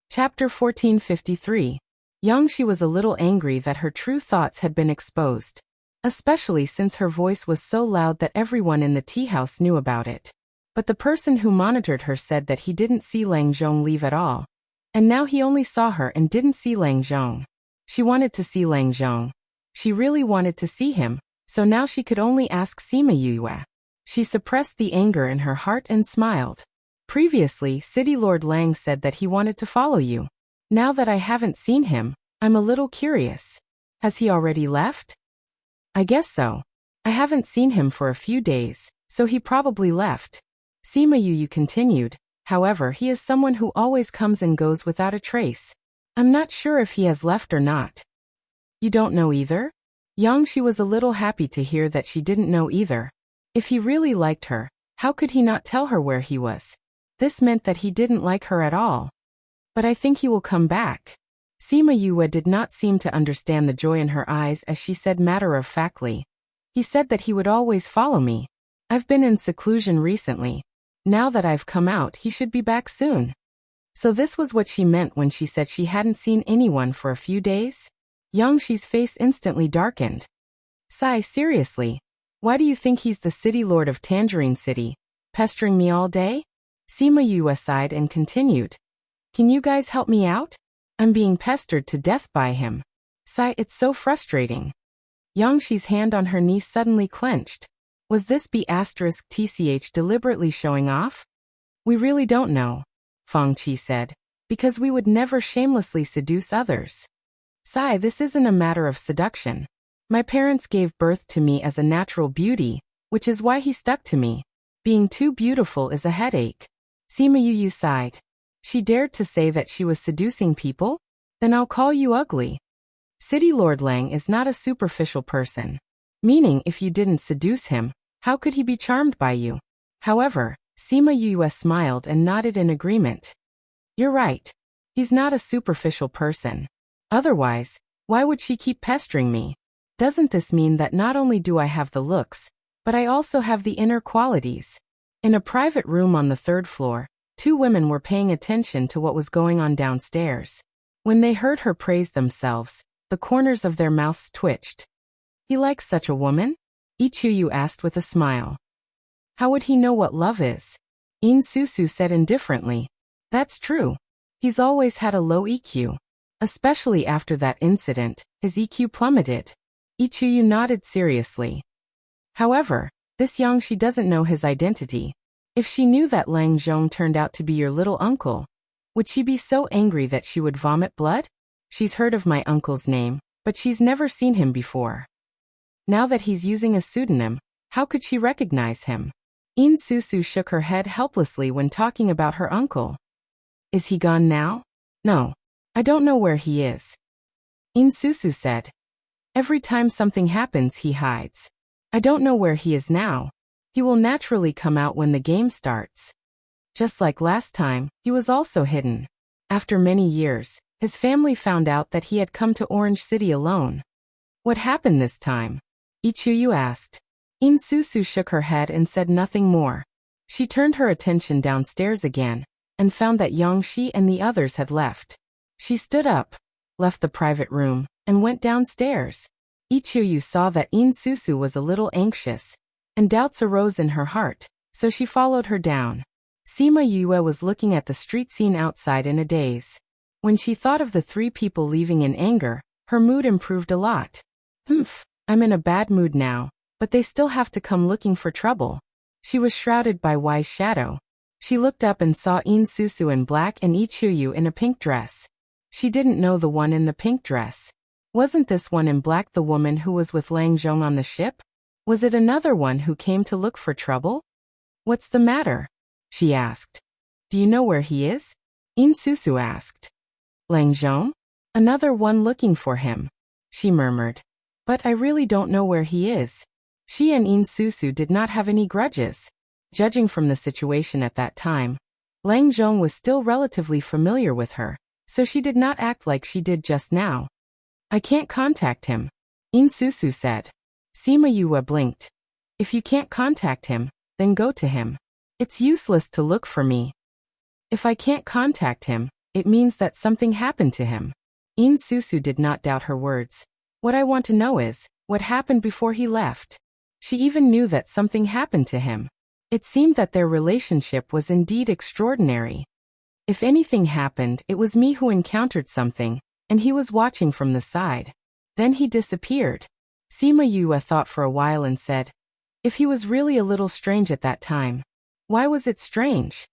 Chapter 1453. She was a little angry that her true thoughts had been exposed. Especially since her voice was so loud that everyone in the tea house knew about it. But the person who monitored her said that he didn't see Lang Zhong leave at all. And now he only saw her and didn't see Lang Zhong. She wanted to see Lang Zhong. She really wanted to see him, so now she could only ask Sima Yue. She suppressed the anger in her heart and smiled. Previously, City Lord Lang said that he wanted to follow you. Now that I haven't seen him, I'm a little curious. Has he already left? I guess so. I haven't seen him for a few days, so he probably left. Sima Yu continued. However, he is someone who always comes and goes without a trace. I'm not sure if he has left or not. You don't know either? She was a little happy to hear that she didn't know either. If he really liked her, how could he not tell her where he was? This meant that he didn't like her at all. But I think he will come back. Sima Yue did not seem to understand the joy in her eyes as she said matter-of-factly. He said that he would always follow me. I've been in seclusion recently. Now that I've come out, he should be back soon. So this was what she meant when she said she hadn't seen anyone for a few days? Yangshi's face instantly darkened. Sai, seriously? Why do you think he's the city lord of Tangerine City, pestering me all day? Sima Yue sighed and continued. Can you guys help me out? I'm being pestered to death by him. Sai, it's so frustrating. Yangshi's hand on her knee suddenly clenched. Was this B*TCH deliberately showing off? We really don't know, Feng Qi said, because we would never shamelessly seduce others. Sai, this isn't a matter of seduction. My parents gave birth to me as a natural beauty, which is why he stuck to me. Being too beautiful is a headache. Sima Yu sighed. She dared to say that she was seducing people? Then I'll call you ugly. City Lord Lang is not a superficial person. Meaning if you didn't seduce him, how could he be charmed by you? However, Sima Yue smiled and nodded in agreement. You're right. He's not a superficial person. Otherwise, why would she keep pestering me? Doesn't this mean that not only do I have the looks, but I also have the inner qualities? In a private room on the 3rd floor, 2 women were paying attention to what was going on downstairs. When they heard her praise themselves, the corners of their mouths twitched. He likes such a woman? Ichuyu asked with a smile. How would he know what love is? In Susu said indifferently. That's true. He's always had a low EQ. Especially after that incident, his EQ plummeted. Ichuyu nodded seriously. However, this Yangshi doesn't know his identity. If she knew that Lang Zhong turned out to be your little uncle, would she be so angry that she would vomit blood? She's heard of my uncle's name, but she's never seen him before. Now that he's using a pseudonym, how could she recognize him? In Susu shook her head helplessly when talking about her uncle. Is he gone now? No. I don't know where he is. In Susu said. Every time something happens he hides. I don't know where he is now. He will naturally come out when the game starts. Just like last time, he was also hidden. After many years, his family found out that he had come to Orange City alone. What happened this time? Ichuyu asked. In Susu shook her head and said nothing more. She turned her attention downstairs again, and found that Yangshi and the others had left. She stood up, left the private room, and went downstairs. Ichuyu saw that In Susu was a little anxious, and doubts arose in her heart, so she followed her down. Sima Yue was looking at the street scene outside in a daze. When she thought of the 3 people leaving in anger, her mood improved a lot. I'm in a bad mood now, but they still have to come looking for trouble. She was shrouded by Wai's shadow. She looked up and saw In Susu in black and Ichuyu in a pink dress. She didn't know the one in the pink dress. Wasn't this one in black the woman who was with Lang Zhong on the ship? Was it another one who came to look for trouble? What's the matter? She asked. Do you know where he is? In Susu asked. Lang Zhong? Another one looking for him, she murmured. But I really don't know where he is. She and In Susu did not have any grudges. Judging from the situation at that time, Lang Zhong was still relatively familiar with her, so she did not act like she did just now. I can't contact him, In Susu said. Sima Yue blinked. If you can't contact him, then go to him. It's useless to look for me. If I can't contact him, it means that something happened to him. In Susu did not doubt her words. What I want to know is, what happened before he left? She even knew that something happened to him. It seemed that their relationship was indeed extraordinary. If anything happened, it was me who encountered something, and he was watching from the side. Then he disappeared. Sima Yue thought for a while and said, if he was really a little strange at that time, why was it strange?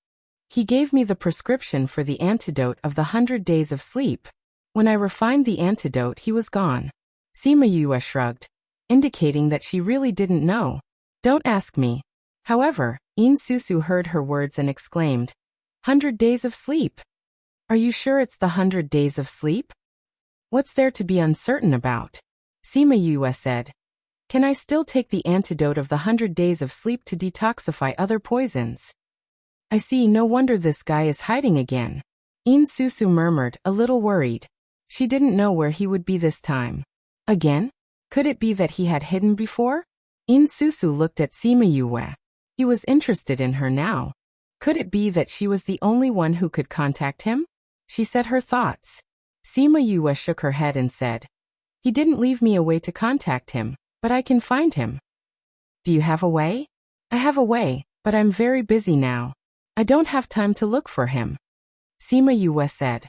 He gave me the prescription for the antidote of the 100 days of sleep. When I refined the antidote, he was gone. Sima Yue shrugged, indicating that she really didn't know. Don't ask me. However, In Susu heard her words and exclaimed, 100 days of sleep? Are you sure it's the 100 days of sleep? What's there to be uncertain about? Sima Yue said. Can I still take the antidote of the 100 days of sleep to detoxify other poisons? I see, no wonder this guy is hiding again. In Susu murmured, a little worried. She didn't know where he would be this time. Again? Could it be that he had hidden before? In Susu looked at Sima Yue. He was interested in her now. Could it be that she was the only one who could contact him? She said her thoughts. Sima Yue shook her head and said, "He didn't leave me a way to contact him, but I can find him." "Do you have a way?" "I have a way, but I'm very busy now. I don't have time to look for him." Sima Yue said,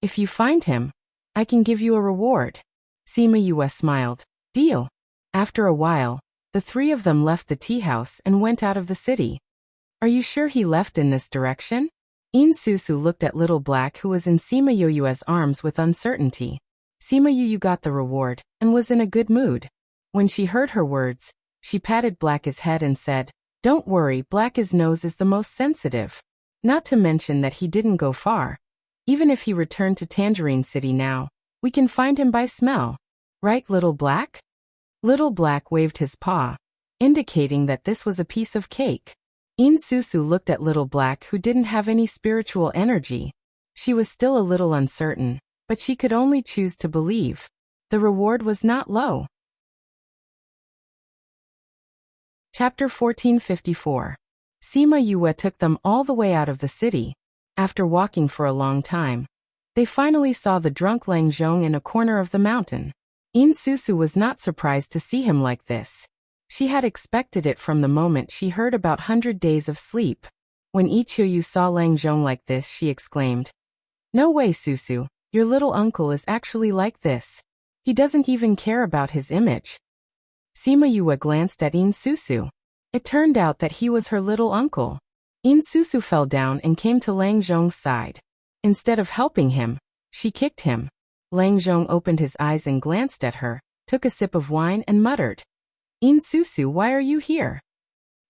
"If you find him, I can give you a reward." Sima Yue smiled. "Deal." After a while, the three of them left the tea house and went out of the city. "Are you sure he left in this direction?" Susu looked at Little Black, who was in Sima Yue's arms, with uncertainty. Sima Yu got the reward and was in a good mood. When she heard her words, she patted Black's head and said, "Don't worry, Black's nose is the most sensitive. Not to mention that he didn't go far. Even if he returned to Tangerine City now, we can find him by smell. Right, Little Black?" Little Black waved his paw, indicating that this was a piece of cake. Susu looked at Little Black, who didn't have any spiritual energy. She was still a little uncertain, but she could only choose to believe. The reward was not low. Chapter 1454. Sima Yue took them all the way out of the city. After walking for a long time, they finally saw the drunk Lang Zhong in a corner of the mountain. Susu was not surprised to see him like this. She had expected it from the moment she heard about 100 days of sleep. When Ichiyu saw Lang Zhong like this, she exclaimed, "No way, Susu, your little uncle is actually like this. He doesn't even care about his image." Sima Yue glanced at Susu. It turned out that he was her little uncle. Susu fell down and came to Lang Zhong's side. Instead of helping him, she kicked him. Lang Zhong opened his eyes and glanced at her, took a sip of wine and muttered, "Susu, why are you here?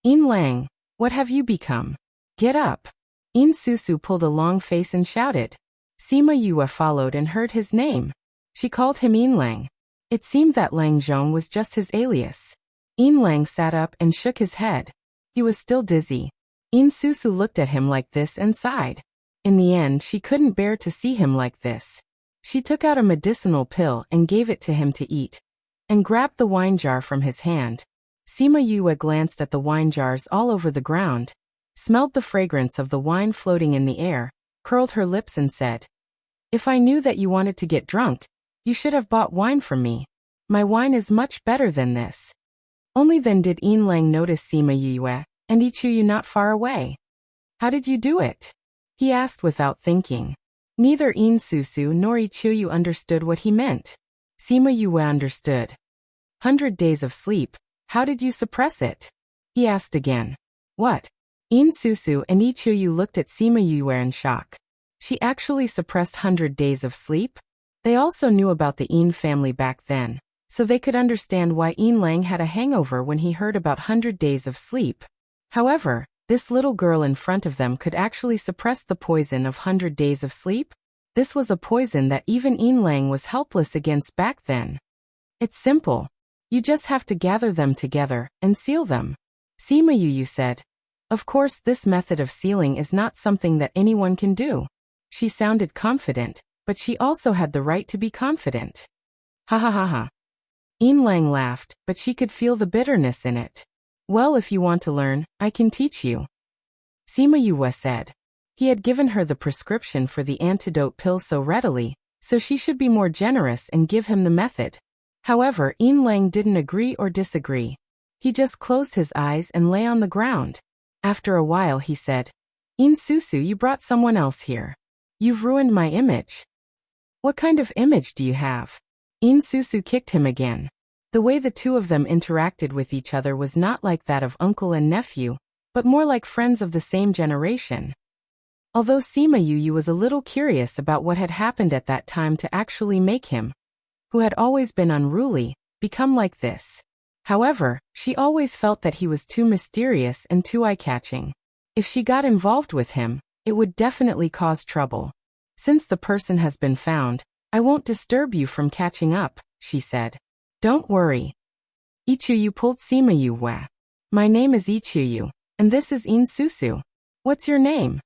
Lang, what have you become? Get up." Susu pulled a long face and shouted. Sima Yue followed and heard his name. She called him Lang. It seemed that Lang Zhong was just his alias. Lang sat up and shook his head. He was still dizzy. Susu looked at him like this and sighed. In the end, she couldn't bear to see him like this. She took out a medicinal pill and gave it to him to eat, and grabbed the wine jar from his hand. Sima Yue glanced at the wine jars all over the ground, smelled the fragrance of the wine floating in the air, curled her lips and said, "If I knew that you wanted to get drunk, you should have bought wine from me. My wine is much better than this." Only then did Lang notice Sima Yue and Ichiyu not far away. "How did you do it?" he asked without thinking. Neither Susu nor Ichiyu understood what he meant. Sima Yue understood. "100 days of sleep, how did you suppress it?" he asked again. "What?" Susu and Ichiyu looked at Sima Yue in shock. She actually suppressed 100 days of sleep? They also knew about the family back then, so they could understand why Lang had a hangover when he heard about 100 days of sleep. However, this little girl in front of them could actually suppress the poison of 100 days of sleep? This was a poison that even Lang was helpless against back then. "It's simple. You just have to gather them together and seal them," Sima Yue said. "Of course, this method of sealing is not something that anyone can do." She sounded confident, but she also had the right to be confident. "Ha ha ha ha." Lang laughed, but she could feel the bitterness in it. "Well, if you want to learn, I can teach you," Sima Yue said. He had given her the prescription for the antidote pill so readily, so she should be more generous and give him the method. However, Lang didn't agree or disagree. He just closed his eyes and lay on the ground. After a while he said, "Susu, you brought someone else here. You've ruined my image." "What kind of image do you have?" Susu kicked him again. The way the two of them interacted with each other was not like that of uncle and nephew, but more like friends of the same generation. Although Sima Yue was a little curious about what had happened at that time to actually make him, who had always been unruly, become like this. However, she always felt that he was too mysterious and too eye-catching. If she got involved with him, it would definitely cause trouble. "Since the person has been found, I won't disturb you from catching up," she said. "Don't worry." Ichiyu pulled Sima Yue. "My name is Ichiyu, and this is Susu. What's your name?"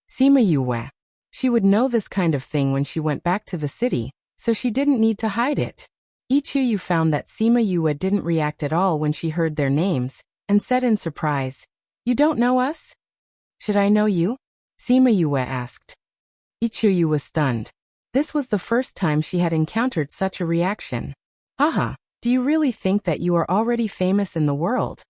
Sima Yue. She would know this kind of thing when she went back to the city, so she didn't need to hide it. Ichiyu found that Sima Yue didn't react at all when she heard their names, and said in surprise, "You don't know us?" Should I know you? Sima Yue asked. Ichuyu was stunned. This was the first time she had encountered such a reaction. Haha, do you really think that you are already famous in the world?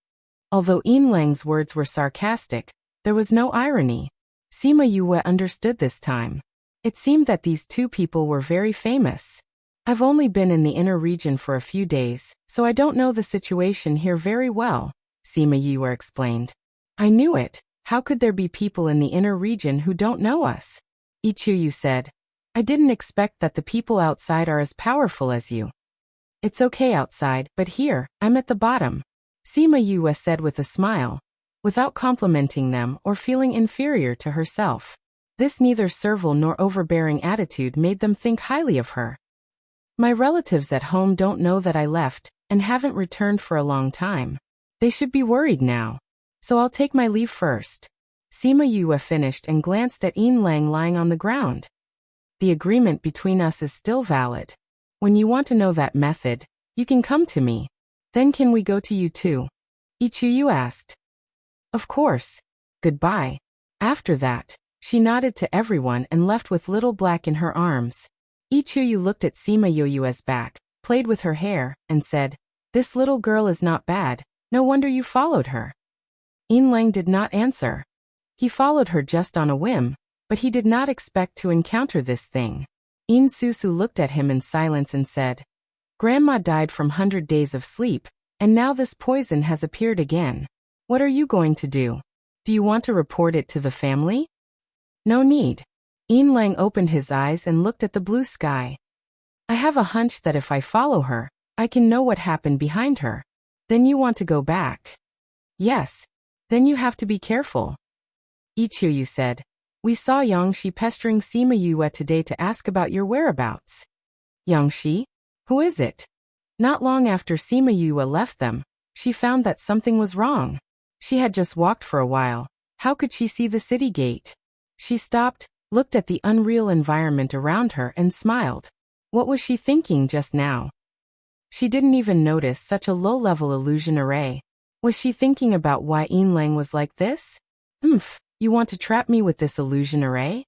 Although Yin Lang's words were sarcastic, there was no irony. Sima Yue understood this time. It seemed that these two people were very famous. I've only been in the inner region for a few days, so I don't know the situation here very well, Sima Yue explained. I knew it. How could there be people in the inner region who don't know us? Ichuyu said. I didn't expect that the people outside are as powerful as you. It's okay outside, but here, I'm at the bottom, Sima Yue said with a smile, without complimenting them or feeling inferior to herself. This neither servile nor overbearing attitude made them think highly of her. My relatives at home don't know that I left and haven't returned for a long time. They should be worried now. So I'll take my leave first. Sima Yue finished and glanced at Yin Lang lying on the ground. The agreement between us is still valid. When you want to know that method, you can come to me. Then can we go to you too? Ichuyu asked. Of course. Goodbye. After that, she nodded to everyone and left with Little Black in her arms. Ichuyu looked at Sima Yue's back, played with her hair, and said, This little girl is not bad, no wonder you followed her. Yin Lang did not answer. He followed her just on a whim, but he did not expect to encounter this thing. Yin Susu looked at him in silence and said, Grandma died from 100 days of sleep, and now this poison has appeared again. What are you going to do? Do you want to report it to the family? No need. Yin Lang opened his eyes and looked at the blue sky. I have a hunch that if I follow her, I can know what happened behind her. Then you want to go back? Yes. Then you have to be careful. Ichuyu said, We saw Yangshi pestering Sima Yue today to ask about your whereabouts. Yangshi? Who is it? Not long after Sima Yue left them, she found that something was wrong. She had just walked for a while. How could she see the city gate? She stopped, looked at the unreal environment around her and smiled. What was she thinking just now? She didn't even notice such a low-level illusion array. Was she thinking about why Yin Lang was like this? You want to trap me with this illusion array?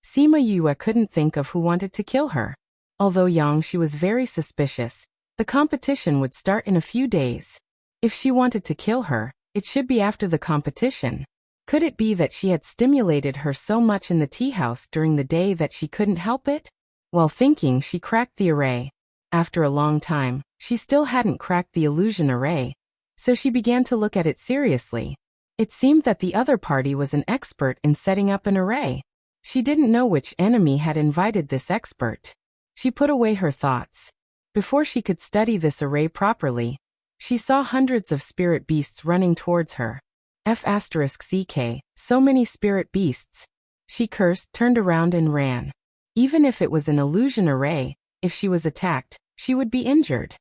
Sima Yue couldn't think of who wanted to kill her. Although Yangshi was very suspicious, the competition would start in a few days. If she wanted to kill her, it should be after the competition. Could it be that she had stimulated her so much in the tea house during the day that she couldn't help it? While thinking, she cracked the array. After a long time, she still hadn't cracked the illusion array, so she began to look at it seriously. It seemed that the other party was an expert in setting up an array. She didn't know which enemy had invited this expert. She put away her thoughts. Before she could study this array properly, she saw hundreds of spirit beasts running towards her. F***ck, so many spirit beasts. She cursed, turned around and ran. Even if it was an illusion array, if she was attacked, she would be injured.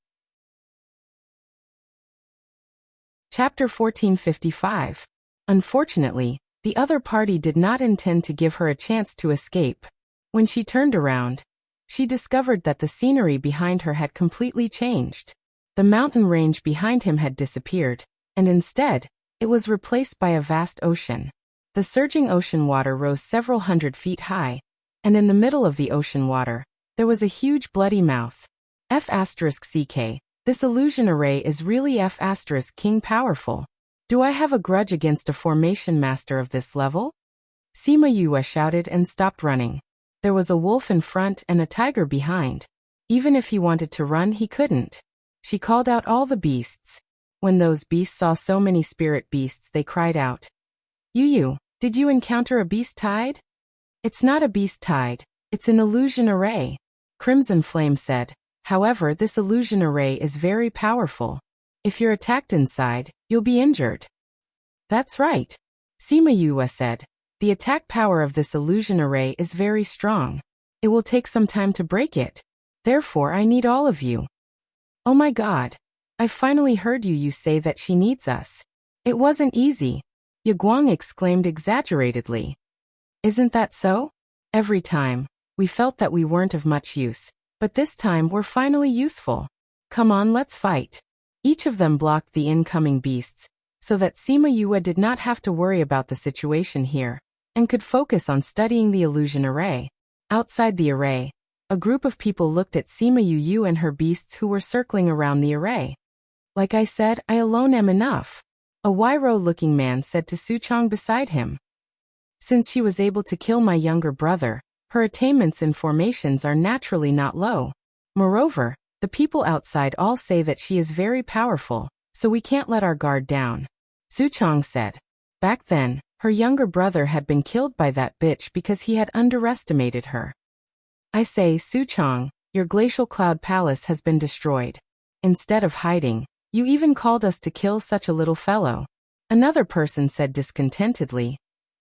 Chapter 1455. Unfortunately, the other party did not intend to give her a chance to escape. When she turned around, she discovered that the scenery behind her had completely changed. The mountain range behind him had disappeared, and instead, it was replaced by a vast ocean. The surging ocean water rose several hundred feet high, and in the middle of the ocean water, there was a huge bloody mouth. F***ck, this illusion array is really F***king powerful. Do I have a grudge against a formation master of this level? Sima Yue shouted and stopped running. There was a wolf in front and a tiger behind. Even if he wanted to run, he couldn't. She called out all the beasts. When those beasts saw so many spirit beasts, they cried out, Yu, did you encounter a beast tide? It's not a beast tide, it's an illusion array. Crimson Flame said, however, this illusion array is very powerful. If you're attacked inside, you'll be injured. That's right. Sima Yue said, the attack power of this illusion array is very strong. It will take some time to break it. Therefore, I need all of you. Oh my God. I finally heard you say that she needs us. It wasn't easy. Yaguang exclaimed exaggeratedly. Isn't that so? Every time, we felt that we weren't of much use, but this time we're finally useful. Come on, let's fight. Each of them blocked the incoming beasts, so that Sima Yue did not have to worry about the situation here, and could focus on studying the illusion array. Outside the array, a group of people looked at Sima Yu and her beasts who were circling around the array. Like I said, I alone am enough, a Wairo-looking man said to Suchong beside him. Since she was able to kill my younger brother, her attainments and formations are naturally not low. Moreover, the people outside all say that she is very powerful, so we can't let our guard down. Suchong said. Back then, her younger brother had been killed by that bitch because he had underestimated her. I say, Suchong, your glacial cloud palace has been destroyed. Instead of hiding, you even called us to kill such a little fellow. Another person said discontentedly.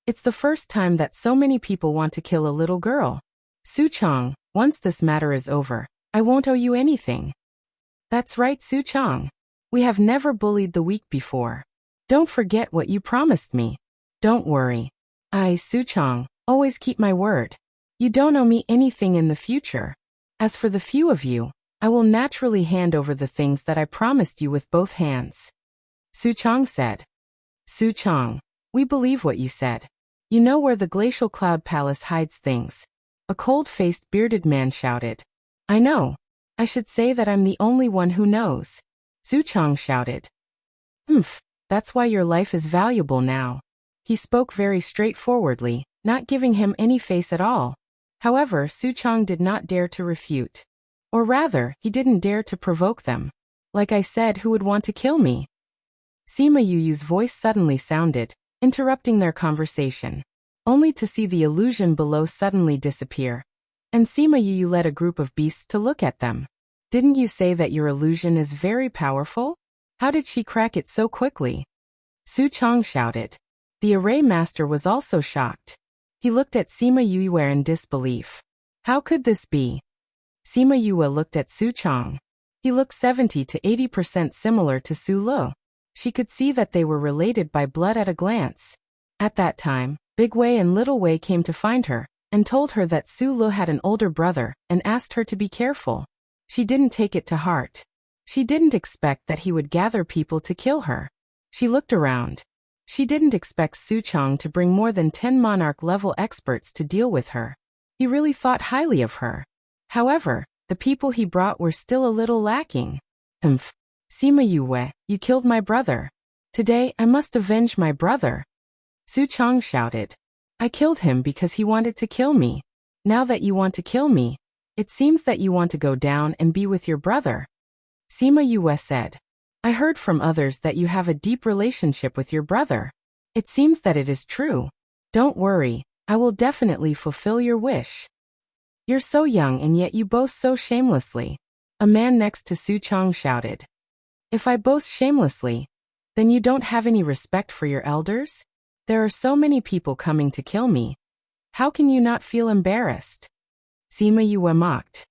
It's the first time that so many people want to kill a little girl. Suchong, once this matter is over, I won't owe you anything. That's right, Suchong. We have never bullied the weak before. Don't forget what you promised me. Don't worry. I, Suchong, always keep my word. You don't owe me anything in the future. As for the few of you, I will naturally hand over the things that I promised you with both hands. Suchong said. Suchong, we believe what you said. You know where the glacial cloud palace hides things. A cold-faced bearded man shouted. I know. I should say that I'm the only one who knows. Suchong shouted. That's why your life is valuable now. He spoke very straightforwardly, not giving him any face at all. However, Suchong did not dare to refute. Or rather, he didn't dare to provoke them. Like I said, who would want to kill me? Sima Yu's voice suddenly sounded, interrupting their conversation, only to see the illusion below suddenly disappear. And Sima Yu led a group of beasts to look at them. Didn't you say that your illusion is very powerful? How did she crack it so quickly? Suchong shouted. The array master was also shocked. He looked at Sima Yue in disbelief. How could this be? Sima Yue looked at Suchong. He looked 70 to 80% similar to Su Lu. She could see that they were related by blood at a glance. At that time, Big Wei and Little Wei came to find her, and told her that Su Lu had an older brother, and asked her to be careful. She didn't take it to heart. She didn't expect that he would gather people to kill her. She looked around. She didn't expect Suchong to bring more than 10 monarch-level experts to deal with her. He really thought highly of her. However, the people he brought were still a little lacking. Sima Yue, you killed my brother. Today, I must avenge my brother. Suchong shouted. I killed him because he wanted to kill me. Now that you want to kill me, it seems that you want to go down and be with your brother. Sima Yue said. I heard from others that you have a deep relationship with your brother. It seems that it is true. Don't worry, I will definitely fulfill your wish. You're so young and yet you boast so shamelessly. A man next to Suchong shouted. If I boast shamelessly, then you don't have any respect for your elders? There are so many people coming to kill me. How can you not feel embarrassed? Sima Yue mocked.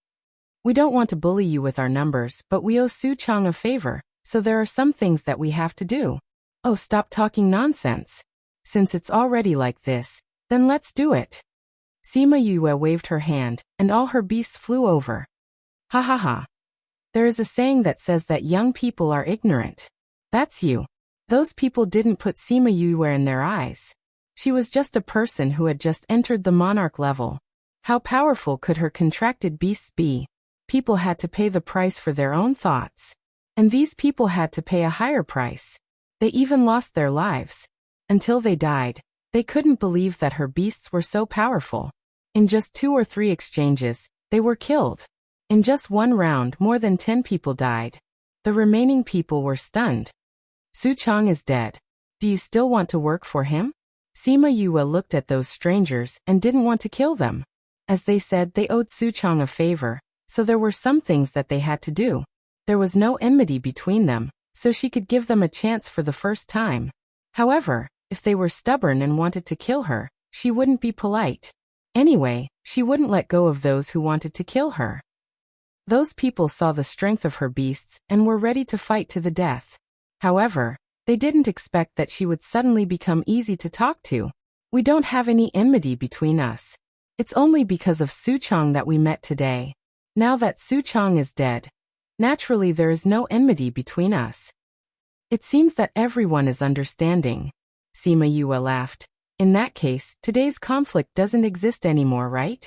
We don't want to bully you with our numbers, but we owe Suchong a favor, so there are some things that we have to do. Oh, stop talking nonsense. Since it's already like this, then let's do it. Sima Yue waved her hand, and all her beasts flew over. Ha ha ha. There is a saying that says that young people are ignorant. That's you. Those people didn't put Sima Yue in their eyes. She was just a person who had just entered the monarch level. How powerful could her contracted beasts be? People had to pay the price for their own thoughts. And these people had to pay a higher price. They even lost their lives. Until they died, they couldn't believe that her beasts were so powerful. In just 2 or 3 exchanges, they were killed. In just one round, more than 10 people died. The remaining people were stunned. Suchong is dead. Do you still want to work for him? Sima Yue looked at those strangers and didn't want to kill them. As they said, they owed Suchong a favor, so there were some things that they had to do. There was no enmity between them, so she could give them a chance for the first time. However, if they were stubborn and wanted to kill her, she wouldn't be polite. Anyway, she wouldn't let go of those who wanted to kill her. Those people saw the strength of her beasts and were ready to fight to the death. However, they didn't expect that she would suddenly become easy to talk to. We don't have any enmity between us. It's only because of Suchong that we met today. Now that Suchong is dead, naturally there is no enmity between us. It seems that everyone is understanding. Sima Yue laughed. In that case, today's conflict doesn't exist anymore, right?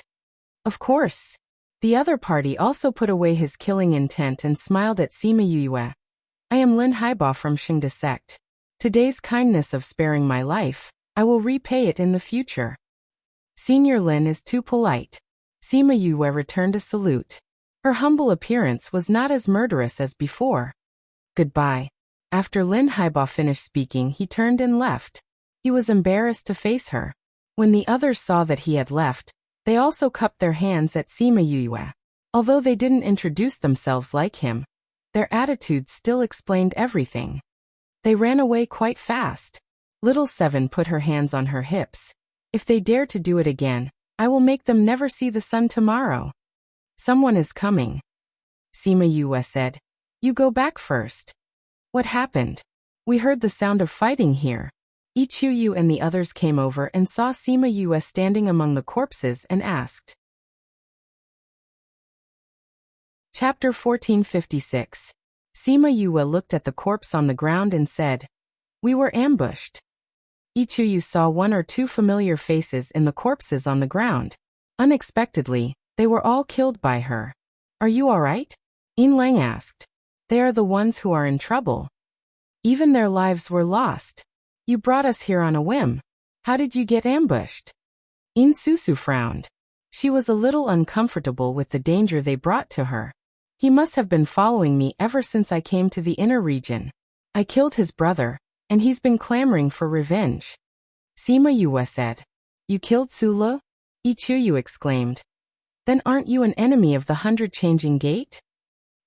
Of course. The other party also put away his killing intent and smiled at Sima Yue. I am Lin Haiba from Xingda sect. Today's kindness of sparing my life, I will repay it in the future. Senior Lin is too polite. Sima Yue returned a salute. Her humble appearance was not as murderous as before. Goodbye. After Lin Haiba finished speaking, he turned and left. He was embarrassed to face her. When the others saw that he had left, they also cupped their hands at Sima Yue. Although they didn't introduce themselves like him, their attitudes still explained everything. They ran away quite fast. Little Seven put her hands on her hips. If they dare to do it again, I will make them never see the sun tomorrow. Someone is coming. Sima Yue said. You go back first. What happened? We heard the sound of fighting here. Ichuyu and the others came over and saw Sima Yue standing among the corpses and asked. Chapter 1456. Sima Yue looked at the corpse on the ground and said, We were ambushed. Ichuyu saw one or two familiar faces in the corpses on the ground. Unexpectedly, they were all killed by her. Are you all right? Yin Lang asked. They are the ones who are in trouble. Even their lives were lost. You brought us here on a whim. How did you get ambushed? In Susu frowned. She was a little uncomfortable with the danger they brought to her. He must have been following me ever since I came to the inner region. I killed his brother, and he's been clamoring for revenge. Sima Yue said. You killed Sulu? Ichuyu exclaimed. Then aren't you an enemy of the 100 Changing Gate?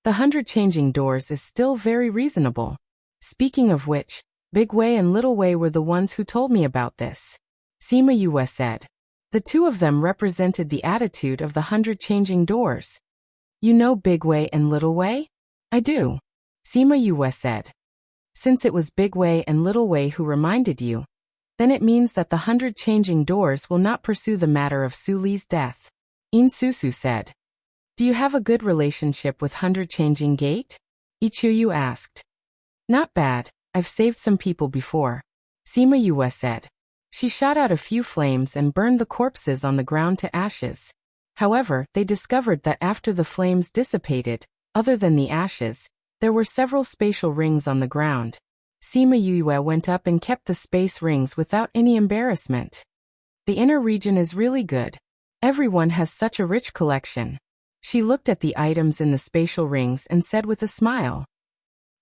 The 100 Changing Doors is still very reasonable. Speaking of which, Big Wei and Little Wei were the ones who told me about this. Sima Yue said. The two of them represented the attitude of the 100 Changing Doors. You know Big Wei and Little Wei? I do. Sima Yue said. Since it was Big Wei and Little Wei who reminded you, then it means that the 100 Changing Doors will not pursue the matter of Su Li's death. In Susu said. Do you have a good relationship with 100 Changing Gate? Ichuyu asked. Not bad, I've saved some people before. Sima Yue said. She shot out a few flames and burned the corpses on the ground to ashes. However, they discovered that after the flames dissipated, other than the ashes, there were several spatial rings on the ground. Sima Yue went up and kept the space rings without any embarrassment. The inner region is really good. Everyone has such a rich collection. She looked at the items in the spatial rings and said with a smile.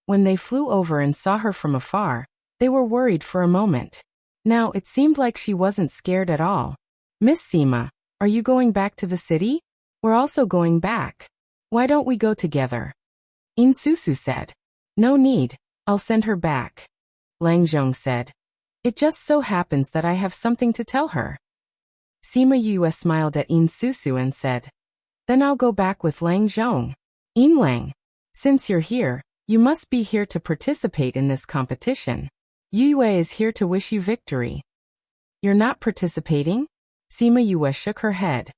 When they flew over and saw her from afar, they were worried for a moment. Now it seemed like she wasn't scared at all. Miss Sima, are you going back to the city? We're also going back. Why don't we go together? In Susu said. No need, I'll send her back. Lang Zhong said. It just so happens that I have something to tell her. Sima Yue smiled at In Susu and said. Then I'll go back with Lang Zhong. In Lang, since you're here, you must be here to participate in this competition. Yue is here to wish you victory. You're not participating? Sima Yue shook her head.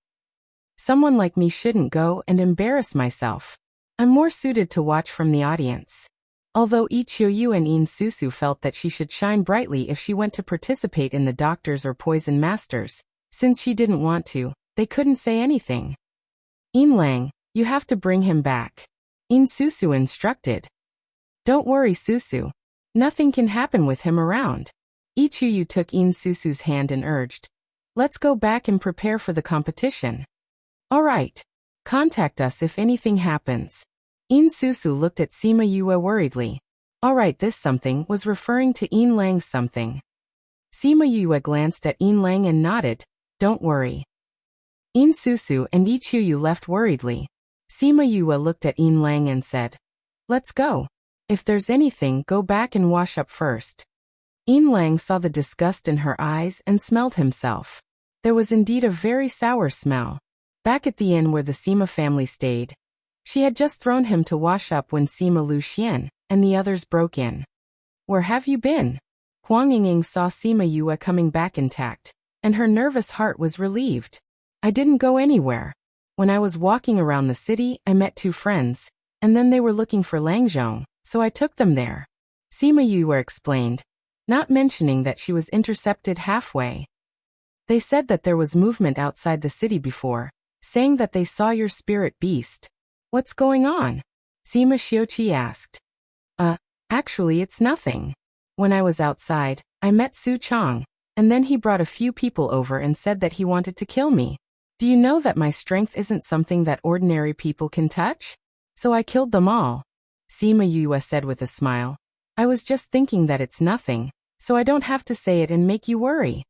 Someone like me shouldn't go and embarrass myself. I'm more suited to watch from the audience. Although Ichuyu and In Susu felt that she should shine brightly if she went to participate in the Doctors or Poison Masters, since she didn't want to, they couldn't say anything. In Lang, you have to bring him back. In Susu instructed. Don't worry, Susu. Nothing can happen with him around. Ichuyu took In Susu's hand and urged. Let's go back and prepare for the competition. All right. Contact us if anything happens. In Susu looked at Sima Yue worriedly. All right, this something was referring to In Lang's something. Sima Yue glanced at In Lang and nodded. Don't worry. In Susu and Ichuyu left worriedly. Sima Yue looked at In Lang and said. Let's go. If there's anything, go back and wash up first. In Lang saw the disgust in her eyes and smelled himself. There was indeed a very sour smell. Back at the inn where the Sima family stayed, she had just thrown him to wash up when Sima Lu Xian and the others broke in. Where have you been? Huang Yingying saw Sima Yue coming back intact, and her nervous heart was relieved. I didn't go anywhere. When I was walking around the city, I met two friends, and then they were looking for Lang Zhong, so I took them there. Sima Yue explained, not mentioning that she was intercepted halfway. They said that there was movement outside the city before, saying that they saw your spirit beast. What's going on? Sima Xiuqi asked. Actually it's nothing. When I was outside, I met Su Chang, and then he brought a few people over and said that he wanted to kill me. Do you know that my strength isn't something that ordinary people can touch? So I killed them all. Sima Yue said with a smile. I was just thinking that it's nothing, so I don't have to say it and make you worry.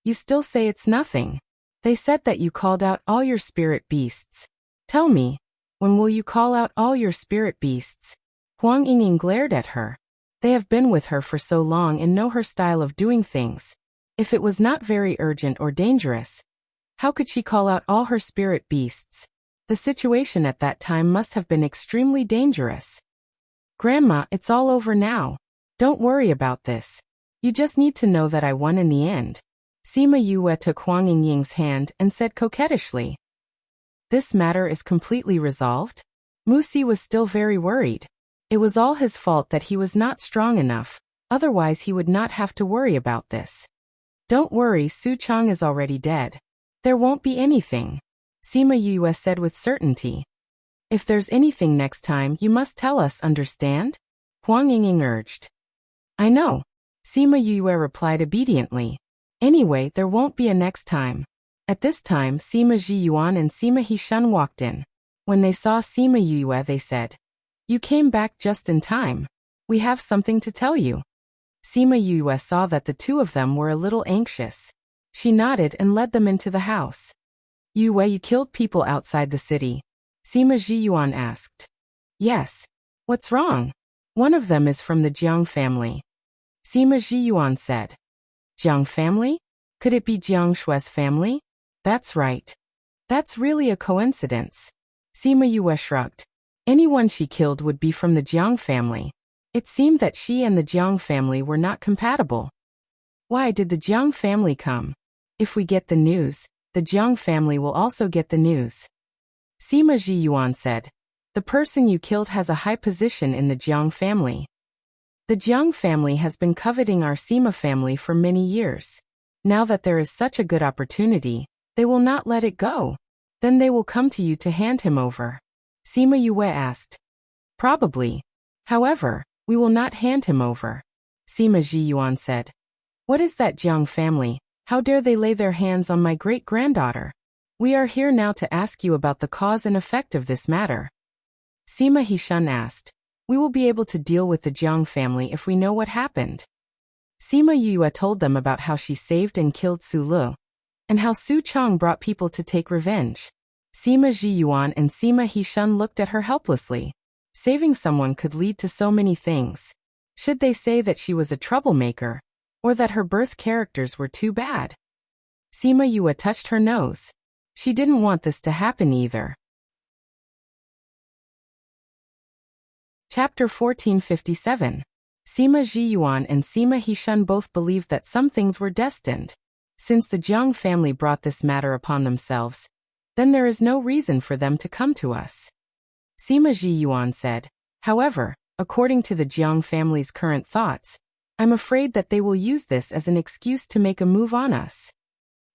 You still say it's nothing. They said that you called out all your spirit beasts. Tell me, when will you call out all your spirit beasts? Huang Yingying glared at her. They have been with her for so long and know her style of doing things. If it was not very urgent or dangerous, how could she call out all her spirit beasts? The situation at that time must have been extremely dangerous. Grandma, it's all over now. Don't worry about this. You just need to know that I won in the end. Sima Yue took Huang Yingying's hand and said coquettishly. This matter is completely resolved? Musi was still very worried. It was all his fault that he was not strong enough, otherwise he would not have to worry about this. Don't worry, Su Chang is already dead. There won't be anything. Sima Yue said with certainty. If there's anything next time, you must tell us, understand? Huang Yingying urged. I know. Sima Yue replied obediently. Anyway, there won't be a next time. At this time, Sima Zhiyuan and Sima Hishun walked in. When they saw Sima Yue, they said, You came back just in time. We have something to tell you. Sima Yue saw that the two of them were a little anxious. She nodded and led them into the house. Yue, you killed people outside the city. Sima Zhiyuan asked. Yes. What's wrong? One of them is from the Jiang family. Sima Zhiyuan said. Jiang family? Could it be Jiang Shue's family? That's right. That's really a coincidence. Sima Yue shrugged. Anyone she killed would be from the Jiang family. It seemed that she and the Jiang family were not compatible. Why did the Jiang family come? If we get the news, the Jiang family will also get the news. Sima Zhiyuan said. The person you killed has a high position in the Jiang family. The Jiang family has been coveting our Sima family for many years. Now that there is such a good opportunity, they will not let it go. Then they will come to you to hand him over. Sima Yue asked. Probably. However, we will not hand him over. Sima Zhiyuan said. What is that Jiang family? How dare they lay their hands on my great-granddaughter? We are here now to ask you about the cause and effect of this matter. Sima Hishun asked. We will be able to deal with the Jiang family if we know what happened. Sima Yue told them about how she saved and killed Su Lu, and how Su Chang brought people to take revenge. Sima Zhiyuan and Sima Hishun looked at her helplessly. Saving someone could lead to so many things. Should they say that she was a troublemaker, or that her birth characters were too bad? Sima Yue touched her nose. She didn't want this to happen either. Chapter 1457. Sima Zhiyuan and Sima Hishun both believed that some things were destined. Since the Jiang family brought this matter upon themselves, then there is no reason for them to come to us. Sima Zhiyuan said. However, according to the Jiang family's current thoughts, I'm afraid that they will use this as an excuse to make a move on us.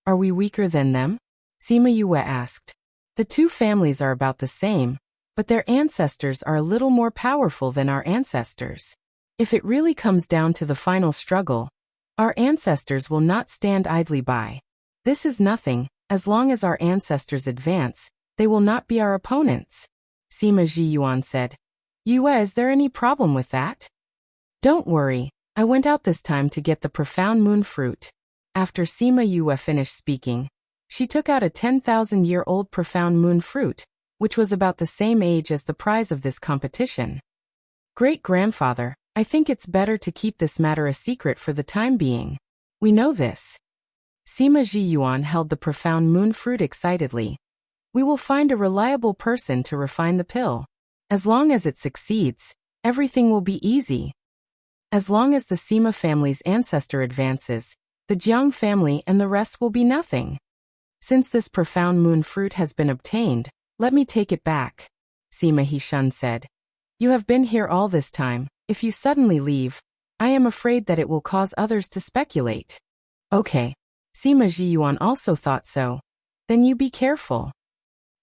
Are we weaker than them? Sima Yue asked. The two families are about the same, but their ancestors are a little more powerful than our ancestors. If it really comes down to the final struggle, our ancestors will not stand idly by. This is nothing. As long as our ancestors advance, they will not be our opponents. Sima Zhiyuan said. Yue, is there any problem with that? Don't worry, I went out this time to get the profound moon fruit. After Sima Yue finished speaking, she took out a 10,000-year-old profound moon fruit, which was about the same age as the prize of this competition. Great-grandfather, I think it's better to keep this matter a secret for the time being. We know this. Sima Zhiyuan held the profound moon fruit excitedly. We will find a reliable person to refine the pill. As long as it succeeds, everything will be easy. As long as the Sima family's ancestor advances, the Jiang family and the rest will be nothing. Since this profound moon fruit has been obtained, let me take it back. Sima Hishun said. You have been here all this time, If you suddenly leave, I am afraid that it will cause others to speculate. Okay. Sima Jiyuan also thought so. Then you be careful.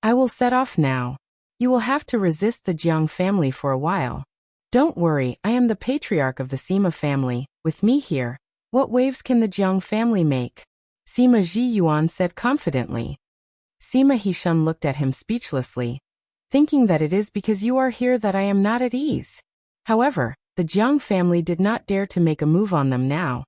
I will set off now. You will have to resist the Jiang family for a while. Don't worry, I am the patriarch of the Sima family. With me here, what waves can the Jiang family make? Sima Jiyuan said confidently. Sima Hishun looked at him speechlessly, thinking that it is because you are here that I am not at ease. However, the Jiang family did not dare to make a move on them now.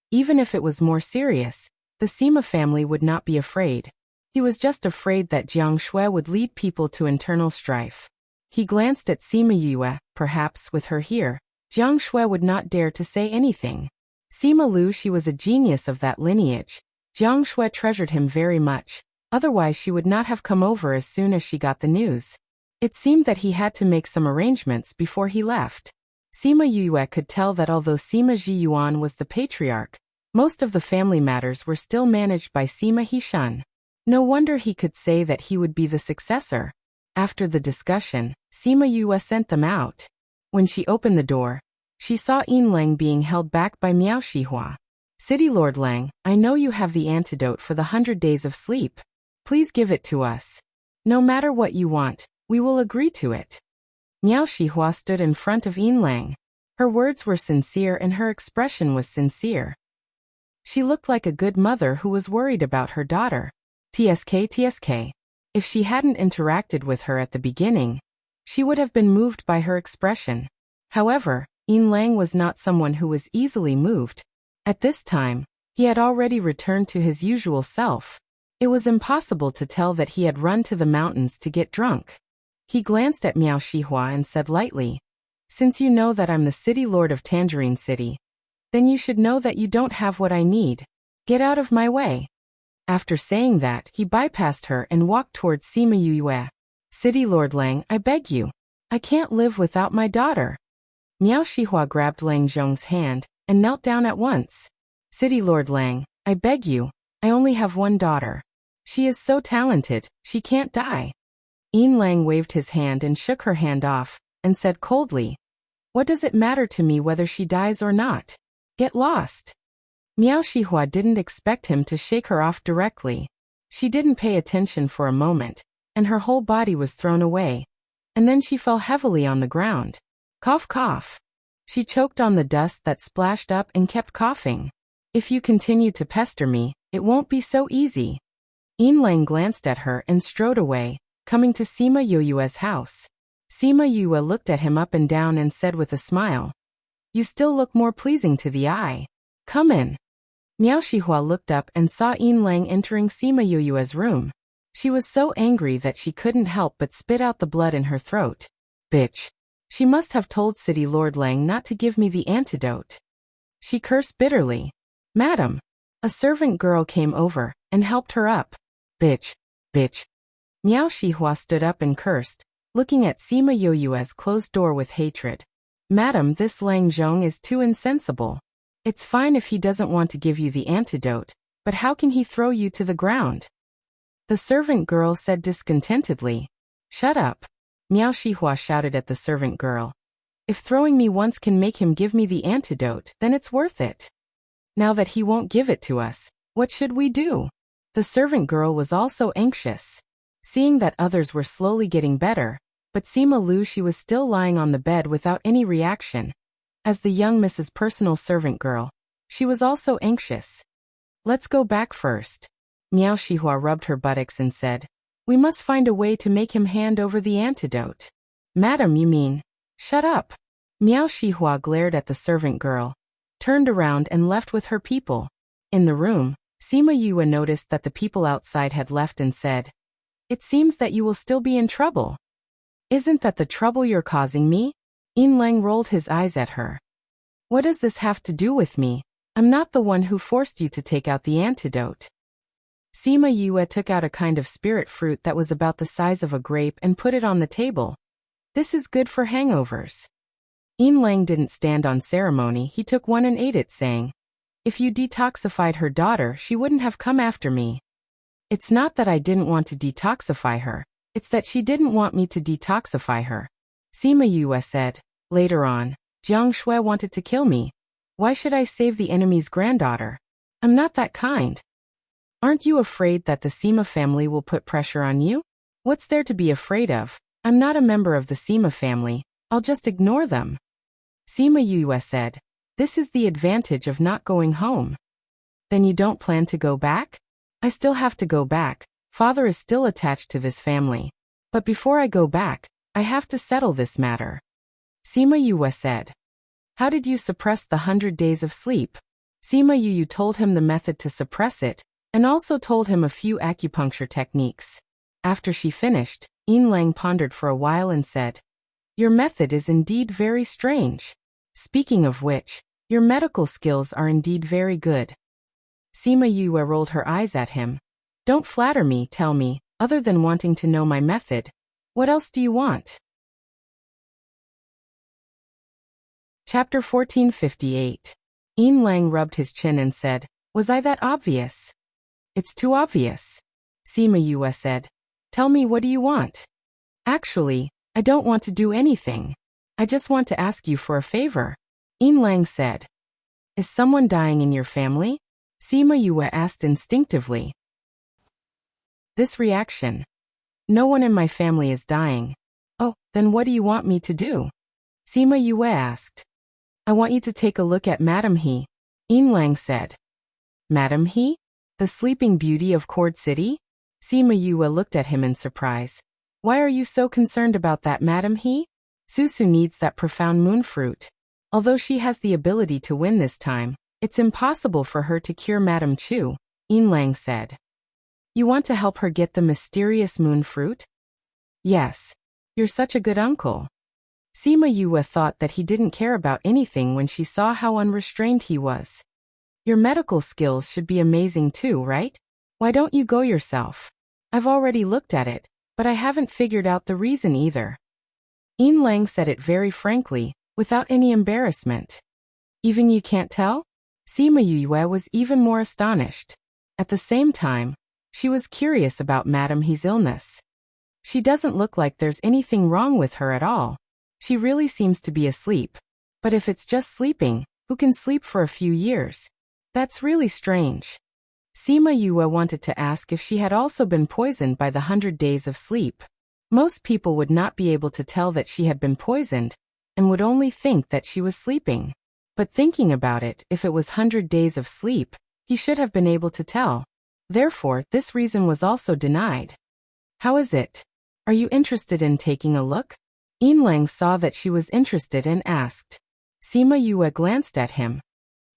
Even if it was more serious, the Sima family would not be afraid. He was just afraid that Jiang Shui would lead people to internal strife. He glanced at Sima Yue. Perhaps with her here, Jiang Shui would not dare to say anything. Sima Lu, she was a genius of that lineage. Jiang Shui treasured him very much, otherwise she would not have come over as soon as she got the news. It seemed that he had to make some arrangements before he left. Sima Yue could tell that although Sima Jiyuan was the patriarch, most of the family matters were still managed by Sima Hishun. No wonder he could say that he would be the successor. After the discussion, Sima Yue sent them out. When she opened the door, she saw Yin Lang being held back by Miao Shihua. City Lord Lang, I know you have the antidote for the 100 days of sleep. Please give it to us. No matter what you want, we will agree to it. Miao Shihua stood in front of Yin Lang. Her words were sincere and her expression was sincere. She looked like a good mother who was worried about her daughter. TSK. If she hadn't interacted with her at the beginning, she would have been moved by her expression. However, Yin Lang was not someone who was easily moved. At this time, he had already returned to his usual self. It was impossible to tell that he had run to the mountains to get drunk. He glanced at Miao Shihua and said lightly, "Since you know that I'm the city lord of Tangerine City, then you should know that you don't have what I need. Get out of my way." After saying that, he bypassed her and walked towards Sima Yue. "City Lord Lang, I beg you. I can't live without my daughter." Miao Shihua grabbed Lang Zhong's hand and knelt down at once. "City Lord Lang, I beg you. I only have one daughter. She is so talented, she can't die." Yin Lang waved his hand and shook her hand off, and said coldly, "What does it matter to me whether she dies or not? Get lost." Miao Shihua didn't expect him to shake her off directly. She didn't pay attention for a moment, and her whole body was thrown away. And then she fell heavily on the ground. Cough, cough. She choked on the dust that splashed up and kept coughing. "If you continue to pester me, it won't be so easy." Yin Lang glanced at her and strode away, coming to Sima Yue's house. Sima Yue looked at him up and down and said with a smile, "You still look more pleasing to the eye. Come in." Miao Shihua looked up and saw Yin Lang entering Sima Yue's room. She was so angry that she couldn't help but spit out the blood in her throat. Bitch. She must have told City Lord Lang not to give me the antidote. She cursed bitterly. "Madam." A servant girl came over and helped her up. Bitch. Miao Shihua stood up and cursed, looking at Sima Yue's closed door with hatred. "Madam, this Lang Zhong is too insensible. It's fine if he doesn't want to give you the antidote, but how can he throw you to the ground?" The servant girl said discontentedly. "Shut up." Miao Shihua shouted at the servant girl. "If throwing me once can make him give me the antidote, then it's worth it. Now that he won't give it to us, what should we do?" The servant girl was also anxious. Seeing that others were slowly getting better, but Sima Lu, she was still lying on the bed without any reaction. As the young Mrs. Personal servant girl, she was also anxious. "Let's go back first." Miao Shihua rubbed her buttocks and said, "We must find a way to make him hand over the antidote." "Madam, you mean?" "Shut up." Miao Shihua glared at the servant girl, turned around and left with her people. In the room, Sima Yue noticed that the people outside had left and said, "It seems that you will still be in trouble." "Isn't that the trouble you're causing me?" Yin Lang rolled his eyes at her. "What does this have to do with me? I'm not the one who forced you to take out the antidote." Sima Yue took out a kind of spirit fruit that was about the size of a grape and put it on the table. "This is good for hangovers." Yin Lang didn't stand on ceremony. He took one and ate it, saying, "If you detoxified her daughter, she wouldn't have come after me." "It's not that I didn't want to detoxify her, it's that she didn't want me to detoxify her," Sima Yue said. Later on, Jiang Shui wanted to kill me. Why should I save the enemy's granddaughter? I'm not that kind. Aren't you afraid that the Sima family will put pressure on you? What's there to be afraid of? I'm not a member of the Sima family. I'll just ignore them. Sima Yue said, this is the advantage of not going home. Then you don't plan to go back? I still have to go back. Father is still attached to this family. But before I go back, I have to settle this matter. Sima Yue said. How did you suppress the 100 days of sleep? Sima Yue told him the method to suppress it, and also told him a few acupuncture techniques. After she finished, Yin Lang pondered for a while and said, your method is indeed very strange. Speaking of which, your medical skills are indeed very good. Sima Yue rolled her eyes at him. Don't flatter me, tell me, other than wanting to know my method, what else do you want? Chapter 1458. Yin Lang rubbed his chin and said, was I that obvious? It's too obvious. Sima Yue said, tell me, what do you want? Actually, I don't want to do anything. I just want to ask you for a favor. Yin Lang said. Is someone dying in your family? Sima Yue asked instinctively. This reaction. No one in my family is dying. Oh, then what do you want me to do? Sima Yue asked. I want you to take a look at Madame He. Yin Lang said. Madame He? The sleeping beauty of Cord City? Sima Yue looked at him in surprise. Why are you so concerned about that Madame He? Susu needs that profound moon fruit. Although she has the ability to win this time, it's impossible for her to cure Madame Chu, Yin Lang said. You want to help her get the mysterious moon fruit? Yes. You're such a good uncle. Sima Yue thought that he didn't care about anything when she saw how unrestrained he was. Your medical skills should be amazing too, right? Why don't you go yourself? I've already looked at it, but I haven't figured out the reason either. Yin Lang said it very frankly, without any embarrassment. Even you can't tell? Sima Yue was even more astonished. At the same time, she was curious about Madame He's illness. She doesn't look like there's anything wrong with her at all. She really seems to be asleep. But if it's just sleeping, who can sleep for a few years? That's really strange. Sima Yue wanted to ask if she had also been poisoned by the 100 days of sleep. Most people would not be able to tell that she had been poisoned, and would only think that she was sleeping. But thinking about it, if it was 100 days of sleep, he should have been able to tell. Therefore, this reason was also denied. How is it? Are you interested in taking a look? Yin Lang saw that she was interested and asked. Sima Yue glanced at him.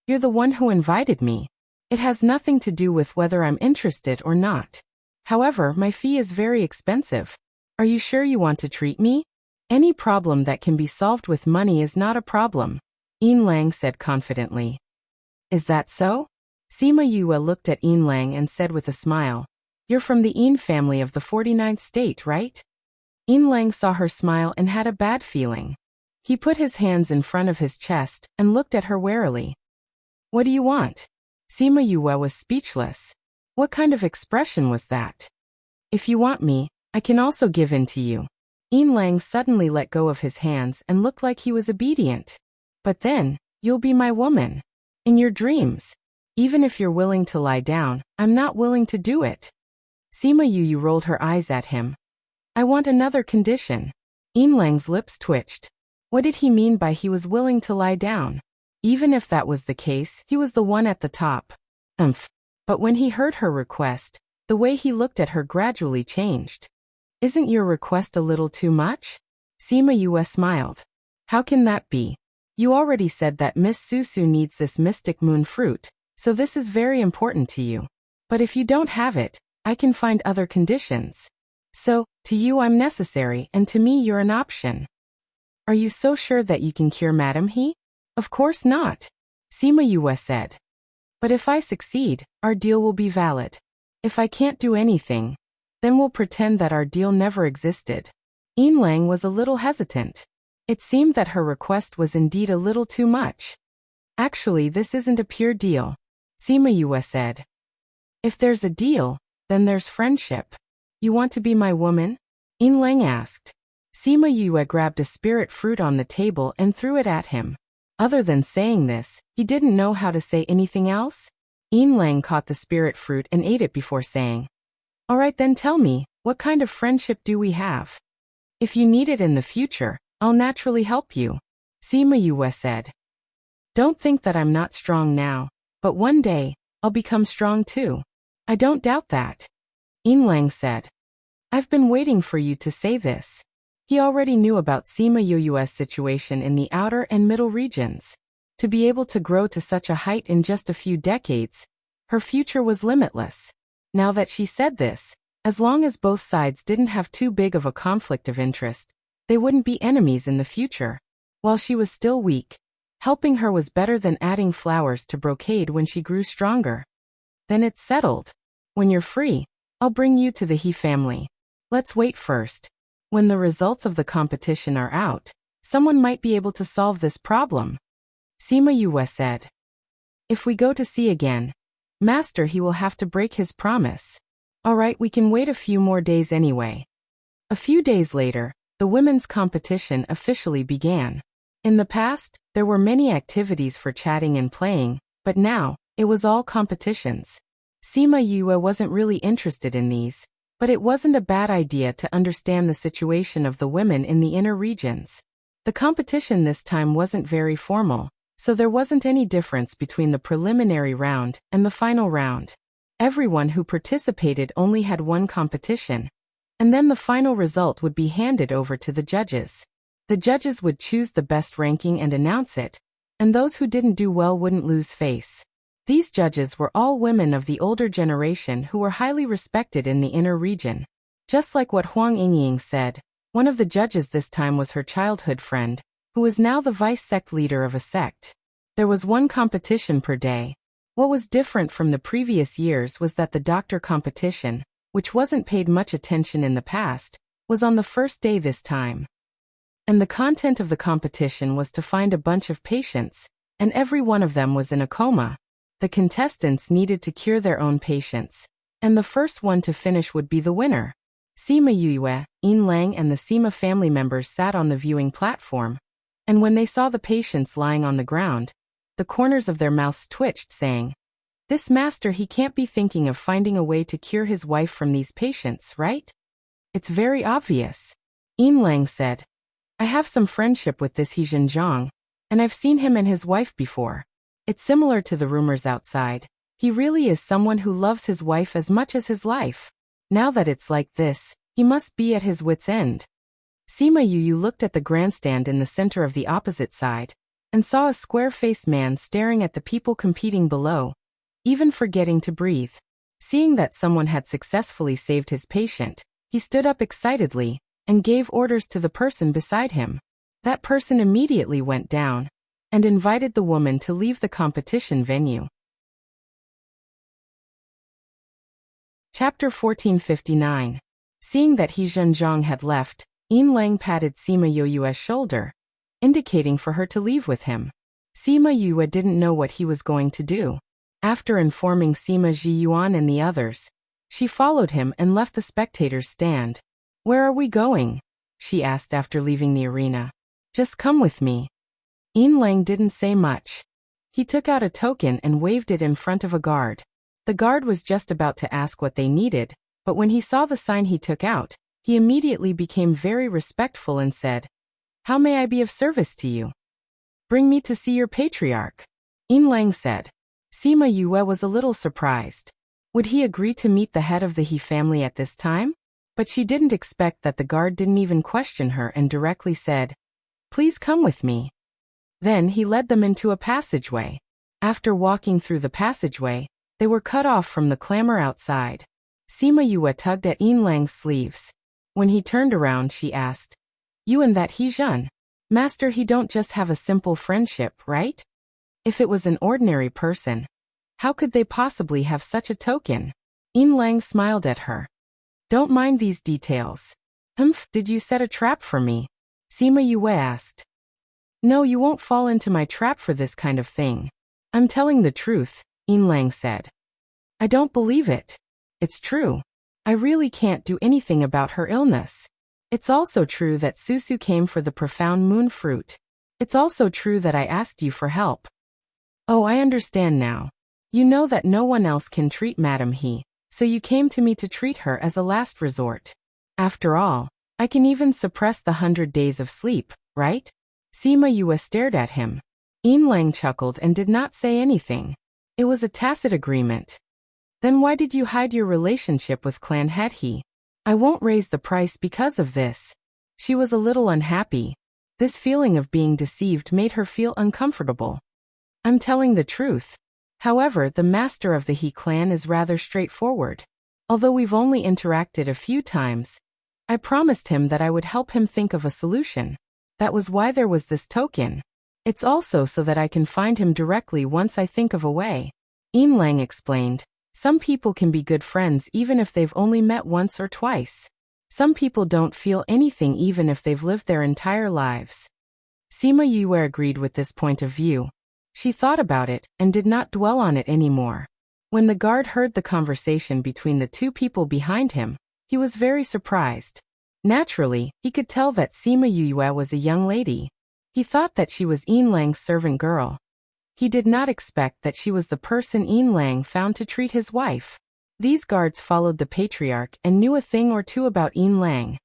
You're the one who invited me. It has nothing to do with whether I'm interested or not. However, my fee is very expensive. Are you sure you want to treat me? Any problem that can be solved with money is not a problem, Yin Lang said confidently. Is that so? Sima Yue looked at Yin Lang and said with a smile, you're from the Yin family of the 49th state, right? Yin Lang saw her smile and had a bad feeling. He put his hands in front of his chest and looked at her warily. What do you want? Sima Yue was speechless. What kind of expression was that? If you want me, I can also give in to you. Yin Lang suddenly let go of his hands and looked like he was obedient. But then, you'll be my woman. In your dreams. Even if you're willing to lie down, I'm not willing to do it. Sima Yue rolled her eyes at him. I want another condition. Yin Lang's lips twitched. What did he mean by he was willing to lie down? Even if that was the case, he was the one at the top. But when he heard her request, the way he looked at her gradually changed. Isn't your request a little too much? Sima Yue smiled. How can that be? You already said that Miss Susu needs this mystic moon fruit, so this is very important to you. But if you don't have it, I can find other conditions. So, to you I'm necessary and to me you're an option. Are you so sure that you can cure Madame He? Of course not, Sima Yue said. But if I succeed, our deal will be valid. If I can't do anything, then we'll pretend that our deal never existed. Yin Lang was a little hesitant. It seemed that her request was indeed a little too much. Actually, this isn't a pure deal, Sima Yue said. If there's a deal, then there's friendship. You want to be my woman? Yin Lang asked. Sima Yue grabbed a spirit fruit on the table and threw it at him. Other than saying this, he didn't know how to say anything else. Yin Lang caught the spirit fruit and ate it before saying, "All right then, tell me, what kind of friendship do we have? If you need it in the future, I'll naturally help you," Sima Yue said. "Don't think that I'm not strong now, but one day, I'll become strong too. I don't doubt that," Yin Lang said. "I've been waiting for you to say this." He already knew about Sima Yue's situation in the outer and middle regions. To be able to grow to such a height in just a few decades, her future was limitless. Now that she said this, as long as both sides didn't have too big of a conflict of interest, they wouldn't be enemies in the future. While she was still weak, helping her was better than adding flowers to brocade when she grew stronger. "Then it's settled. When you're free, I'll bring you to the He family. Let's wait first. When the results of the competition are out, someone might be able to solve this problem," Sima Yue said. "If we go to sea again, Master, he will have to break his promise. All right, we can wait a few more days anyway." A few days later, the women's competition officially began. In the past, there were many activities for chatting and playing, but now, it was all competitions. Sima Yue wasn't really interested in these, but it wasn't a bad idea to understand the situation of the women in the inner regions. The competition this time wasn't very formal, so there wasn't any difference between the preliminary round and the final round. Everyone who participated only had one competition, and then the final result would be handed over to the judges. The judges would choose the best ranking and announce it, and those who didn't do well wouldn't lose face. These judges were all women of the older generation who were highly respected in the inner region. Just like what Huang Yingying said, one of the judges this time was her childhood friend, who was now the vice-sect leader of a sect. There was one competition per day. What was different from the previous years was that the doctor competition, which wasn't paid much attention in the past, was on the first day this time. And the content of the competition was to find a bunch of patients, and every one of them was in a coma. The contestants needed to cure their own patients, and the first one to finish would be the winner. Sima Yue, Yin Lang and the Sima family members sat on the viewing platform, and when they saw the patients lying on the ground, the corners of their mouths twitched, saying, "This master, he can't be thinking of finding a way to cure his wife from these patients, right? It's very obvious." Yin Lang said, "I have some friendship with this He Zhenjiang, and I've seen him and his wife before. It's similar to the rumors outside. He really is someone who loves his wife as much as his life. Now that it's like this, he must be at his wit's end." Sima Yue looked at the grandstand in the center of the opposite side, and saw a square-faced man staring at the people competing below, even forgetting to breathe. Seeing that someone had successfully saved his patient, he stood up excitedly, and gave orders to the person beside him. That person immediately went down, and invited the woman to leave the competition venue. Chapter 1459. Seeing that He Zhenjiang had left, Yin Lang patted Sima Yue's shoulder, indicating for her to leave with him. Sima Yue didn't know what he was going to do. After informing Sima Zhiyuan and the others, she followed him and left the spectators' stand. "Where are we going?" she asked after leaving the arena. "Just come with me." Yin Lang didn't say much. He took out a token and waved it in front of a guard. The guard was just about to ask what they needed, but when he saw the sign he took out, he immediately became very respectful and said, "How may I be of service to you?" "Bring me to see your patriarch," Yin Lang said. Sima Yue was a little surprised. Would he agree to meet the head of the He family at this time? But she didn't expect that the guard didn't even question her and directly said, "Please come with me." Then he led them into a passageway. After walking through the passageway, they were cut off from the clamor outside. Sima Yue tugged at Yin Lang's sleeves. When he turned around, she asked, "You and that He Zhen? Master, he don't just have a simple friendship, right? If it was an ordinary person, how could they possibly have such a token?" Yin Lang smiled at her. "Don't mind these details." Did you set a trap for me?" Sima Yue asked. "No, you won't fall into my trap for this kind of thing. I'm telling the truth," Yin Lang said. "I don't believe it. It's true. I really can't do anything about her illness." It's also true that Susu came for the profound moon fruit. It's also true that I asked you for help. Oh, I understand now. You know that no one else can treat Madam He, so you came to me to treat her as a last resort. After all, I can even suppress the 100 days of sleep, right? Sima Yue stared at him. Yin Lang chuckled and did not say anything. It was a tacit agreement. Then why did you hide your relationship with Clan Head He? I won't raise the price because of this. She was a little unhappy. This feeling of being deceived made her feel uncomfortable. I'm telling the truth. However, the master of the He clan is rather straightforward. Although we've only interacted a few times, I promised him that I would help him think of a solution. That was why there was this token. It's also so that I can find him directly once I think of a way. Yin Lang explained. Some people can be good friends even if they've only met once or twice. Some people don't feel anything even if they've lived their entire lives. Sima Yue agreed with this point of view. She thought about it and did not dwell on it anymore. When the guard heard the conversation between the two people behind him, he was very surprised. Naturally, he could tell that Sima Yue was a young lady. He thought that she was Yin Lang's servant girl. He did not expect that she was the person Yin Lang found to treat his wife. These guards followed the patriarch and knew a thing or two about Yin Lang.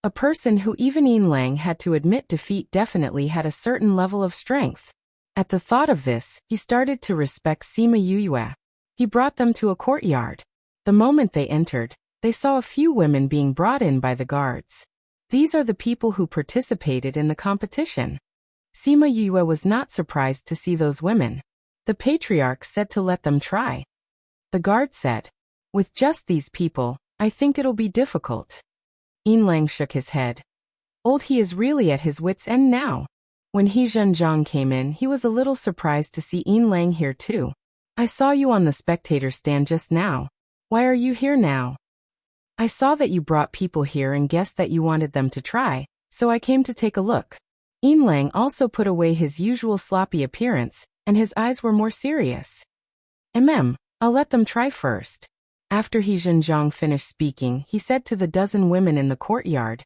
A person who even Yin Lang had to admit defeat definitely had a certain level of strength. At the thought of this, he started to respect Sima Yue. He brought them to a courtyard. The moment they entered, they saw a few women being brought in by the guards. These are the people who participated in the competition. Sima Yue was not surprised to see those women. The patriarch said to let them try. The guard said, with just these people, I think it'll be difficult. Yin Lang shook his head. Old He is really at his wits' end now. When He Zhenjiang came in, he was a little surprised to see Yin Lang here too. I saw you on the spectator stand just now. Why are you here now? I saw that you brought people here and guessed that you wanted them to try, so I came to take a look. Yin Lang also put away his usual sloppy appearance, and his eyes were more serious. I'll let them try first. After He Zhenjiang finished speaking, he said to the dozen women in the courtyard,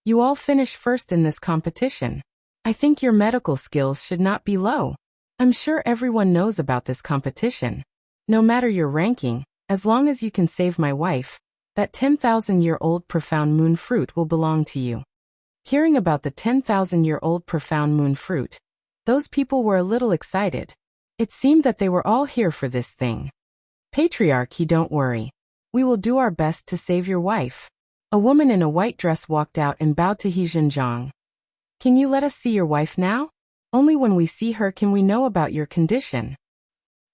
you all finish first in this competition. I think your medical skills should not be low. I'm sure everyone knows about this competition. No matter your ranking, as long as you can save my wife, that 10,000-year-old profound moon fruit will belong to you. Hearing about the 10,000-year-old profound moon fruit, those people were a little excited. It seemed that they were all here for this thing. Patriarch, don't worry. We will do our best to save your wife. A woman in a white dress walked out and bowed to He Zhenjiang. Can you let us see your wife now? Only when we see her can we know about your condition.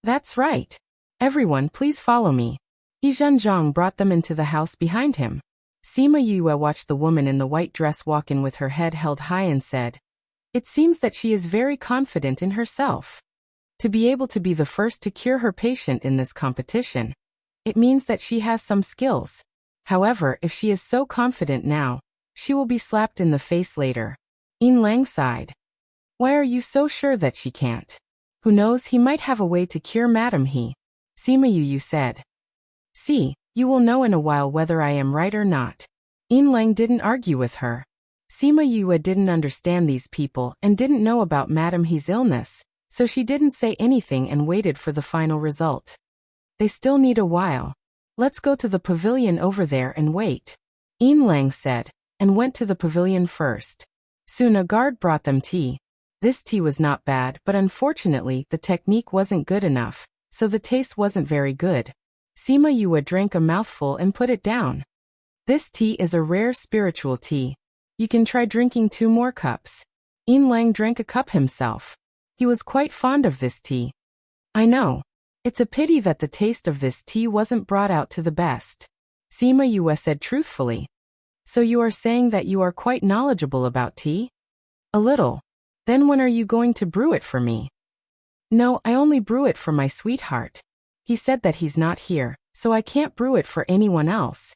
That's right. Everyone, please follow me. He Zhenjiang brought them into the house behind him. Sima Yue watched the woman in the white dress walk in with her head held high and said, it seems that she is very confident in herself. To be able to be the first to cure her patient in this competition, it means that she has some skills. However, if she is so confident now, she will be slapped in the face later. Yin Lang sighed. Why are you so sure that she can't? Who knows, he might have a way to cure Madam He. Sima Yue said. See, you will know in a while whether I am right or not. Yin Lang didn't argue with her. Sima Yue didn't understand these people and didn't know about Madam He's illness, so she didn't say anything and waited for the final result. They still need a while. Let's go to the pavilion over there and wait. Yin Lang said, and went to the pavilion first. Soon a guard brought them tea. This tea was not bad, but unfortunately the technique wasn't good enough, so the taste wasn't very good. Sima Yue drank a mouthful and put it down. This tea is a rare spiritual tea. You can try drinking 2 more cups. Yin Lang drank a cup himself. He was quite fond of this tea. I know. It's a pity that the taste of this tea wasn't brought out to the best. Sima Yue said truthfully. So you are saying that you are quite knowledgeable about tea? A little. Then when are you going to brew it for me? No, I only brew it for my sweetheart. He said that he's not here, so I can't brew it for anyone else.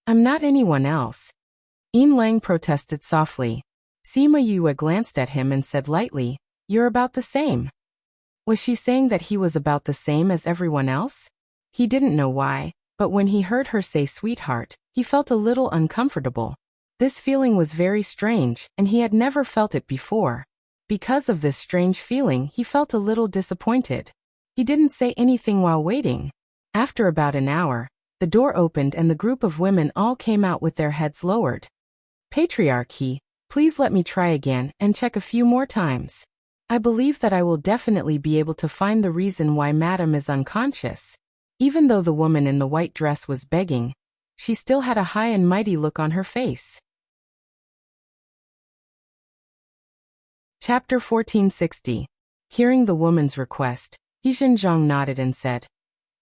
I'm not anyone else. Yin Lang protested softly. Sima Yue glanced at him and said lightly, you're about the same. Was she saying that he was about the same as everyone else? He didn't know why, but when he heard her say sweetheart, he felt a little uncomfortable. This feeling was very strange, and he had never felt it before. Because of this strange feeling, he felt a little disappointed. He didn't say anything while waiting. After about an hour, the door opened and the group of women all came out with their heads lowered. Patriarchy, please let me try again and check a few more times. I believe that I will definitely be able to find the reason why Madam is unconscious. Even though the woman in the white dress was begging, she still had a high and mighty look on her face. Chapter 1460. Hearing the woman's request, Heijinjiang nodded and said,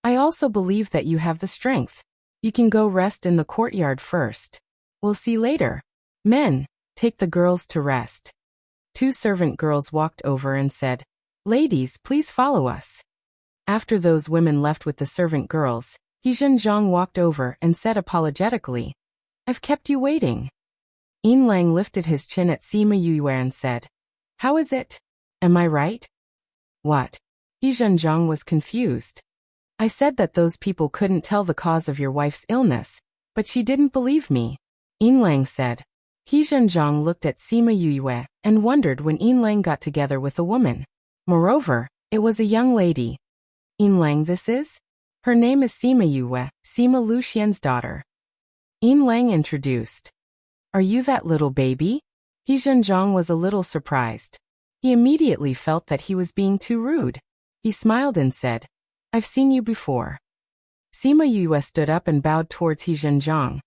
I also believe that you have the strength. You can go rest in the courtyard first. We'll see later. Men, take the girls to rest. 2 servant girls walked over and said, Ladies, please follow us. After those women left with the servant girls, Heijinjiang walked over and said apologetically, I've kept you waiting. Yin Lang lifted his chin at Sima Yue and said, How is it? Am I right? What? Heijinjiang was confused. I said that those people couldn't tell the cause of your wife's illness, but she didn't believe me. Yin Lang said. Heijinjiang looked at Sima Yue and wondered when Yin Lang got together with a woman. Moreover, it was a young lady. Yin Lang this is? Her name is Sima Yue, Sima Luxian's daughter. Yin Lang introduced. Are you that little baby? Heijinjiang was a little surprised. He immediately felt that he was being too rude. He smiled and said, I've seen you before. Sima Yue stood up and bowed towards Heijinjiang.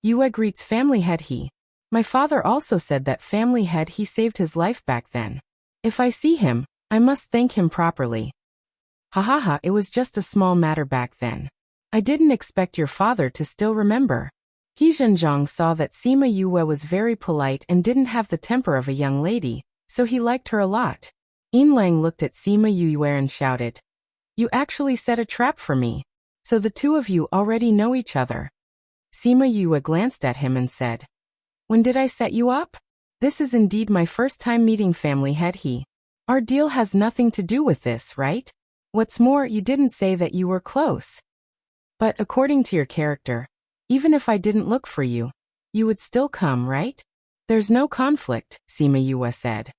Yue greets family head he. My father also said that family head he saved his life back then. If I see him, I must thank him properly. Ha ha ha, it was just a small matter back then. I didn't expect your father to still remember. Heijinjiang saw that Sima Yue was very polite and didn't have the temper of a young lady, so he liked her a lot. Yin Lang looked at Sima Yue and shouted, You actually set a trap for me. So the two of you already know each other. Sima Yue glanced at him and said, When did I set you up? This is indeed my first time meeting family head he. Our deal has nothing to do with this, right? What's more, you didn't say that you were close. But according to your character, even if I didn't look for you, you would still come, right? There's no conflict, Sima Yue said.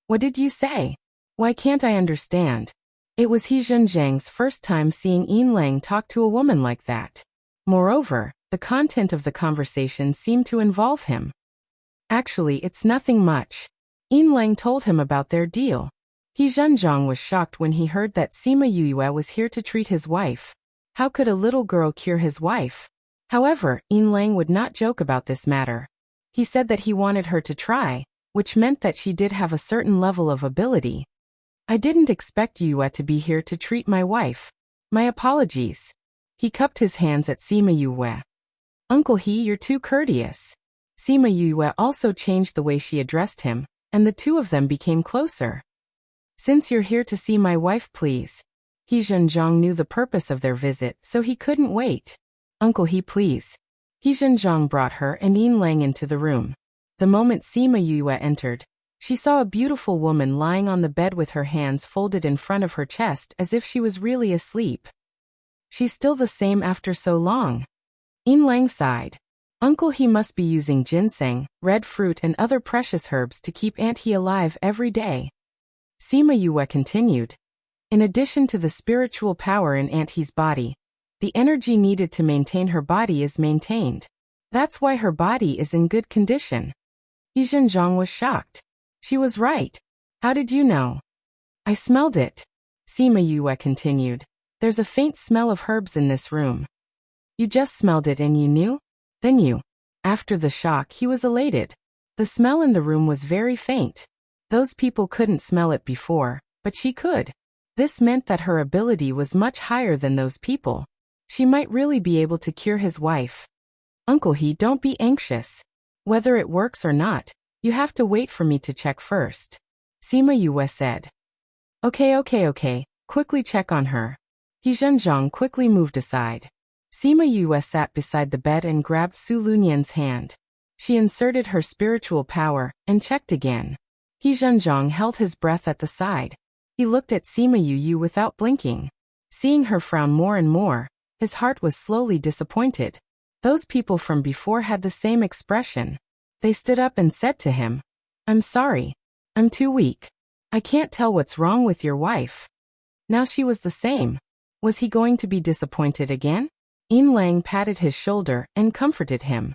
What did you say? Why can't I understand? It was Heijinjiang's first time seeing Yin Lang talk to a woman like that. Moreover, the content of the conversation seemed to involve him. Actually, it's nothing much. Yin Lang told him about their deal. Heijinjiang was shocked when he heard that Sima Yue was here to treat his wife. How could a little girl cure his wife? However, Yin Lang would not joke about this matter. He said that he wanted her to try, which meant that she did have a certain level of ability. I didn't expect Yue to be here to treat my wife. My apologies. He cupped his hands at Sima Yue. Uncle He, you're too courteous. Sima Yue also changed the way she addressed him, and the two of them became closer. Since you're here to see my wife, please. Heijinjiang knew the purpose of their visit, so he couldn't wait. Uncle He, please. Heijinjiang brought her and Yin Lang into the room. The moment Sima Yue entered, she saw a beautiful woman lying on the bed with her hands folded in front of her chest as if she was really asleep. She's still the same after so long. Yin Lang sighed. Uncle He must be using ginseng, red fruit and other precious herbs to keep Aunt He alive every day. Sima Yue continued. In addition to the spiritual power in Aunt He's body, the energy needed to maintain her body is maintained. That's why her body is in good condition. Heijinjiang was shocked. She was right. How did you know? I smelled it. Sima Yue continued. There's a faint smell of herbs in this room. You just smelled it and you knew? Then you. After the shock, he was elated. The smell in the room was very faint. Those people couldn't smell it before, but she could. This meant that her ability was much higher than those people. She might really be able to cure his wife. Uncle He, don't be anxious. Whether it works or not, you have to wait for me to check first. Sima Yue said. Okay. Quickly check on her. Heijinjiang quickly moved aside. Sima Yue sat beside the bed and grabbed Su Lunian's hand. She inserted her spiritual power and checked again. Heijinjiang held his breath at the side. He looked at Sima Yue without blinking. Seeing her frown more and more, his heart was slowly disappointed. Those people from before had the same expression. They stood up and said to him, "I'm sorry. I'm too weak. I can't tell what's wrong with your wife." Now she was the same. Was he going to be disappointed again? Yin Lang patted his shoulder and comforted him.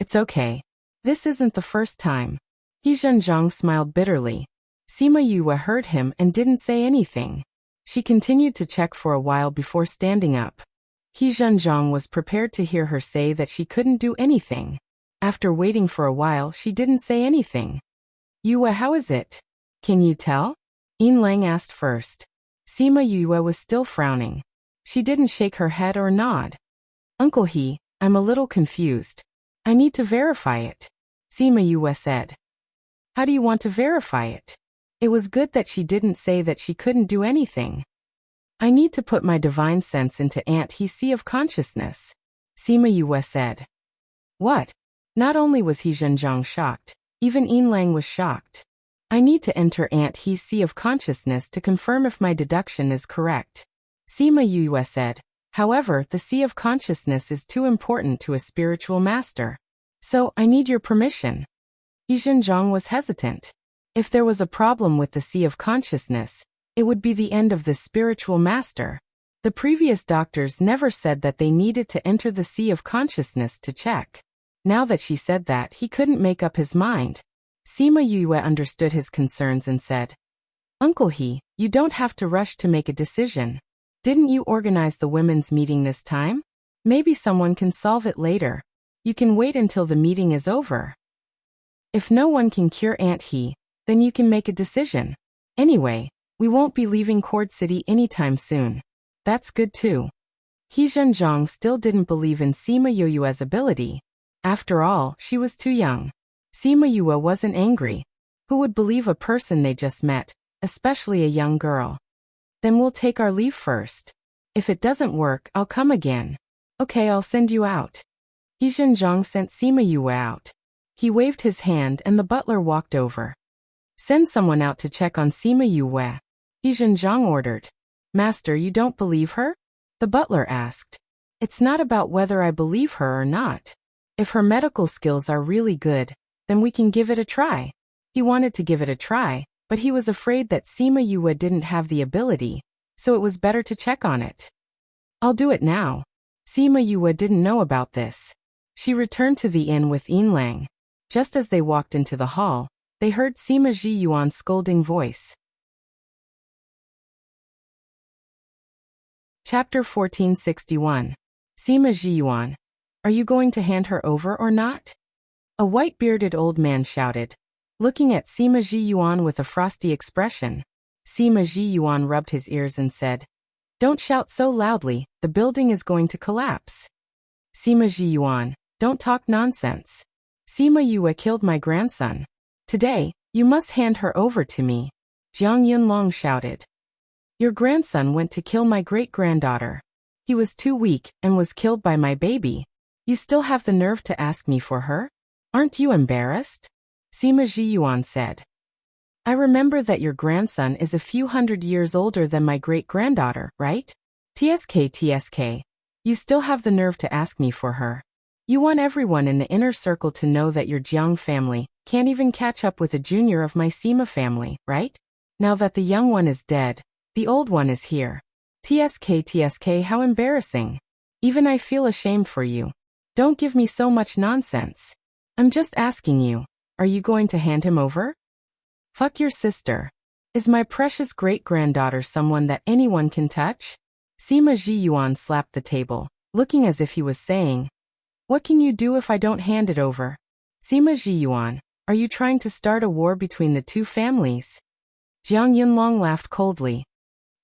"It's okay. This isn't the first time." He Zhenjiang smiled bitterly. Sima Yue heard him and didn't say anything. She continued to check for a while before standing up. He Zhenjiang was prepared to hear her say that she couldn't do anything. After waiting for a while, she didn't say anything. "Yue, how is it? Can you tell?" Yin Lang asked first. Sima Yue was still frowning. She didn't shake her head or nod. "Uncle He, I'm a little confused. I need to verify it," Sima Yue said. "How do you want to verify it?" It was good that she didn't say that she couldn't do anything. "I need to put my divine sense into Aunt He's sea of consciousness," Sima Yue said. "What?" Not only was He Zhenjiang shocked, even Yin Lang was shocked. "I need to enter Aunt He's sea of consciousness to confirm if my deduction is correct," Sima Yue said. "However, the sea of consciousness is too important to a spiritual master. So, I need your permission." He Zhenjiang was hesitant. If there was a problem with the sea of consciousness, it would be the end of the spiritual master. The previous doctors never said that they needed to enter the sea of consciousness to check. Now that she said that, he couldn't make up his mind. Sima Yue understood his concerns and said, "Uncle He, you don't have to rush to make a decision. Didn't you organize the women's meeting this time? Maybe someone can solve it later. You can wait until the meeting is over. If no one can cure Aunt He, then you can make a decision. Anyway, we won't be leaving Cord City anytime soon. That's good too." He Zhenjiang still didn't believe in Sima Yue's ability. After all, she was too young. Sima Yue wasn't angry. Who would believe a person they just met, especially a young girl? "Then we'll take our leave first. If it doesn't work, I'll come again." "Okay, I'll send you out." He Zhenjiang sent Sima Yue out. He waved his hand and the butler walked over. "Send someone out to check on Sima Yue," He Zhenjiang ordered. "Master, you don't believe her?" the butler asked. "It's not about whether I believe her or not. If her medical skills are really good, then we can give it a try." He wanted to give it a try, but he was afraid that Sima Yue didn't have the ability, so it was better to check on it. "I'll do it now." Sima Yue didn't know about this. She returned to the inn with Yin Lang. Just as they walked into the hall, they heard Sima Ji Yuan's scolding voice. Chapter 1461. Sima Ji Yuan. "Are you going to hand her over or not?" A white-bearded old man shouted, looking at Sima Ji Yuan with a frosty expression. Sima Ji Yuan rubbed his ears and said, "Don't shout so loudly, the building is going to collapse." Sima Ji Yuan, "Don't talk nonsense. Sima Yue killed my grandson. Today, you must hand her over to me," Jiang Yunlong shouted. "Your grandson went to kill my great-granddaughter. He was too weak and was killed by my baby. You still have the nerve to ask me for her? Aren't you embarrassed?" Sima Ji Yuan said. "I remember that your grandson is a few hundred years older than my great-granddaughter, right? TSK. You still have the nerve to ask me for her. You want everyone in the inner circle to know that your Jiang family can't even catch up with a junior of my Sima family, right? Now that the young one is dead, the old one is here. TSK, how embarrassing. Even I feel ashamed for you. Don't give me so much nonsense. I'm just asking you, are you going to hand him over?" "Fuck your sister. Is my precious great-granddaughter someone that anyone can touch?" Sima Ji Yuan slapped the table, looking as if he was saying, "What can you do if I don't hand it over?" "Sima Ji Yuan, are you trying to start a war between the two families?" Jiang Yunlong laughed coldly.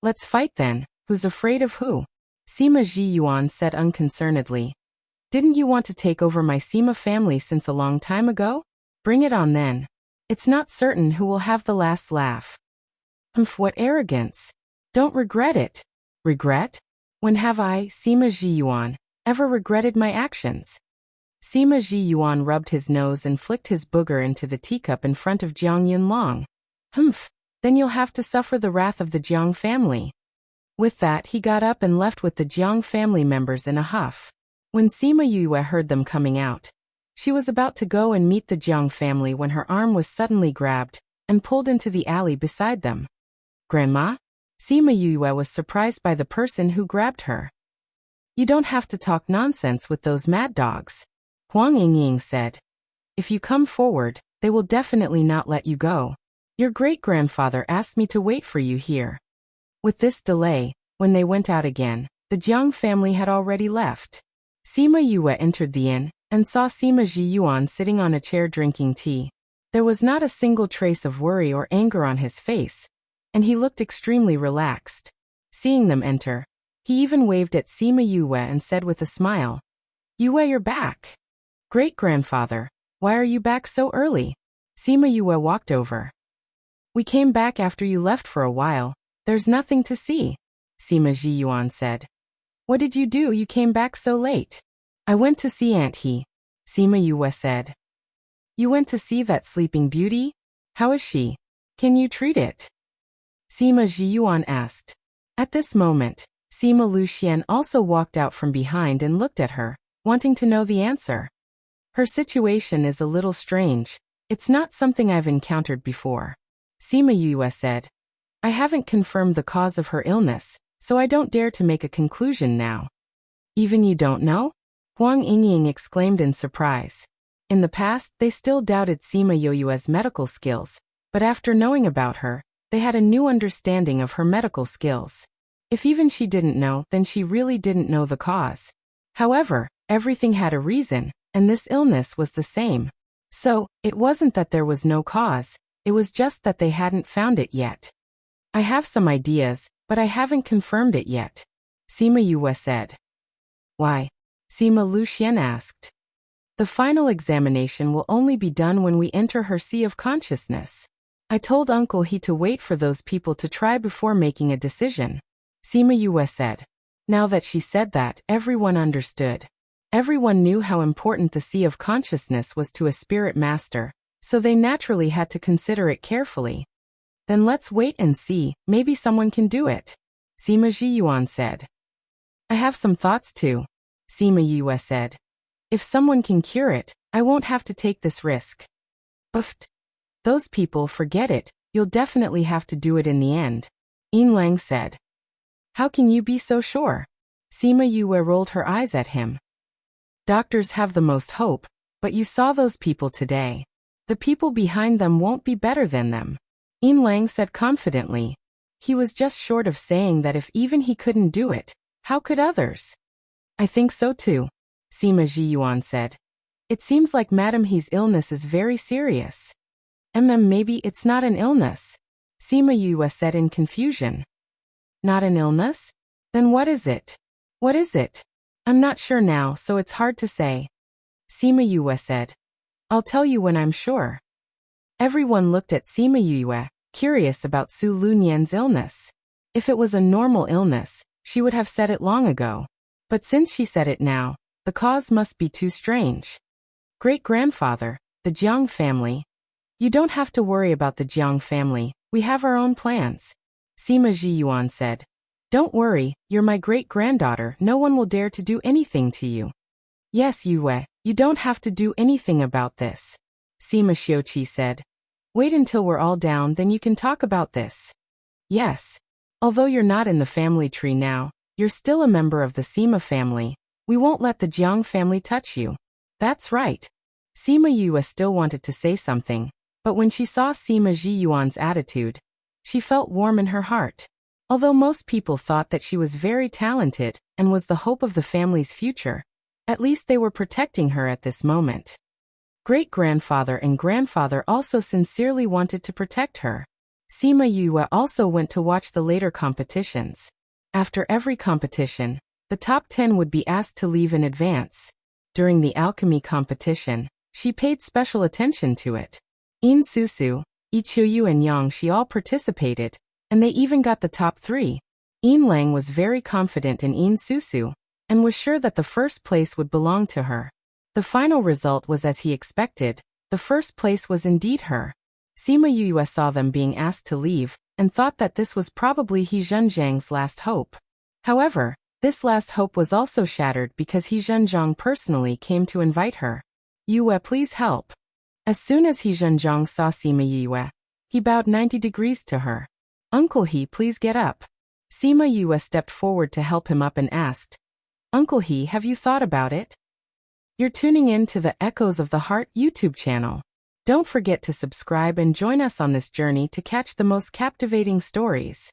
"Let's fight then, who's afraid of who?" Sima Ji Yuan said unconcernedly. "Didn't you want to take over my Sima family since a long time ago? Bring it on then. It's not certain who will have the last laugh." "Humph, what arrogance. Don't regret it." "Regret? When have I, Sima Ji Yuan, ever regretted my actions?" Sima Ji Yuan rubbed his nose and flicked his booger into the teacup in front of Jiang Yunlong. "Humph, then you'll have to suffer the wrath of the Jiang family." With that, he got up and left with the Jiang family members in a huff. When Sima Yue heard them coming out, She was about to go and meet the Jiang family when her arm was suddenly grabbed and pulled into the alley beside them. Grandma? Sima Yue was surprised by the person who grabbed her. You don't have to talk nonsense with those mad dogs, Huang Yingying said. If you come forward, they will definitely not let you go. Your great-grandfather asked me to wait for you here. With this delay, when they went out again, the Jiang family had already left. Sima Yue entered the inn and saw Sima Zhiyuan sitting on a chair drinking tea. There was not a single trace of worry or anger on his face, and he looked extremely relaxed. Seeing them enter, he even waved at Sima Yue and said with a smile, Yue, you're back. Great-grandfather, why are you back so early? Sima Yue walked over. We came back after you left for a while. There's nothing to see, Sima Zhiyuan said. What did you do? You came back so late. I went to see Aunt He, Sima Yue said. You went to see that sleeping beauty? How is she? Can you treat it? Sima Zhiyuan asked. At this moment, Sima Luxian also walked out from behind and looked at her, wanting to know the answer. Her situation is a little strange. It's not something I've encountered before, Sima Yue said. I haven't confirmed the cause of her illness, so I don't dare to make a conclusion now. Even you don't know? Huang Yingying exclaimed in surprise. In the past, they still doubted Sima Yue's medical skills, but after knowing about her, they had a new understanding of her medical skills. If even she didn't know, then she really didn't know the cause. However, everything had a reason, and this illness was the same. So, it wasn't that there was no cause, it was just that they hadn't found it yet. I have some ideas, but I haven't confirmed it yet, Sima Yue said. Why? Sima Luxian asked. The final examination will only be done when we enter her sea of consciousness. I told Uncle He to wait for those people to try before making a decision, Sima Yue said. Now that she said that, everyone understood. Everyone knew how important the sea of consciousness was to a spirit master, so they naturally had to consider it carefully. Then let's wait and see, maybe someone can do it, Sima Zhiyuan said. I have some thoughts too, Sima Yue said. If someone can cure it, I won't have to take this risk. Uft. Those people, forget it, you'll definitely have to do it in the end, Yin Lang said. How can you be so sure? Sima Yue rolled her eyes at him. Doctors have the most hope, but you saw those people today. The people behind them won't be better than them, Yin Lang said confidently. He was just short of saying that if even he couldn't do it, how could others? I think so too, Sima Zhiyuan said. It seems like Madame He's illness is very serious. Maybe it's not an illness, Sima Yue said in confusion. Not an illness? Then what is it? What is it? I'm not sure now, so it's hard to say, Sima Yue said. I'll tell you when I'm sure. Everyone looked at Sima Yue, curious about Su Lunyan's illness. If it was a normal illness, she would have said it long ago. But since she said it now, the cause must be too strange. Great-grandfather, the Jiang family. You don't have to worry about the Jiang family, we have our own plans, Sima Zhiyuan said. Don't worry, you're my great-granddaughter, no one will dare to do anything to you. Yes, Yue, you don't have to do anything about this, Sima Xiuqi said. Wait until we're all down, then you can talk about this. Yes. Although you're not in the family tree now, you're still a member of the Sima family. We won't let the Jiang family touch you. That's right. Sima Yue still wanted to say something, but when she saw Sima Zhiyuan's attitude, she felt warm in her heart. Although most people thought that she was very talented and was the hope of the family's future, at least they were protecting her at this moment. Great-grandfather and grandfather also sincerely wanted to protect her. Sima Yue also went to watch the later competitions. After every competition, the top 10 would be asked to leave in advance. During the alchemy competition, she paid special attention to it. Yin Susu, Yi Chuyu and Yang Shi all participated, and they even got the top 3. Yin Lang was very confident in Yin Susu, and was sure that the first place would belong to her. The final result was as he expected, the first place was indeed her. Sima Yue saw them being asked to leave, and thought that this was probably He Zhenjiang's last hope. However, this last hope was also shattered because He Zhenjiang personally came to invite her. Yue, please help. As soon as He Zhenjiang saw Sima Yue, he bowed 90 degrees to her. Uncle He, please get up. Sima Yue stepped forward to help him up and asked, Uncle He, have you thought about it? You're tuning in to the Echoes of the Heart YouTube channel. Don't forget to subscribe and join us on this journey to catch the most captivating stories.